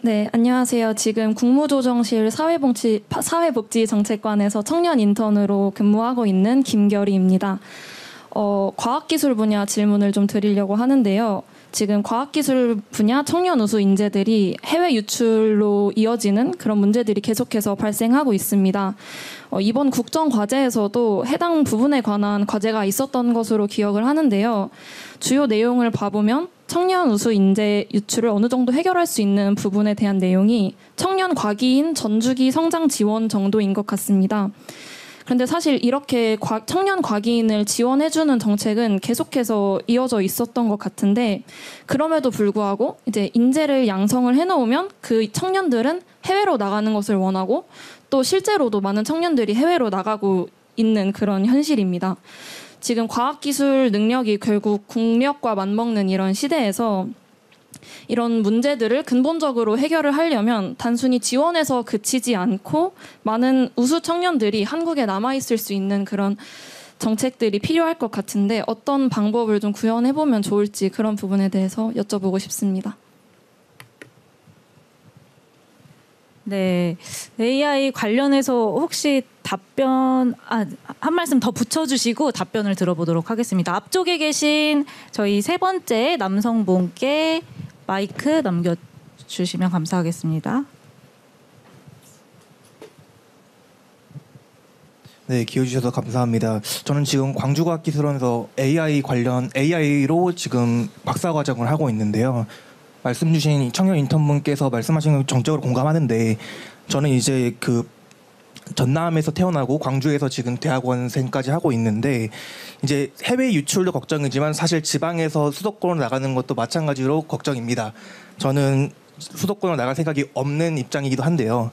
네, 안녕하세요. 지금 국무조정실 사회복지정책관에서 청년 인턴으로 근무하고 있는 김결희입니다. 과학기술 분야 질문을 좀 드리려고 하는데요. 지금 과학기술 분야 청년 우수 인재들이 해외 유출로 이어지는 그런 문제들이 계속해서 발생하고 있습니다. 이번 국정과제에서도 해당 부분에 관한 과제가 있었던 것으로 기억을 하는데요. 주요 내용을 봐보면 청년 우수 인재 유출을 어느 정도 해결할 수 있는 부분에 대한 내용이 청년 과기인 전주기 성장 지원 정도인 것 같습니다. 그런데 사실 이렇게 청년 과기인을 지원해주는 정책은 계속해서 이어져 있었던 것 같은데 그럼에도 불구하고 이제 인재를 양성을 해놓으면 그 청년들은 해외로 나가는 것을 원하고 또 실제로도 많은 청년들이 해외로 나가고 있는 그런 현실입니다. 지금 과학기술 능력이 결국 국력과 맞먹는 이런 시대에서 이런 문제들을 근본적으로 해결을 하려면 단순히 지원해서 그치지 않고 많은 우수 청년들이 한국에 남아있을 수 있는 그런 정책들이 필요할 것 같은데 어떤 방법을 좀 구현해보면 좋을지 그런 부분에 대해서 여쭤보고 싶습니다. 네, AI 관련해서 혹시 답변 한 말씀 더 붙여주시고 답변을 들어보도록 하겠습니다. 앞쪽에 계신 저희 세 번째 남성분께 마이크 넘겨주시면 감사하겠습니다. 네, 기회주셔서 감사합니다. 저는 지금 광주과학기술원에서 AI로 지금 박사과정을 하고 있는데요. 말씀 주신 청년 인턴분께서 말씀하신 건 정적으로 공감하는데 저는 이제 그 전남에서 태어나고 광주에서 지금 대학원생까지 하고 있는데 이제 해외 유출도 걱정이지만 사실 지방에서 수도권으로 나가는 것도 마찬가지로 걱정입니다. 저는 수도권으로 나갈 생각이 없는 입장이기도 한데요.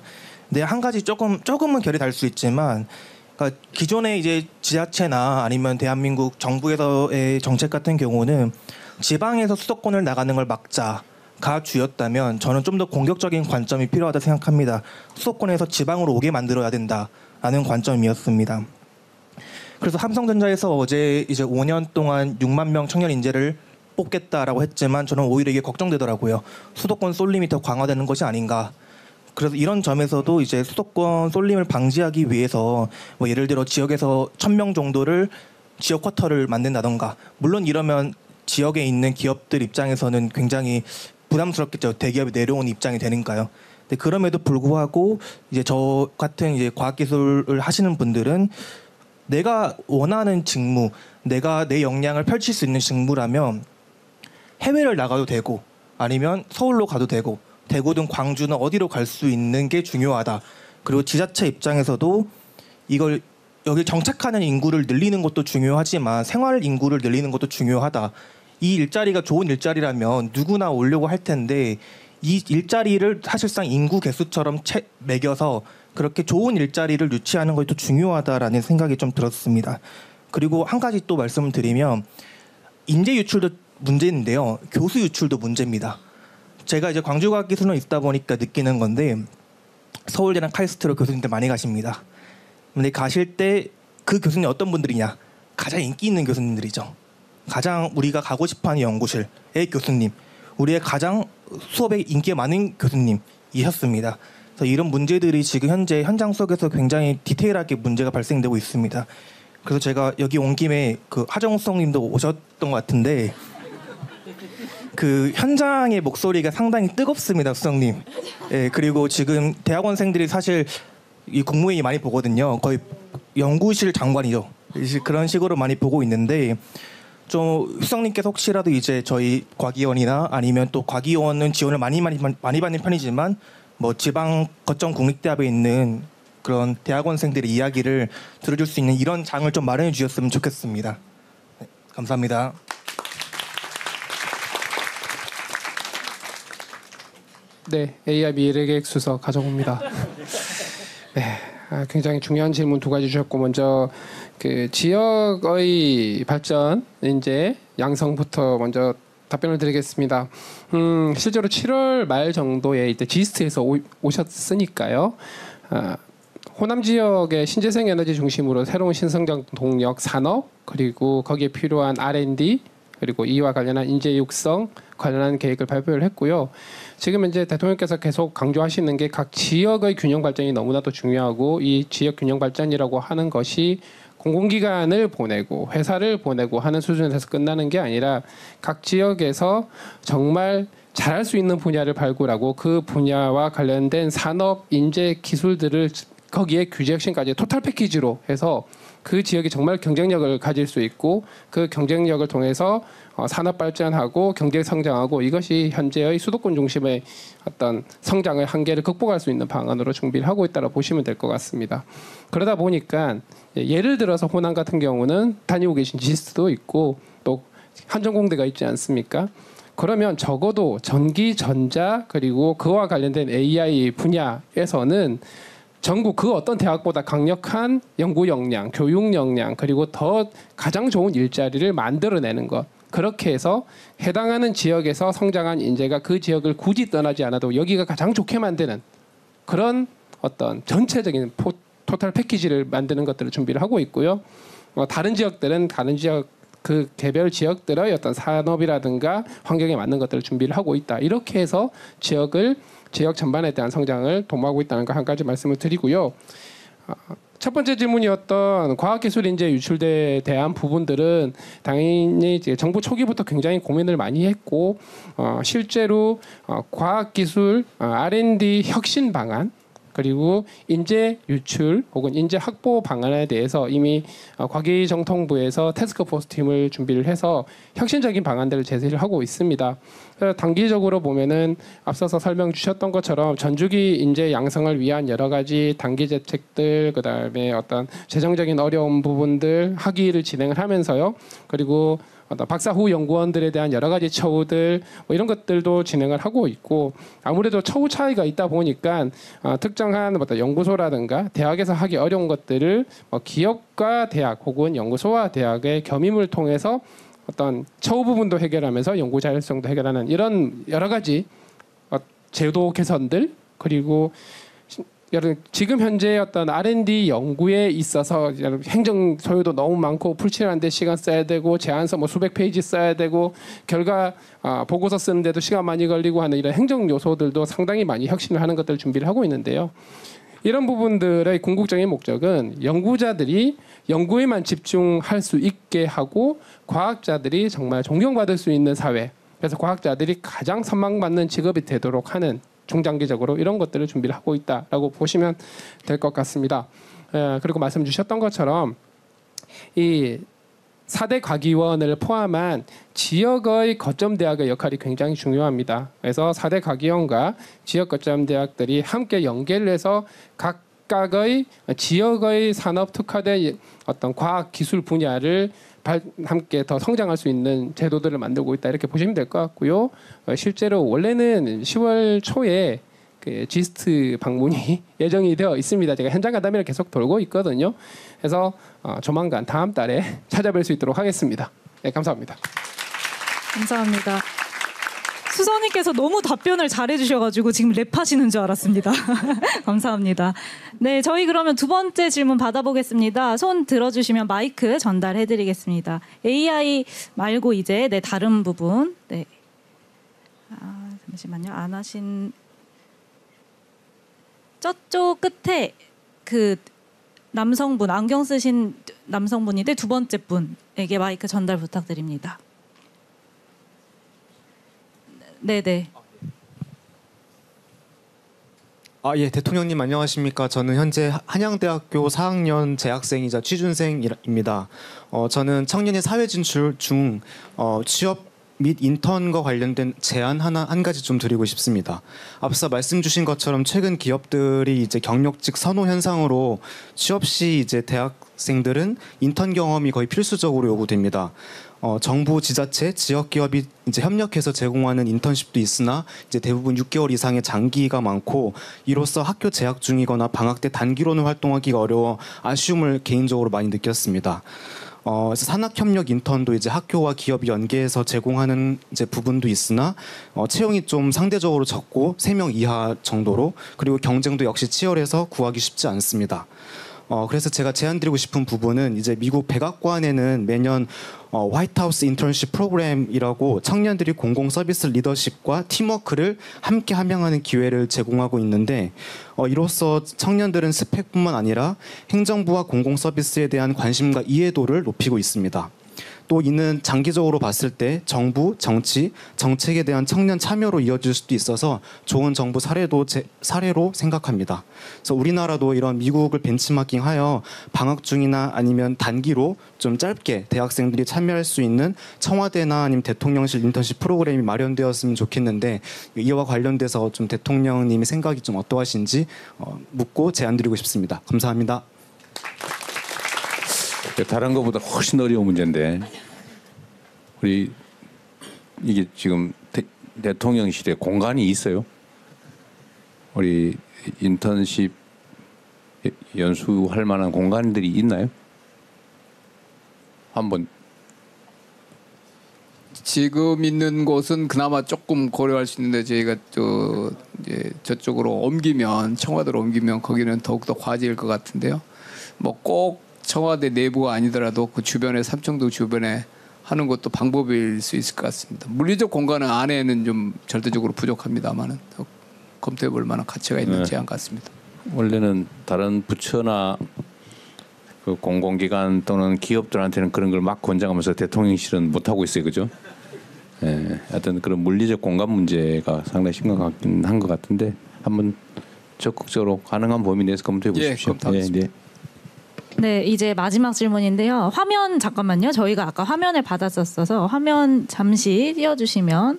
근데 한 가지 조금은 결이 달 수 있지만 그러니까 기존의 이제 지자체나 아니면 대한민국 정부에서의 정책 같은 경우는 지방에서 수도권을 나가는 걸 막자 가 주였다면 저는 좀 더 공격적인 관점이 필요하다 생각합니다. 수도권에서 지방으로 오게 만들어야 된다라는 관점이었습니다. 그래서 삼성전자에서 어제 이제 5년 동안 6만 명 청년 인재를 뽑겠다라고 했지만 저는 오히려 이게 걱정되더라고요. 수도권 쏠림이 더 강화되는 것이 아닌가. 그래서 이런 점에서도 이제 수도권 쏠림을 방지하기 위해서 뭐 예를 들어 지역에서 1,000명 정도를 지역 쿼터를 만든다던가 물론 이러면 지역에 있는 기업들 입장에서는 굉장히 부담스럽겠죠. 대기업이 내려오는 입장이 되니까요. 근데 그럼에도 불구하고 이제 저 같은 이제 과학기술을 하시는 분들은 내가 원하는 직무, 내가 내 역량을 펼칠 수 있는 직무라면 해외를 나가도 되고 아니면 서울로 가도 되고 대구든 광주는 어디로 갈 수 있는 게 중요하다. 그리고 지자체 입장에서도 이걸 여기 정착하는 인구를 늘리는 것도 중요하지만 생활 인구를 늘리는 것도 중요하다. 이 일자리가 좋은 일자리라면 누구나 오려고 할 텐데 이 일자리를 사실상 인구 개수처럼 매겨서 그렇게 좋은 일자리를 유치하는 것도 중요하다라는 생각이 좀 들었습니다. 그리고 한 가지 또 말씀을 드리면 인재 유출도 문제인데요. 교수 유출도 문제입니다. 제가 이제 광주과학기술원에 있다 보니까 느끼는 건데 서울대나 카이스트로 교수님들 많이 가십니다. 근데 가실 때 그 교수님 어떤 분들이냐? 가장 인기 있는 교수님들이죠. 가장 우리가 가고 싶어하는 연구실의 교수님, 우리의 가장 수업에 인기가 많은 교수님이셨습니다. 그래서 이런 문제들이 지금 현재 현장 속에서 굉장히 디테일하게 문제가 발생되고 있습니다. 그래서 제가 여기 온 김에 그 하정우 수석님도 오셨던 것 같은데 그 현장의 목소리가 상당히 뜨겁습니다, 수석님. 예, 그리고 지금 대학원생들이 사실 이 국무회의 많이 보거든요. 거의 연구실 장관이죠. 그런 식으로 많이 보고 있는데 좀 수석님께서 혹시라도 이제 저희 과기원이나 아니면 또 과기원은 지원을 많이 받는 편이지만 뭐 지방 거점 국립대학에 있는 그런 대학원생들의 이야기를 들어줄 수 있는 이런 장을 좀 마련해 주셨으면 좋겠습니다. 네, 감사합니다. 네, AI 미래계획 수서 가정호입니다. 네, 굉장히 중요한 질문 두 가지 주셨고 먼저 그 지역의 발전 이제 양성부터 먼저 답변을 드리겠습니다. 실제로 7월 말 정도에 이때 지스트에서 오셨으니까요. 호남 지역의 신재생 에너지 중심으로 새로운 신성장 동력 산업 그리고 거기에 필요한 R&D 그리고 이와 관련한 인재 육성 관련한 계획을 발표를 했고요. 지금 이제 대통령께서 계속 강조하시는 게 각 지역의 균형 발전이 너무나도 중요하고 이 지역 균형 발전이라고 하는 것이 공공기관을 보내고 회사를 보내고 하는 수준에서 끝나는 게 아니라 각 지역에서 정말 잘할 수 있는 분야를 발굴하고 그 분야와 관련된 산업, 인재, 기술들을 거기에 규제 혁신까지 토탈 패키지로 해서 그 지역이 정말 경쟁력을 가질 수 있고 그 경쟁력을 통해서 산업 발전하고 경제 성장하고 이것이 현재의 수도권 중심의 어떤 성장의 한계를 극복할 수 있는 방안으로 준비를 하고 있다고 보시면 될 것 같습니다. 그러다 보니까 예를 들어서 호남 같은 경우는 다니고 계신 지스트도 있고 또 한전공대가 있지 않습니까? 그러면 적어도 전기, 전자 그리고 그와 관련된 AI 분야에서는 전국 그 어떤 대학보다 강력한 연구 역량, 교육 역량 그리고 더 가장 좋은 일자리를 만들어내는 것. 그렇게 해서 해당하는 지역에서 성장한 인재가 그 지역을 굳이 떠나지 않아도 여기가 가장 좋게 만드는 그런 어떤 전체적인 토탈 패키지를 만드는 것들을 준비를 하고 있고요. 다른 지역들은 다른 지역 그 개별 지역들의 어떤 산업이라든가 환경에 맞는 것들을 준비를 하고 있다. 이렇게 해서 지역 전반에 대한 성장을 도모하고 있다는 거 한 가지 말씀을 드리고요. 첫 번째 질문이었던 과학기술 인재 유출에 대한 부분들은 당연히 이제 정부 초기부터 굉장히 고민을 많이 했고 실제로 과학기술 R&D 혁신 방안 그리고 인재 유출 혹은 인재 확보 방안에 대해서 이미 과기정통부에서 태스크포스 팀을 준비를 해서 혁신적인 방안들을 제시를 하고 있습니다. 단기적으로 보면은 앞서서 설명 주셨던 것처럼 전주기 인재 양성을 위한 여러 가지 단기 대책들 그다음에 어떤 재정적인 어려운 부분들 학위를 진행을 하면서요. 그리고 박사 후 연구원들에 대한 여러 가지 처우들 뭐 이런 것들도 진행을 하고 있고 아무래도 처우 차이가 있다 보니까 특정한 어떤 연구소라든가 대학에서 하기 어려운 것들을 기업과 대학 혹은 연구소와 대학의 겸임을 통해서 어떤 처우 부분도 해결하면서 연구 자율성도 해결하는 이런 여러 가지 제도 개선들 그리고 지금 현재 어떤 R&D 연구에 있어서 행정 소요도 너무 많고 풀칠하는데 시간 써야 되고 제안서 뭐 수백 페이지 써야 되고 결과 보고서 쓰는데도 시간 많이 걸리고 하는 이런 행정 요소들도 상당히 많이 혁신을 하는 것들을 준비를 하고 있는데요. 이런 부분들의 궁극적인 목적은 연구자들이 연구에만 집중할 수 있게 하고 과학자들이 정말 존경받을 수 있는 사회 그래서 과학자들이 가장 선망받는 직업이 되도록 하는 중장기적으로 이런 것들을 준비를 하고 있다라고 보시면 될 것 같습니다. 그리고 말씀 주셨던 것처럼 이 4대 과기원을 포함한 지역의 거점 대학의 역할이 굉장히 중요합니다. 그래서 4대 과기원과 지역 거점 대학들이 함께 연계를 해서 각각의 지역의 산업 특화된 어떤 과학 기술 분야를 함께 더 성장할 수 있는 제도들을 만들고 있다 이렇게 보시면 될 것 같고요. 실제로 원래는 10월 초에 그 지스트 방문이 예정이 되어 있습니다. 제가 현장 간담회를 계속 돌고 있거든요. 그래서 조만간 다음 달에 찾아뵐 수 있도록 하겠습니다. 네, 감사합니다. 감사합니다. 수선님께서 너무 답변을 잘해주셔가지고 지금 랩하시는 줄 알았습니다. 감사합니다. 네, 저희 그러면 두 번째 질문 받아보겠습니다. 손 들어주시면 마이크 전달해드리겠습니다. AI 말고 이제 다른 부분. 네. 잠시만요. 안 하신 저쪽 끝에 그 남성분 안경 쓰신 남성분인데 두 번째 분에게 마이크 전달 부탁드립니다. 네네. 예, 대통령님 안녕하십니까? 저는 현재 한양대학교 4학년 재학생이자 취준생입니다. 저는 청년의 사회 진출 중 취업 및 인턴과 관련된 제안 한 가지 좀 드리고 싶습니다. 앞서 말씀 주신 것처럼 최근 기업들이 이제 경력직 선호 현상으로 취업 시 이제 대학생들은 인턴 경험이 거의 필수적으로 요구됩니다. 정부, 지자체, 지역 기업이 이제 협력해서 제공하는 인턴십도 있으나 이제 대부분 6개월 이상의 장기가 많고 이로써 학교 재학 중이거나 방학 때 단기로는 활동하기가 어려워 아쉬움을 개인적으로 많이 느꼈습니다. 산학협력 인턴도 이제 학교와 기업이 연계해서 제공하는 이제 부분도 있으나 채용이 좀 상대적으로 적고 3명 이하 정도로 그리고 경쟁도 역시 치열해서 구하기 쉽지 않습니다. 그래서 제가 제안드리고 싶은 부분은 이제 미국 백악관에는 매년 화이트하우스 인턴십 프로그램이라고 청년들이 공공 서비스 리더십과 팀워크를 함께 함양하는 기회를 제공하고 있는데 이로써 청년들은 스펙뿐만 아니라 행정부와 공공 서비스에 대한 관심과 이해도를 높이고 있습니다. 또 이는 장기적으로 봤을 때 정부, 정치, 정책에 대한 청년 참여로 이어질 수도 있어서 좋은 정부 사례로 생각합니다. 그래서 우리나라도 이런 미국을 벤치마킹하여 방학 중이나 아니면 단기로 좀 짧게 대학생들이 참여할 수 있는 청와대나 아니면 대통령실 인턴십 프로그램이 마련되었으면 좋겠는데 이와 관련돼서 좀 대통령님의 생각이 좀 어떠하신지 묻고 제안드리고 싶습니다. 감사합니다. 다른 것보다 훨씬 어려운 문제인데 우리 이게 지금 대통령실에 공간이 있어요? 우리 인턴십 연수할 만한 공간들이 있나요? 한번 지금 있는 곳은 그나마 조금 고려할 수 있는데 저희가 이제 저쪽으로 옮기면 청와대로 옮기면 거기는 더욱더 과제일 것 같은데요. 뭐 꼭 청와대 내부가 아니더라도 그 주변에 삼청동 주변에 하는 것도 방법일 수 있을 것 같습니다. 물리적 공간은 안에는 좀 절대적으로 부족합니다만은 검토해볼 만한 가치가 있는 제안 같습니다. 원래는 다른 부처나 그 공공기관 또는 기업들한테는 그런 걸 막 권장하면서 대통령실은 못 하고 있어요, 그죠? 예, 하여튼 그런 물리적 공간 문제가 상당히 심각한 것 같은데 한번 적극적으로 가능한 범위 내에서 검토해 보십시오. 검토하겠습니다. 네, 이제 마지막 질문인데요. 화면 잠깐만요. 저희가 아까 화면을 받았었어서 화면 잠시 띄워주시면.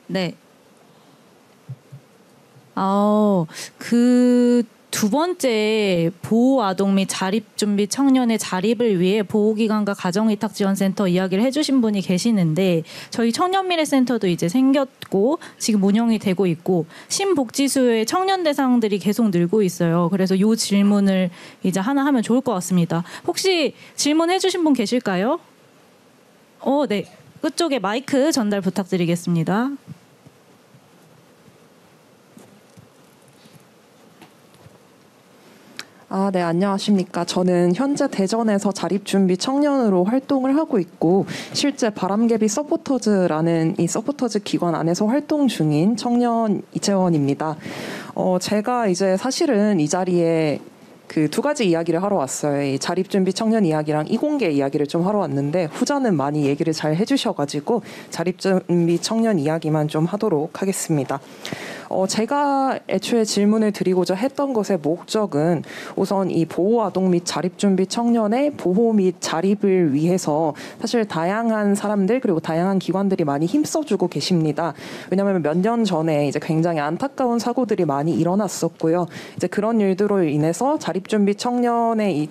네. 그 두 번째 보호아동 및 자립준비 청년의 자립을 위해 보호기관과 가정위탁지원센터 이야기를 해주신 분이 계시는데 저희 청년미래센터도 이제 생겼고 지금 운영이 되고 있고 신복지수의 청년 대상들이 계속 늘고 있어요. 그래서 이 질문을 이제 하나 하면 좋을 것 같습니다. 혹시 질문해주신 분 계실까요? 네. 끝쪽에 마이크 전달 부탁드리겠습니다. 네, 안녕하십니까. 저는 현재 대전에서 자립준비 청년으로 활동을 하고 있고 실제 바람개비 서포터즈라는 이 서포터즈 기관 안에서 활동 중인 청년 이채원입니다. 제가 이제 사실은 이 자리에 그 두 가지 이야기를 하러 왔어요. 이 자립준비 청년 이야기랑 이공계 이야기를 좀 하러 왔는데 후자는 많이 얘기를 잘 해주셔가지고 자립준비 청년 이야기만 좀 하도록 하겠습니다. 제가 애초에 질문을 드리고자 했던 것의 목적은 우선 이 보호아동 및 자립준비 청년의 보호 및 자립을 위해서 사실 다양한 사람들 그리고 다양한 기관들이 많이 힘써주고 계십니다. 왜냐하면 몇 년 전에 이제 굉장히 안타까운 사고들이 많이 일어났었고요. 이제 그런 일들로 인해서 자립준비 청년의 이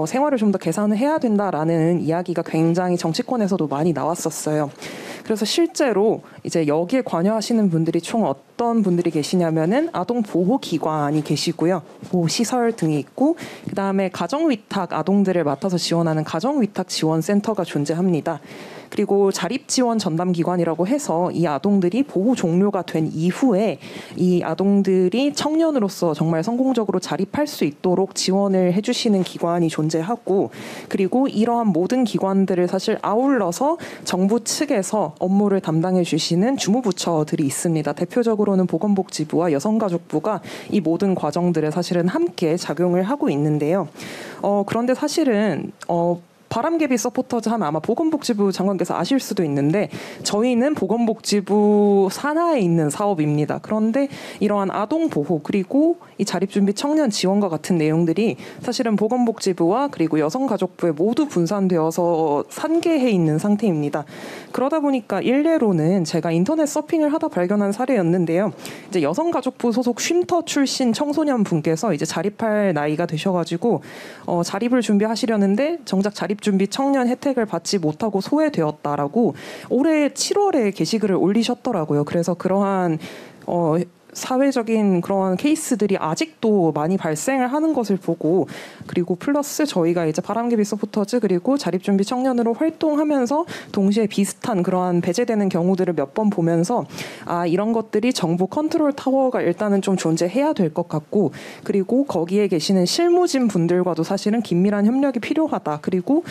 생활을 좀 더 개선을 해야 된다라는 이야기가 굉장히 정치권에서도 많이 나왔었어요. 그래서 실제로 이제 여기에 관여하시는 분들이 총 어떤 분들이 계시냐면은 아동 보호 기관이 계시고요, 보호 시설 등이 있고, 그 다음에 가정 위탁 아동들을 맡아서 지원하는 가정 위탁 지원 센터가 존재합니다. 그리고 자립지원 전담기관이라고 해서 이 아동들이 보호 종료가 된 이후에 이 아동들이 청년으로서 정말 성공적으로 자립할 수 있도록 지원을 해주시는 기관이 존재하고, 그리고 이러한 모든 기관들을 사실 아울러서 정부 측에서 업무를 담당해 주시는 주무부처들이 있습니다. 대표적으로는 보건복지부와 여성가족부가 이 모든 과정들에 사실은 함께 작용을 하고 있는데요. 그런데 사실은 바람개비 서포터즈 하면 아마 보건복지부 장관께서 아실 수도 있는데 저희는 보건복지부 산하에 있는 사업입니다. 그런데 이러한 아동보호 그리고 이 자립준비 청년 지원과 같은 내용들이 사실은 보건복지부와 그리고 여성가족부에 모두 분산되어서 산계해 있는 상태입니다. 그러다 보니까 일례로는 제가 인터넷 서핑을 하다 발견한 사례였는데요. 이제 여성가족부 소속 쉼터 출신 청소년 분께서 이제 자립할 나이가 되셔가지고 자립을 준비하시려는데 정작 자립준비 청년 혜택을 받지 못하고 소외되었다라고 올해 7월에 게시글을 올리셨더라고요. 그래서 그러한 사회적인 그런 케이스들이 아직도 많이 발생을 하는 것을 보고 그리고 플러스 저희가 이제 바람개비 서포터즈 그리고 자립준비 청년으로 활동하면서 동시에 비슷한 그러한 배제되는 경우들을 몇 번 보면서 이런 것들이 정부 컨트롤 타워가 일단은 좀 존재해야 될 것 같고 그리고 거기에 계시는 실무진 분들과도 사실은 긴밀한 협력이 필요하다. 그리고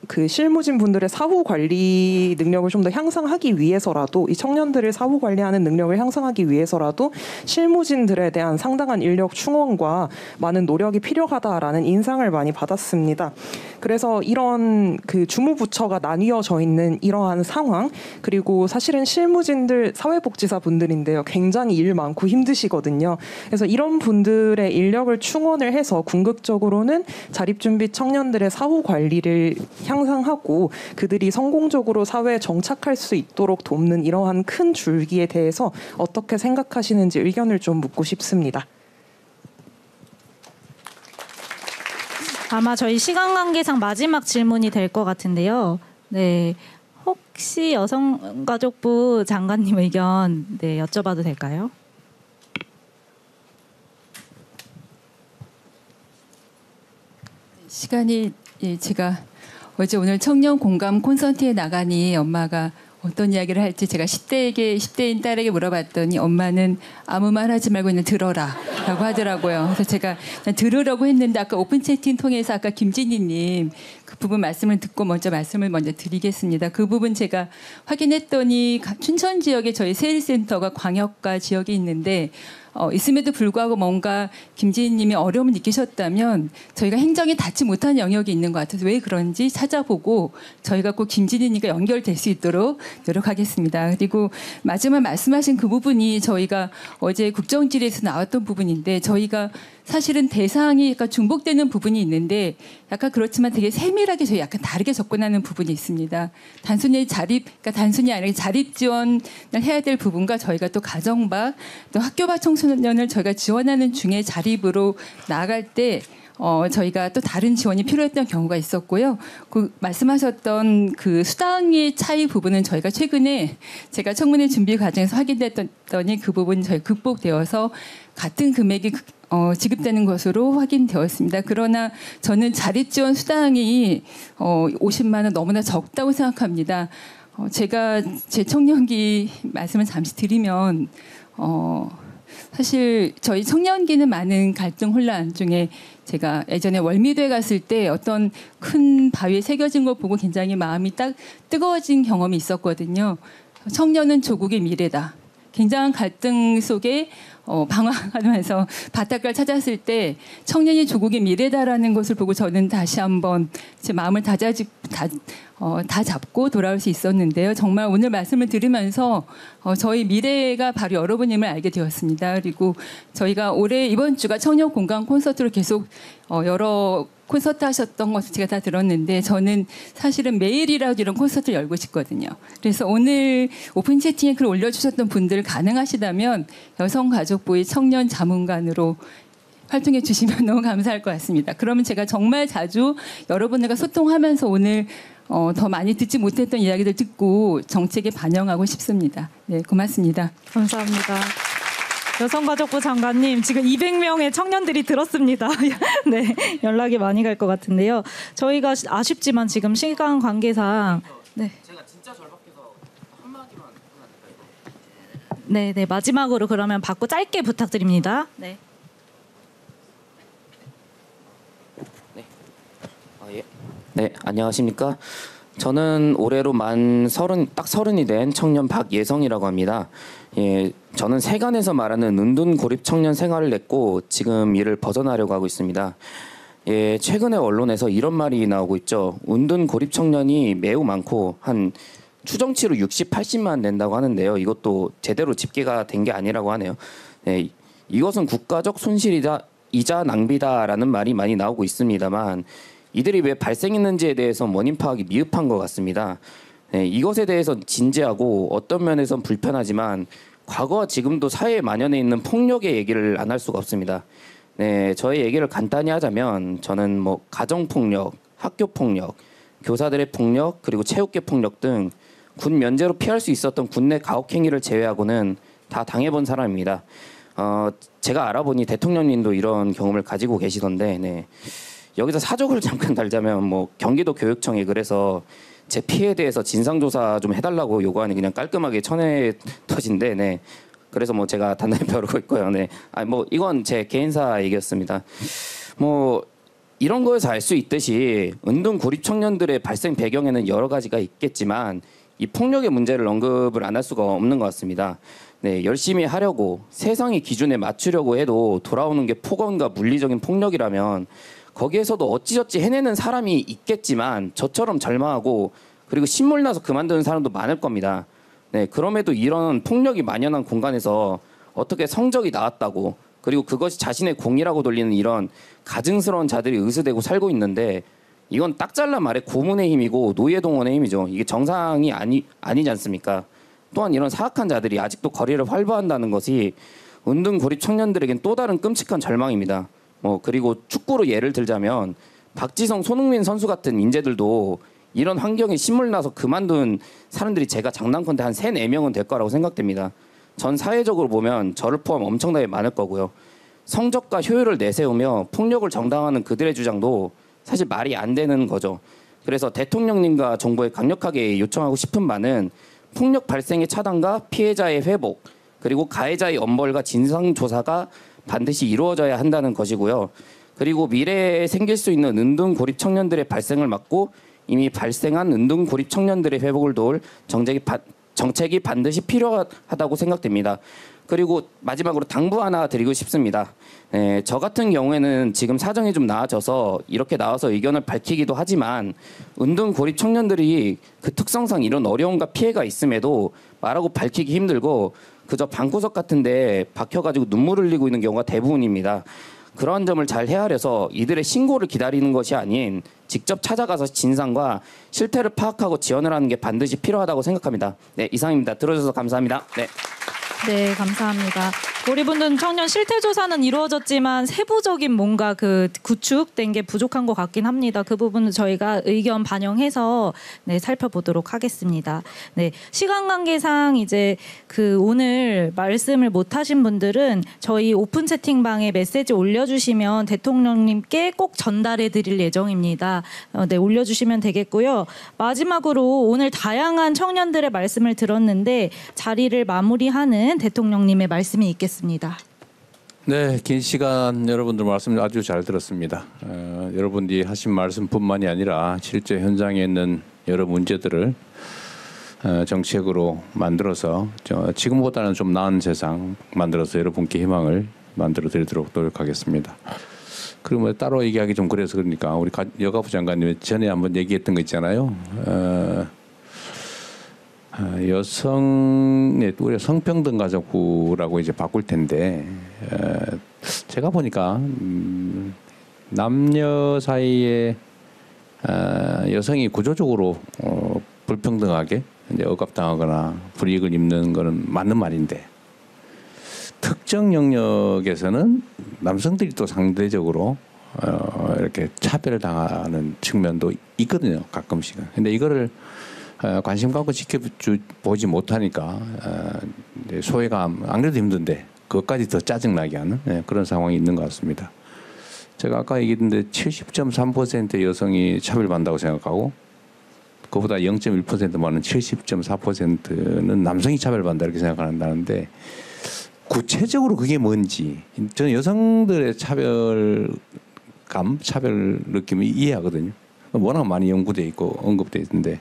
그 실무진 분들의 사후 관리 능력을 좀 더 향상하기 위해서라도 이 청년들을 사후 관리하는 능력을 향상하기 위해서라도 실무진들에 대한 상당한 인력 충원과 많은 노력이 필요하다라는 인상을 많이 받았습니다. 그래서 이런 그 주무부처가 나뉘어져 있는 이러한 상황 그리고 사실은 실무진들 사회복지사 분들인데요. 굉장히 일 많고 힘드시거든요. 그래서 이런 분들의 인력을 충원을 해서 궁극적으로는 자립준비 청년들의 사후 관리를 향상하고 그들이 성공적으로 사회에 정착할 수 있도록 돕는 이러한 큰 줄기에 대해서 어떻게 생각하시는지 의견을 좀 묻고 싶습니다. 아마 저희 시간 관계상 마지막 질문이 될 것 같은데요. 네, 혹시 여성가족부 장관님 의견 여쭤봐도 될까요? 시간이 제가 어제 오늘 청년 공감 콘서트에 나가니 엄마가 어떤 이야기를 할지 제가 10대인 딸에게 물어봤더니 엄마는 아무 말 하지 말고 그냥 들어라 라고 하더라고요. 그래서 제가 그냥 들으려고 했는데 아까 오픈 채팅 통해서 아까 김진희님 그 부분 말씀을 듣고 말씀을 먼저 드리겠습니다. 그 부분 제가 확인했더니 춘천 지역에 저희 세일센터가 광역가 지역이 있는데 있음에도 불구하고 뭔가 김지희님이 어려움을 느끼셨다면 저희가 행정에 닿지 못한 영역이 있는 것 같아서 왜 그런지 찾아보고 저희가 꼭 김지희님과 연결될 수 있도록 노력하겠습니다. 그리고 마지막 말씀하신 그 부분이 저희가 어제 국정질에서 나왔던 부분인데 저희가 사실은 대상이 약간 중복되는 부분이 있는데 약간 그렇지만 되게 세밀하게 저희 약간 다르게 접근하는 부분이 있습니다. 단순히 단순히 아니라 자립 지원을 해야 될 부분과 저희가 또 가정박, 또 학교 밖 청소년을 저희가 지원하는 중에 자립으로 나아갈 때 저희가 또 다른 지원이 필요했던 경우가 있었고요. 그 말씀하셨던 그 수당의 차이 부분은 저희가 최근에 제가 청문회 준비 과정에서 확인됐더니 그 부분 저희 극복되어서 같은 금액이 지급되는 것으로 확인되었습니다. 그러나 저는 자립지원 수당이 50만 원 너무나 적다고 생각합니다. 제가 제 청년기 말씀을 잠시 드리면 사실 저희 청년기는 많은 갈등 혼란 중에 제가 예전에 월미도에 갔을 때 어떤 큰 바위에 새겨진 걸 보고 굉장히 마음이 딱 뜨거워진 경험이 있었거든요. 청년은 조국의 미래다. 굉장한 갈등 속에 방황하면서 바닷가를 찾았을 때 청년이 조국의 미래다라는 것을 보고 저는 다시 한번 제 마음을 다 잡고 돌아올 수 있었는데요. 정말 오늘 말씀을 들으면서 저희 미래가 바로 여러분임을 알게 되었습니다. 그리고 저희가 올해 이번 주가 청년 공감 콘서트로 계속 여러 콘서트 하셨던 것을 제가 다 들었는데 저는 사실은 매일이라도 이런 콘서트를 열고 싶거든요. 그래서 오늘 오픈 채팅에 글 올려주셨던 분들 가능하시다면 여성가족부의 청년 자문관으로 활동해 주시면 너무 감사할 것 같습니다. 그러면 제가 정말 자주 여러분들과 소통하면서 오늘 더 많이 듣지 못했던 이야기들 듣고 정책에 반영하고 싶습니다. 네, 고맙습니다. 감사합니다. 여성가족부 장관님 지금 200명의 청년들이 들었습니다. 네, 연락이 많이 갈 것 같은데요. 저희가 아쉽지만 지금 시간 관계상 제가 진짜 절박해서 한마디만 네, 마지막으로 그러면 받고 짧게 부탁드립니다. 네. 네, 안녕하십니까? 저는 올해로 딱 30이 된 청년 박예성이라고 합니다. 예, 저는 세간에서 말하는 은둔 고립 청년 생활을 냈고 지금 이를 벗어나려고 하고 있습니다. 예, 최근에 언론에서 이런 말이 나오고 있죠. 은둔 고립 청년이 매우 많고 한 추정치로 60, 80만 낸다고 하는데요. 이것도 제대로 집계가 된 게 아니라고 하네요. 네, 이것은 국가적 손실이다 이자 낭비다라는 말이 많이 나오고 있습니다만 이들이 왜 발생했는지에 대해서 원인 파악이 미흡한 것 같습니다. 네, 이것에 대해서 진지하고 어떤 면에선 불편하지만 과거와 지금도 사회에 만연해 있는 폭력의 얘기를 안 할 수가 없습니다. 네, 저의 얘기를 간단히 하자면 저는 뭐 가정 폭력, 학교 폭력, 교사들의 폭력, 그리고 체육계 폭력 등 군 면제로 피할 수 있었던 군내 가혹 행위를 제외하고는 다 당해본 사람입니다. 제가 알아보니 대통령님도 이런 경험을 가지고 계시던데, 네. 여기서 사족을 잠깐 달자면 뭐 경기도 교육청에 그래서 제 피해에 대해서 진상조사 좀 해달라고 요구하니 그냥 깔끔하게 천에 터진데, 네. 그래서 뭐 제가 단단히 벼르고 있고요. 네. 뭐 이건 제 개인사 얘기였습니다. 뭐 이런 거에서 알 수 있듯이 은둔 고립 청년들의 발생 배경에는 여러 가지가 있겠지만 이 폭력의 문제를 언급을 안 할 수가 없는 것 같습니다. 네, 열심히 하려고 세상의 기준에 맞추려고 해도 돌아오는 게 폭언과 물리적인 폭력이라면 거기에서도 어찌저찌 해내는 사람이 있겠지만 저처럼 절망하고 그리고 신물 나서 그만두는 사람도 많을 겁니다. 네, 그럼에도 이런 폭력이 만연한 공간에서 어떻게 성적이 나왔다고 그리고 그것이 자신의 공이라고 돌리는 이런 가증스러운 자들이 의수되고 살고 있는데 이건 딱 잘라 말해 고문의 힘이고 노예동원의 힘이죠. 이게 정상이 아니지 않습니까? 또한 이런 사악한 자들이 아직도 거리를 활보한다는 것이 은둔 고립 청년들에겐 또 다른 끔찍한 절망입니다. 그리고 축구로 예를 들자면 박지성, 손흥민 선수 같은 인재들도 이런 환경에 신물 나서 그만둔 사람들이 제가 장난컨대 한 3, 4명은 될 거라고 생각됩니다. 전 사회적으로 보면 저를 포함 엄청나게 많을 거고요. 성적과 효율을 내세우며 폭력을 정당화하는 그들의 주장도 사실 말이 안 되는 거죠. 그래서 대통령님과 정부에 강력하게 요청하고 싶은 바는 폭력 발생의 차단과 피해자의 회복 그리고 가해자의 엄벌과 진상조사가 반드시 이루어져야 한다는 것이고요. 그리고 미래에 생길 수 있는 은둔 고립 청년들의 발생을 막고 이미 발생한 은둔 고립 청년들의 회복을 도울 정책이 반드시 필요하다고 생각됩니다. 그리고 마지막으로 당부 하나 드리고 싶습니다. 네, 저 같은 경우에는 지금 사정이 좀 나아져서 이렇게 나와서 의견을 밝히기도 하지만 은둔 고립 청년들이 그 특성상 이런 어려움과 피해가 있음에도 말하고 밝히기 힘들고 그저 방구석 같은데 박혀가지고 눈물 흘리고 있는 경우가 대부분입니다. 그러한 점을 잘 헤아려서 이들의 신고를 기다리는 것이 아닌 직접 찾아가서 진상과 실태를 파악하고 지원을 하는 게 반드시 필요하다고 생각합니다. 네, 이상입니다. 들어주셔서 감사합니다. 네. 네, 감사합니다. 고립운둔 청년 실태조사는 이루어졌지만 세부적인 뭔가 그 구축된 게 부족한 것 같긴 합니다. 그 부분은 저희가 의견 반영해서 네, 살펴보도록 하겠습니다. 네, 시간 관계상 이제 그 오늘 말씀을 못 하신 분들은 저희 오픈 채팅방에 메시지 올려주시면 대통령님께 꼭 전달해 드릴 예정입니다. 네, 올려주시면 되겠고요. 마지막으로 오늘 다양한 청년들의 말씀을 들었는데 자리를 마무리하는 대통령님의 말씀이 있겠습니다. 네, 긴 시간 여러분들 말씀 아주 잘 들었습니다. 여러분들이 하신 말씀뿐만이 아니라 실제 현장에 있는 여러 문제들을 정책으로 만들어서 지금보다는 좀 나은 세상 만들어서 여러분께 희망을 만들어 드리도록 노력하겠습니다. 그리고 뭐 따로 얘기하기 좀 그래서 그러니까 우리 여가부 장관님이 전에 한번 얘기했던 거 있잖아요. 우리 성평등 가족부라고 이제 바꿀 텐데 제가 보니까 남녀 사이에 여성이 구조적으로 불평등하게 이제 억압당하거나 불이익을 입는 거는 맞는 말인데 특정 영역에서는 남성들이 또 상대적으로 이렇게 차별당하는 측면도 있거든요, 가끔씩은. 근데 이거를 관심 갖고 지켜보지 못하니까 소외감 안 그래도 힘든데 그것까지 더 짜증나게 하는 그런 상황이 있는 것 같습니다. 제가 아까 얘기했는데 70.3% 여성이 차별받는다고 생각하고 그보다 0.1% 많은 70.4%는 남성이 차별받는다 이렇게 생각한다는데 구체적으로 그게 뭔지 저는 여성들의 차별 느낌을 이해하거든요. 워낙 많이 연구돼 있고 언급돼 있는데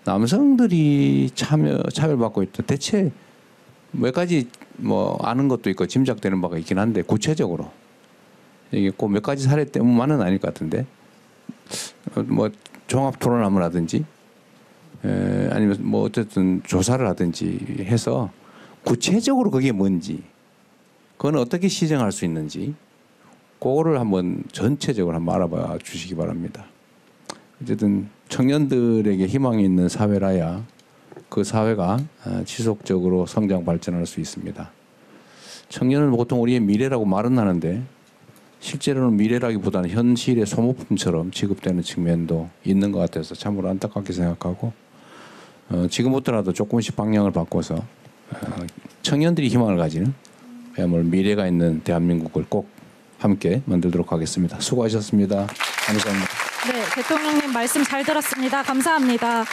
남성들이 차별받고 있다. 대체 몇 가지 뭐 아는 것도 있고 짐작되는 바가 있긴 한데 구체적으로 이게 꼭 몇 가지 사례 때문만은 아닐 것 같은데 뭐 종합 토론함을 하든지 아니면 뭐 어쨌든 조사를 하든지 해서 구체적으로 그게 뭔지 그건 어떻게 시정할 수 있는지 그거를 한번 전체적으로 한번 알아봐 주시기 바랍니다. 어쨌든 청년들에게 희망이 있는 사회라야 그 사회가 지속적으로 성장 발전할 수 있습니다. 청년은 보통 우리의 미래라고 말은 하는데 실제로는 미래라기보다는 현실의 소모품처럼 취급되는 측면도 있는 것 같아서 참으로 안타깝게 생각하고 지금부터라도 조금씩 방향을 바꿔서 청년들이 희망을 가지는 그야말로 미래가 있는 대한민국을 꼭 함께 만들도록 하겠습니다. 수고하셨습니다. 감사합니다. 네, 대통령님 말씀 잘 들었습니다. 감사합니다.